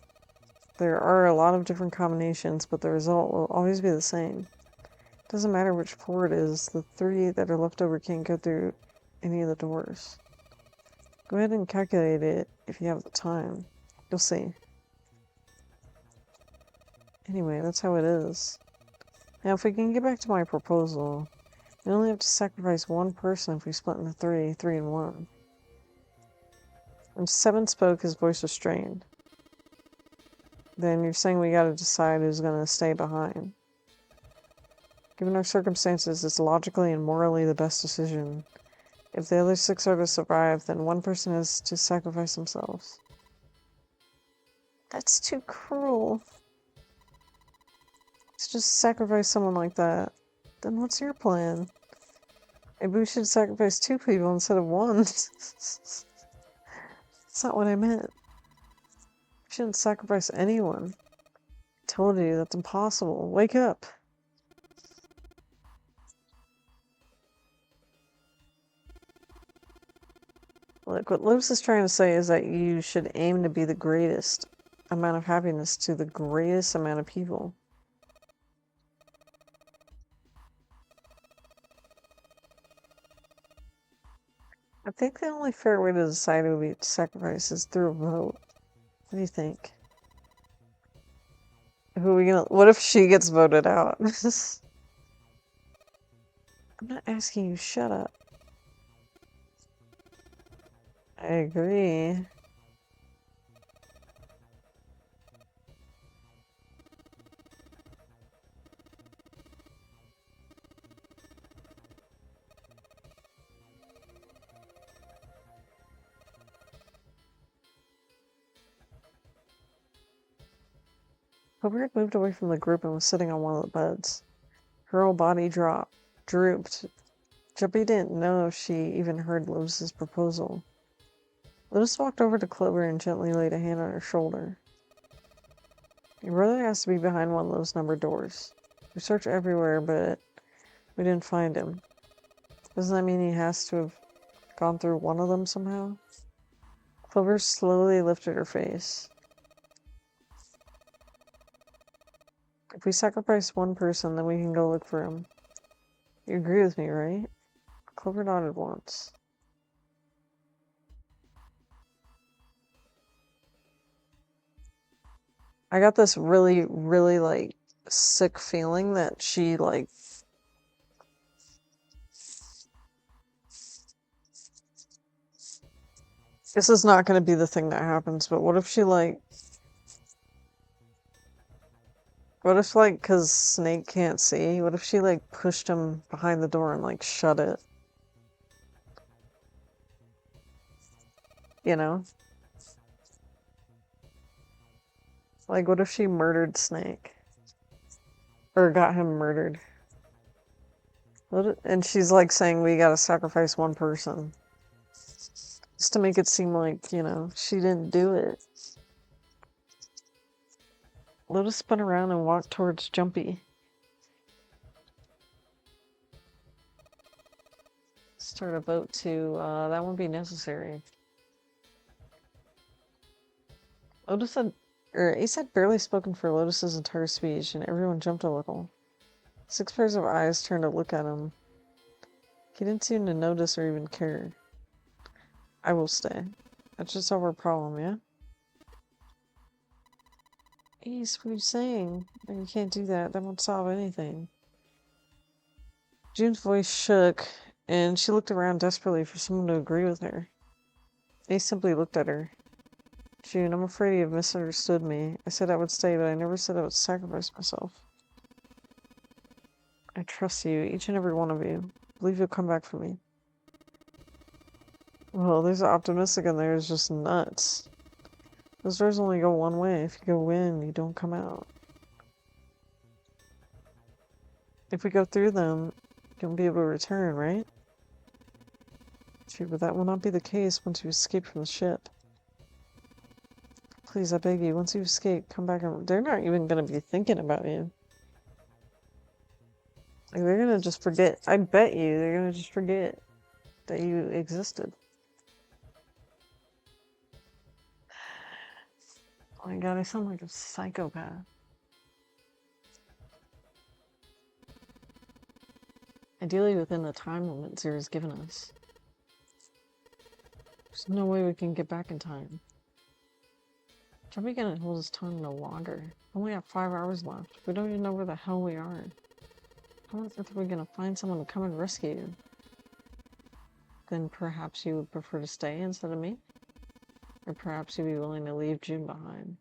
There are a lot of different combinations, but the result will always be the same. Doesn't matter which floor it is, the 3 that are left over can't go through any of the doors. Go ahead and calculate it if you have the time. You'll see. Anyway, that's how it is. Now, if we can get back to my proposal, we only have to sacrifice 1 person if we split into 3, 3 and 1. When 7 spoke, his voice was strained. Then you're saying we gotta decide who's gonna stay behind. Given our circumstances, it's logically and morally the best decision. If the other 6 are to survive, then 1 person has to sacrifice themselves. That's too cruel. To just sacrifice someone like that. Then what's your plan? Maybe we should sacrifice 2 people instead of 1. That's not what I meant. We shouldn't sacrifice anyone. I told you, that's impossible. Wake up. Look, what Lewis is trying to say is that you should aim to be the greatest amount of happiness to the greatest amount of people. I think the only fair way to decide who we sacrifice is through a vote. What do you think? Who are we gonna? What if she gets voted out? I'm not asking you. Shut up. I agree. Clover had moved away from the group and was sitting on one of the beds. Her whole body drooped. Jumpy didn't know if she even heard Lotus's proposal. Lotus walked over to Clover and gently laid a hand on her shoulder. Your brother has to be behind one of those numbered doors. We searched everywhere, but we didn't find him. Doesn't that mean he has to have gone through one of them somehow? Clover slowly lifted her face. If we sacrifice one person, then we can go look for him. You agree with me, right? Clover nodded once. I got this really, really, like, sick feeling that she, like... This is not going to be the thing that happens, but what if she, like... What if, like, because Snake can't see, what if she, like, pushed him behind the door and, like, shut it? You know? Like, what if she murdered Snake? Or got him murdered? And she's, like, saying we gotta sacrifice one person. Just to make it seem like, you know, she didn't do it. Lotus spun around and walked towards Jumpy. Start a vote to, that won't be necessary. Ace had barely spoken for Lotus's entire speech, and everyone jumped a little. 6 pairs of eyes turned to look at him. He didn't seem to notice or even care. I will stay. That's just our problem, yeah? Ace, what are you saying? You can't do that. That won't solve anything. June's voice shook, and she looked around desperately for someone to agree with her. Ace simply looked at her. June, I'm afraid you have misunderstood me. I said I would stay, but I never said I would sacrifice myself. I trust you, each and every one of you. I believe you'll come back for me. Well, there's optimistic in there is just nuts. Those doors only go one way. If you go in, you don't come out. If we go through them, you'll be able to return, right? True, but that will not be the case once you escape from the ship. Please, I beg you, once you escape, come back and... They're not even gonna be thinking about you. Like, they're gonna just forget. I bet you they're gonna just forget that you existed. Oh my god, I sound like a psychopath. Ideally within the time limit Zera's given us. There's no way we can get back in time. Jumpy gonna hold his tongue no longer. We only have 5 hours left. We don't even know where the hell we are. How on earth are we gonna find someone to come and rescue you? Then perhaps you would prefer to stay instead of me? Or perhaps you'd be willing to leave June behind.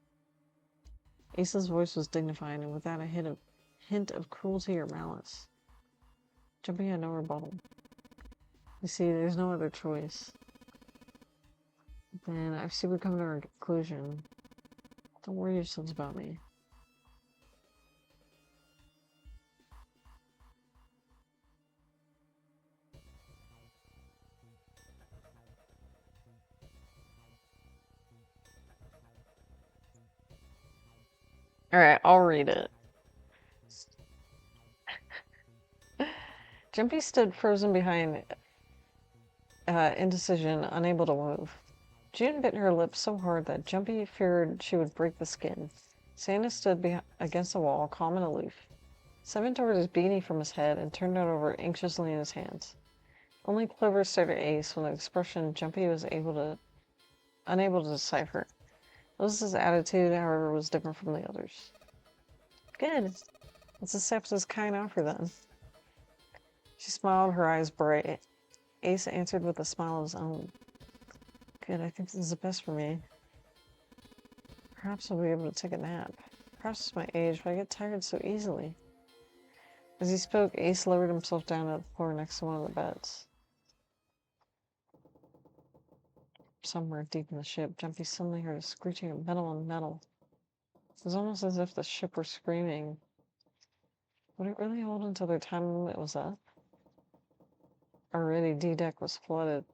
Ace's voice was dignified and without a hint of cruelty or malice. Jumpy had no rebuttal. You see, there's no other choice. Then I see we come to our conclusion. Don't worry yourselves about me. Alright, I'll read it. Jumpy stood frozen behind indecision, unable to move. June bit her lips so hard that Jumpy feared she would break the skin. Santa stood against the wall, calm and aloof. Simon tore his beanie from his head and turned it over anxiously in his hands. Only Clover stared at Ace with an expression Jumpy was unable to decipher. Lotus's attitude, however, was different from the others. Good. Let's accept this kind offer, then. She smiled, her eyes bright. Ace answered with a smile of his own. Good, I think this is the best for me. Perhaps I'll be able to take a nap. Perhaps it's my age, but I get tired so easily. As he spoke, Ace lowered himself down to the floor next to one of the beds. Somewhere deep in the ship, Jumpy suddenly heard a screeching of metal on metal. was almost as if the ship were screaming. Would it really hold until their time limit was up? Already, D-deck was flooded.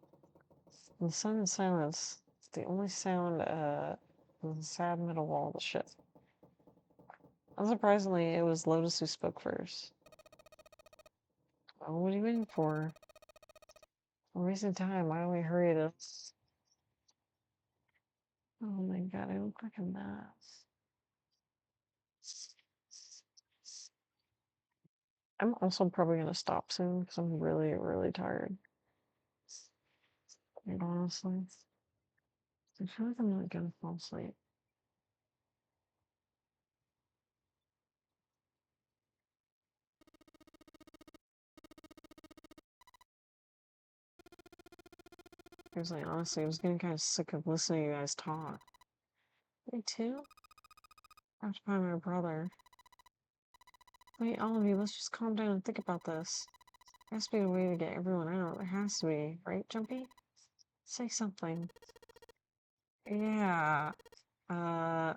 In the sudden silence, the only sound was the sad metal wall of the ship. Unsurprisingly, it was Lotus who spoke first. Oh, what are you waiting for? We're wasting time. Why don't we hurry this? Oh my god, I look like a mess. I'm also probably gonna stop soon because I'm really, really tired. And honestly, I feel like I'm not gonna fall asleep. Seriously, honestly, I was getting kind of sick of listening to you guys talk. Me too? I have to find my brother. Wait, all of you, let's just calm down and think about this. There has to be a way to get everyone out. There has to be, right, Jumpy? Say something. Yeah. Uh.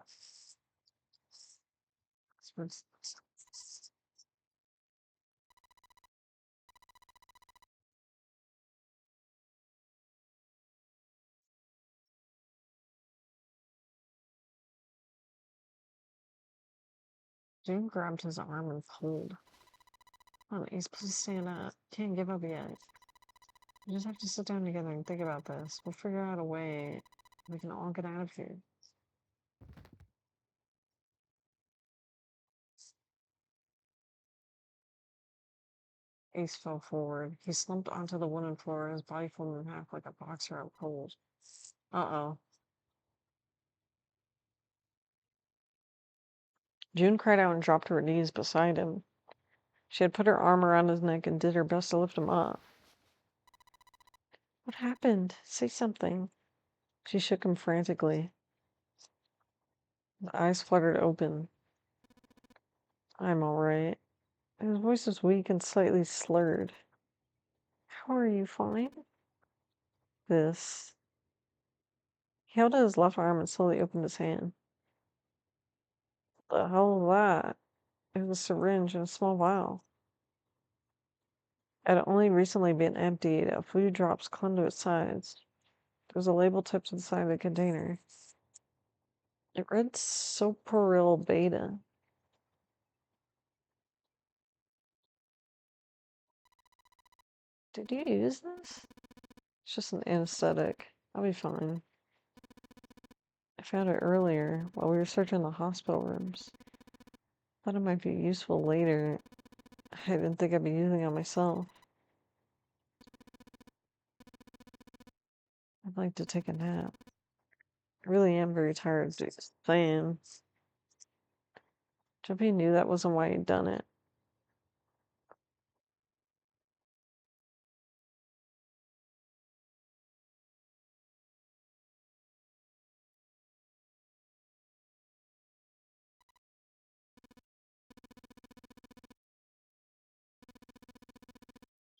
June grabbed his arm and pulled. Come on, Ace, please stand up. Can't give up yet. We just have to sit down together and think about this. We'll figure out a way we can all get out of here. Ace fell forward. He slumped onto the wooden floor, his body folded in half like a boxer out cold. Uh-oh. June cried out and dropped to her knees beside him. She had put her arm around his neck and did her best to lift him up. What happened? Say something. She shook him frantically. His eyes fluttered open. I'm all right. His voice was weak and slightly slurred. How are you, fine? This. He held out his left arm and slowly opened his hand. The hell was that? It was a syringe and a small vial. It had only recently been emptied. A few drops clung to its sides. There was a label tipped to the side of the container. It read Soporil Beta. Did you use this? It's just an anesthetic. I'll be fine. I found it earlier while we were searching the hospital rooms. Thought it might be useful later. I didn't think I'd be using it myself. I'd like to take a nap. I really am very tired, just saying. Jumpy knew that wasn't why he'd done it.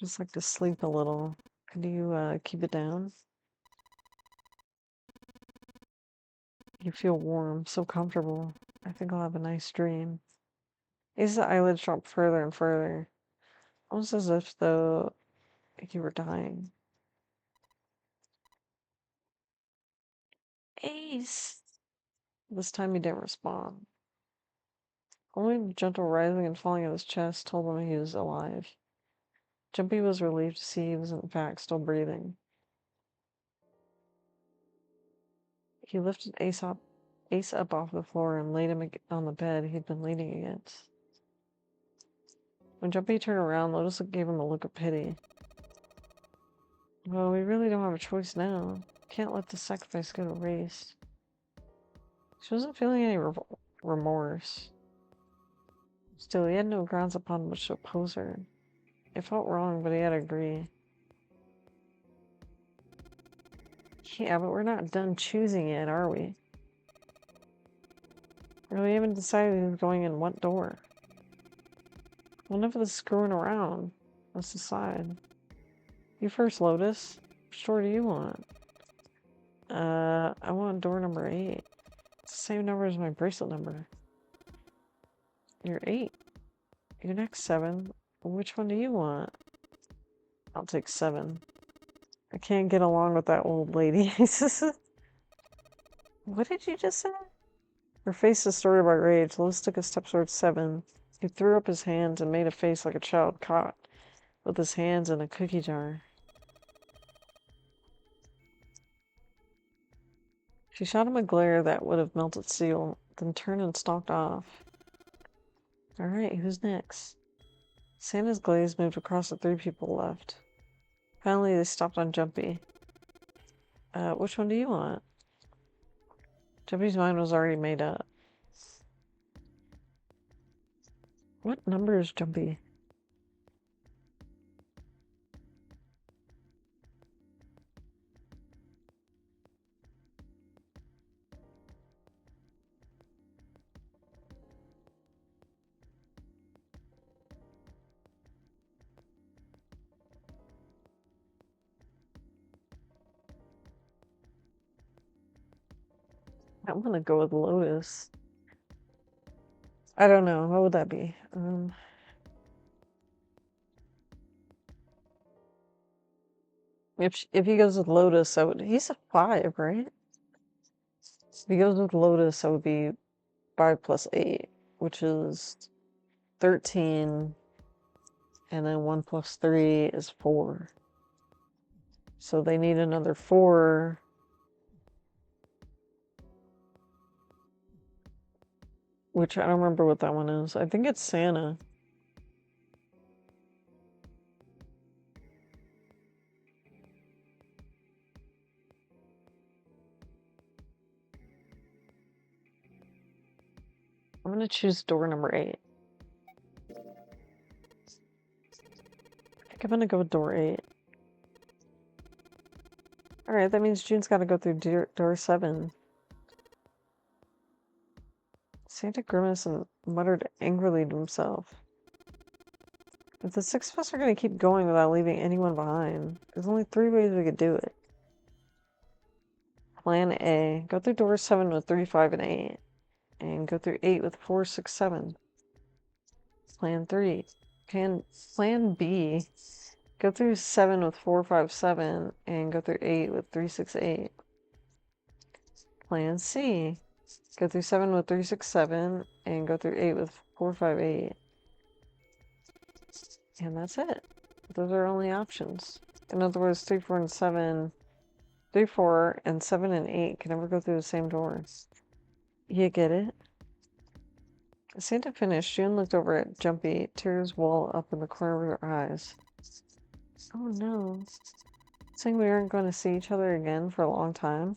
Just like to sleep a little. Could you keep it down? You feel warm, so comfortable. I think I'll have a nice dream. Ace's eyelids dropped further and further, almost as if though you were dying. Ace! This time he didn't respond. Only the gentle rising and falling of his chest told him he was alive. Jumpy was relieved to see he was in fact still breathing. He lifted Ace up off the floor and laid him on the bed he'd been leaning against. When Jumpy turned around, Lotus gave him a look of pity. Well, we really don't have a choice now. Can't let the sacrifice go to waste. She wasn't feeling any remorse. Still, he had no grounds upon which to oppose her. It felt wrong, but he had to agree. Yeah, but we're not done choosing yet, are we? We haven't decided who's going in what door. Well, enough of this screwing around. Let's decide. You first, Lotus. Which door do you want? I want door number 8. It's the same number as my bracelet number. You're 8. You're next, 7. Which one do you want? I'll take 7. I can't get along with that old lady. What did you just say? Her face distorted by rage. Lois took a step towards 7. He threw up his hands and made a face like a child caught with his hands in a cookie jar. She shot him a glare that would have melted steel, then turned and stalked off. Alright, who's next? Santa's glaze moved across the 3 people left. Finally, they stopped on Jumpy. Which one do you want? Jumpy's mind was already made up. What number is Jumpy? I'm gonna go with Lotus. I don't know. What would that be? If he goes with Lotus, he's a 5, right? If he goes with Lotus, that would be 5 plus 8, which is 13, and then 1 plus 3 is 4. So they need another 4. Which I don't remember what that one is. I think it's Santa. I'm gonna choose door number 8. I think I'm gonna go with door 8. Alright, that means June's gotta go through door 7. Santa grimaced and muttered angrily to himself. If the 6 of us are gonna keep going without leaving anyone behind, there's only 3 ways we could do it. Plan A. Go through door 7 with 3, 5, and 8. And go through 8 with 4, 6, 7. Plan 3. Plan B. Go through 7 with 4, 5, 7. And go through 8 with 3, 6, 8. Plan C. Go through 7 with 3, 6, 7. And go through 8 with 4, 5, 8. And that's it. Those are only options. In other words, 3, 4, and 7. 3, 4, and 7 and 8 can never go through the same doors. You get it? As Santa finished, June looked over at Jumpy, tears well up in the corner of her eyes. Oh no. Saying we aren't going to see each other again for a long time?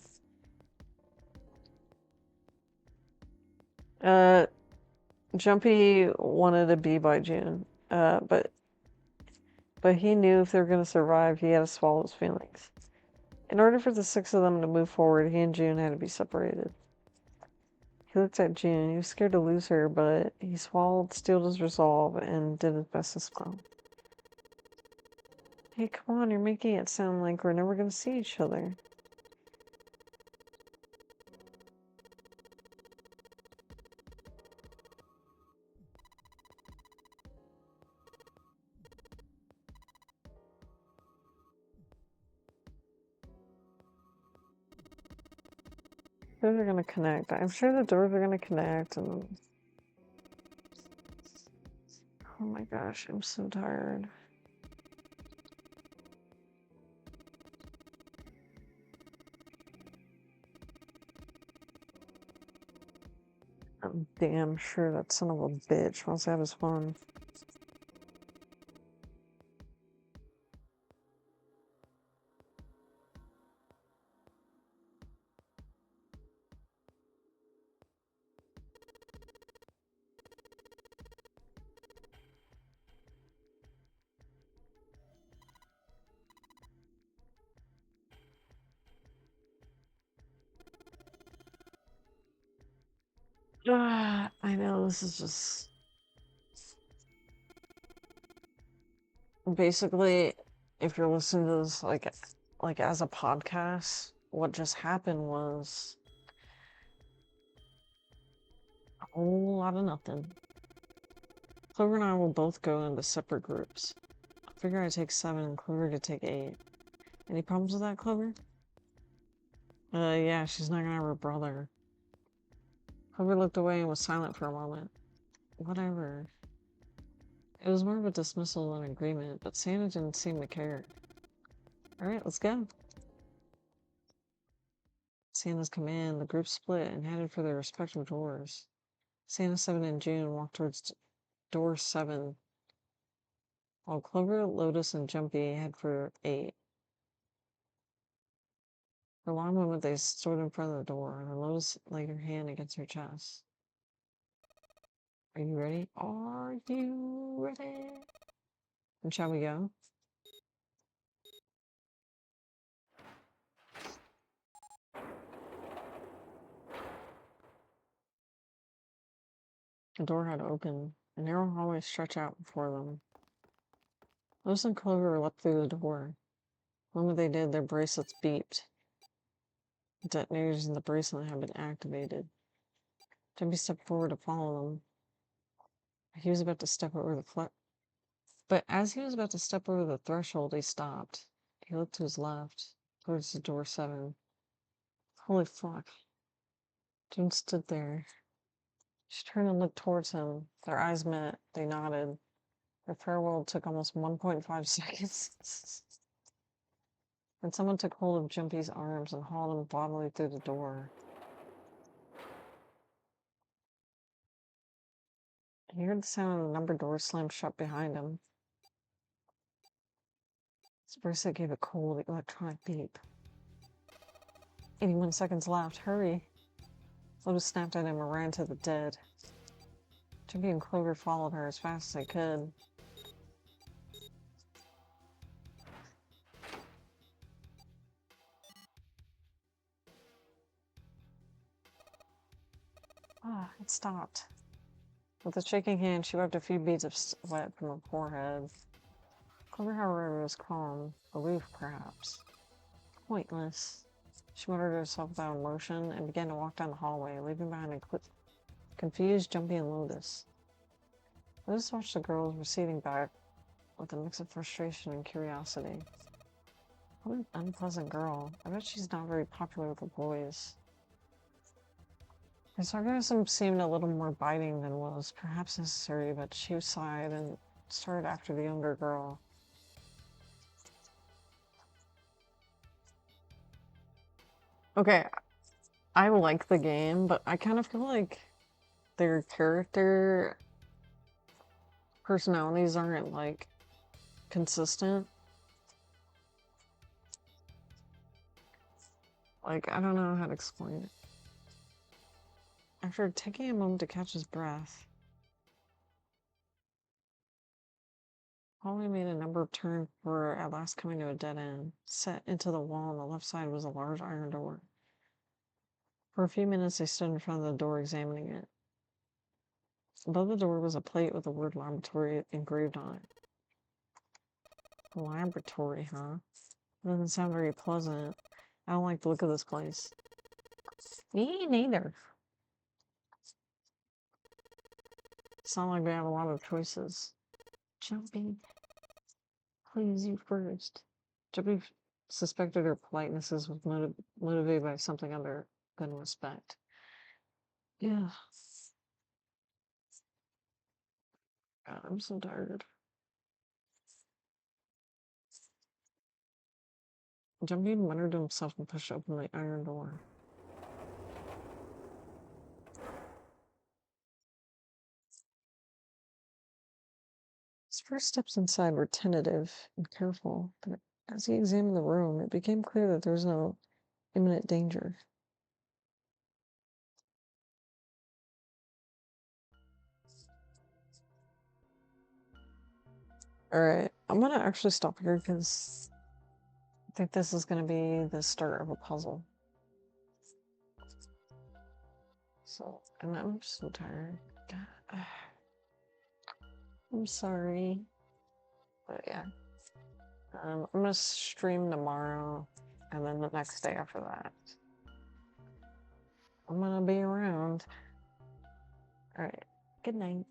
Jumpy wanted to be by June, but he knew if they were going to survive, he had to swallow his feelings. In order for the 6 of them to move forward, he and June had to be separated. He looked at June. He was scared to lose her, but he swallowed, steeled his resolve, and did his best to smile. Hey, come on, you're making it sound like we're never going to see each other. Doors are gonna connect. I'm sure the doors are gonna connect and... Oh my gosh, I'm so tired. I'm damn sure that son of a bitch wants to have his fun. I know, this is just... Basically, if you're listening to this, like as a podcast, what just happened was... a whole lot of nothing. Clover and I will both go into separate groups. I figure I take 7 and Clover could take 8. Any problems with that, Clover? Yeah, she's not gonna have her brother. Clover looked away and was silent for a moment. Whatever. It was more of a dismissal than agreement, but Santa didn't seem to care. Alright, let's go. Santa's command, the group split and headed for their respective doors. Santa 7 and June walked towards door 7, while Clover, Lotus, and Jumpy head for 8. For a long moment they stood in front of the door, and Lotus laid her hand against her chest. Are you ready? Are you ready? And shall we go? The door had opened. A narrow hallway stretched out before them. Lotus and Clover leapt through the door. The moment they did, their bracelets beeped. The detonators in the bracelet had been activated. Jumpy stepped forward to follow them. He was about to step over the But as he was about to step over the threshold, he stopped. He looked to his left, towards the door 7. Holy fuck. June stood there. She turned and looked towards him. Their eyes met. They nodded. Their farewell took almost 1.5 seconds. Then someone took hold of Jumpy's arms and hauled him bodily through the door. He heard the sound of the numbered door slam shut behind him. His bracelet gave a cold, electronic beep. 81 seconds left. Hurry. Lotus snapped at him and ran to the dead. Jumpy and Clover followed her as fast as they could. It stopped. With a shaking hand, she wiped a few beads of sweat from her forehead. Clover, however, was calm, aloof perhaps. Pointless. She muttered to herself without emotion and began to walk down the hallway, leaving behind a confused Jumpy and Lotus. Lotus watched the girls receding back with a mix of frustration and curiosity. What an unpleasant girl. I bet she's not very popular with the boys. Her sarcasm seemed a little more biting than was perhaps necessary, but she sighed and started after the younger girl. Okay, I like the game, but I kind of feel like their character personalities aren't, like, consistent. Like, I don't know how to explain it. After taking a moment to catch his breath, Holly made a number of turns before at last coming to a dead end. Set into the wall on the left side was a large iron door. For a few minutes they stood in front of the door examining it. Above the door was a plate with the word laboratory engraved on it. Laboratory, huh? It doesn't sound very pleasant. I don't like the look of this place. Me neither. It's not like we have a lot of choices. Jumpy. Please, you first. Jumpy suspected her politenesses was motivated by something other than respect. Yeah. God, I'm so tired. Jumpy muttered to himself and pushed open the iron door. His first steps inside were tentative and careful, but as he examined the room, it became clear that there was no imminent danger. Alright, I'm gonna actually stop here because I think this is gonna be the start of a puzzle. So, and I'm so tired. God. I'm sorry. But yeah. I'm gonna stream tomorrow, and then the next day after that. I'm gonna be around. Alright, good night.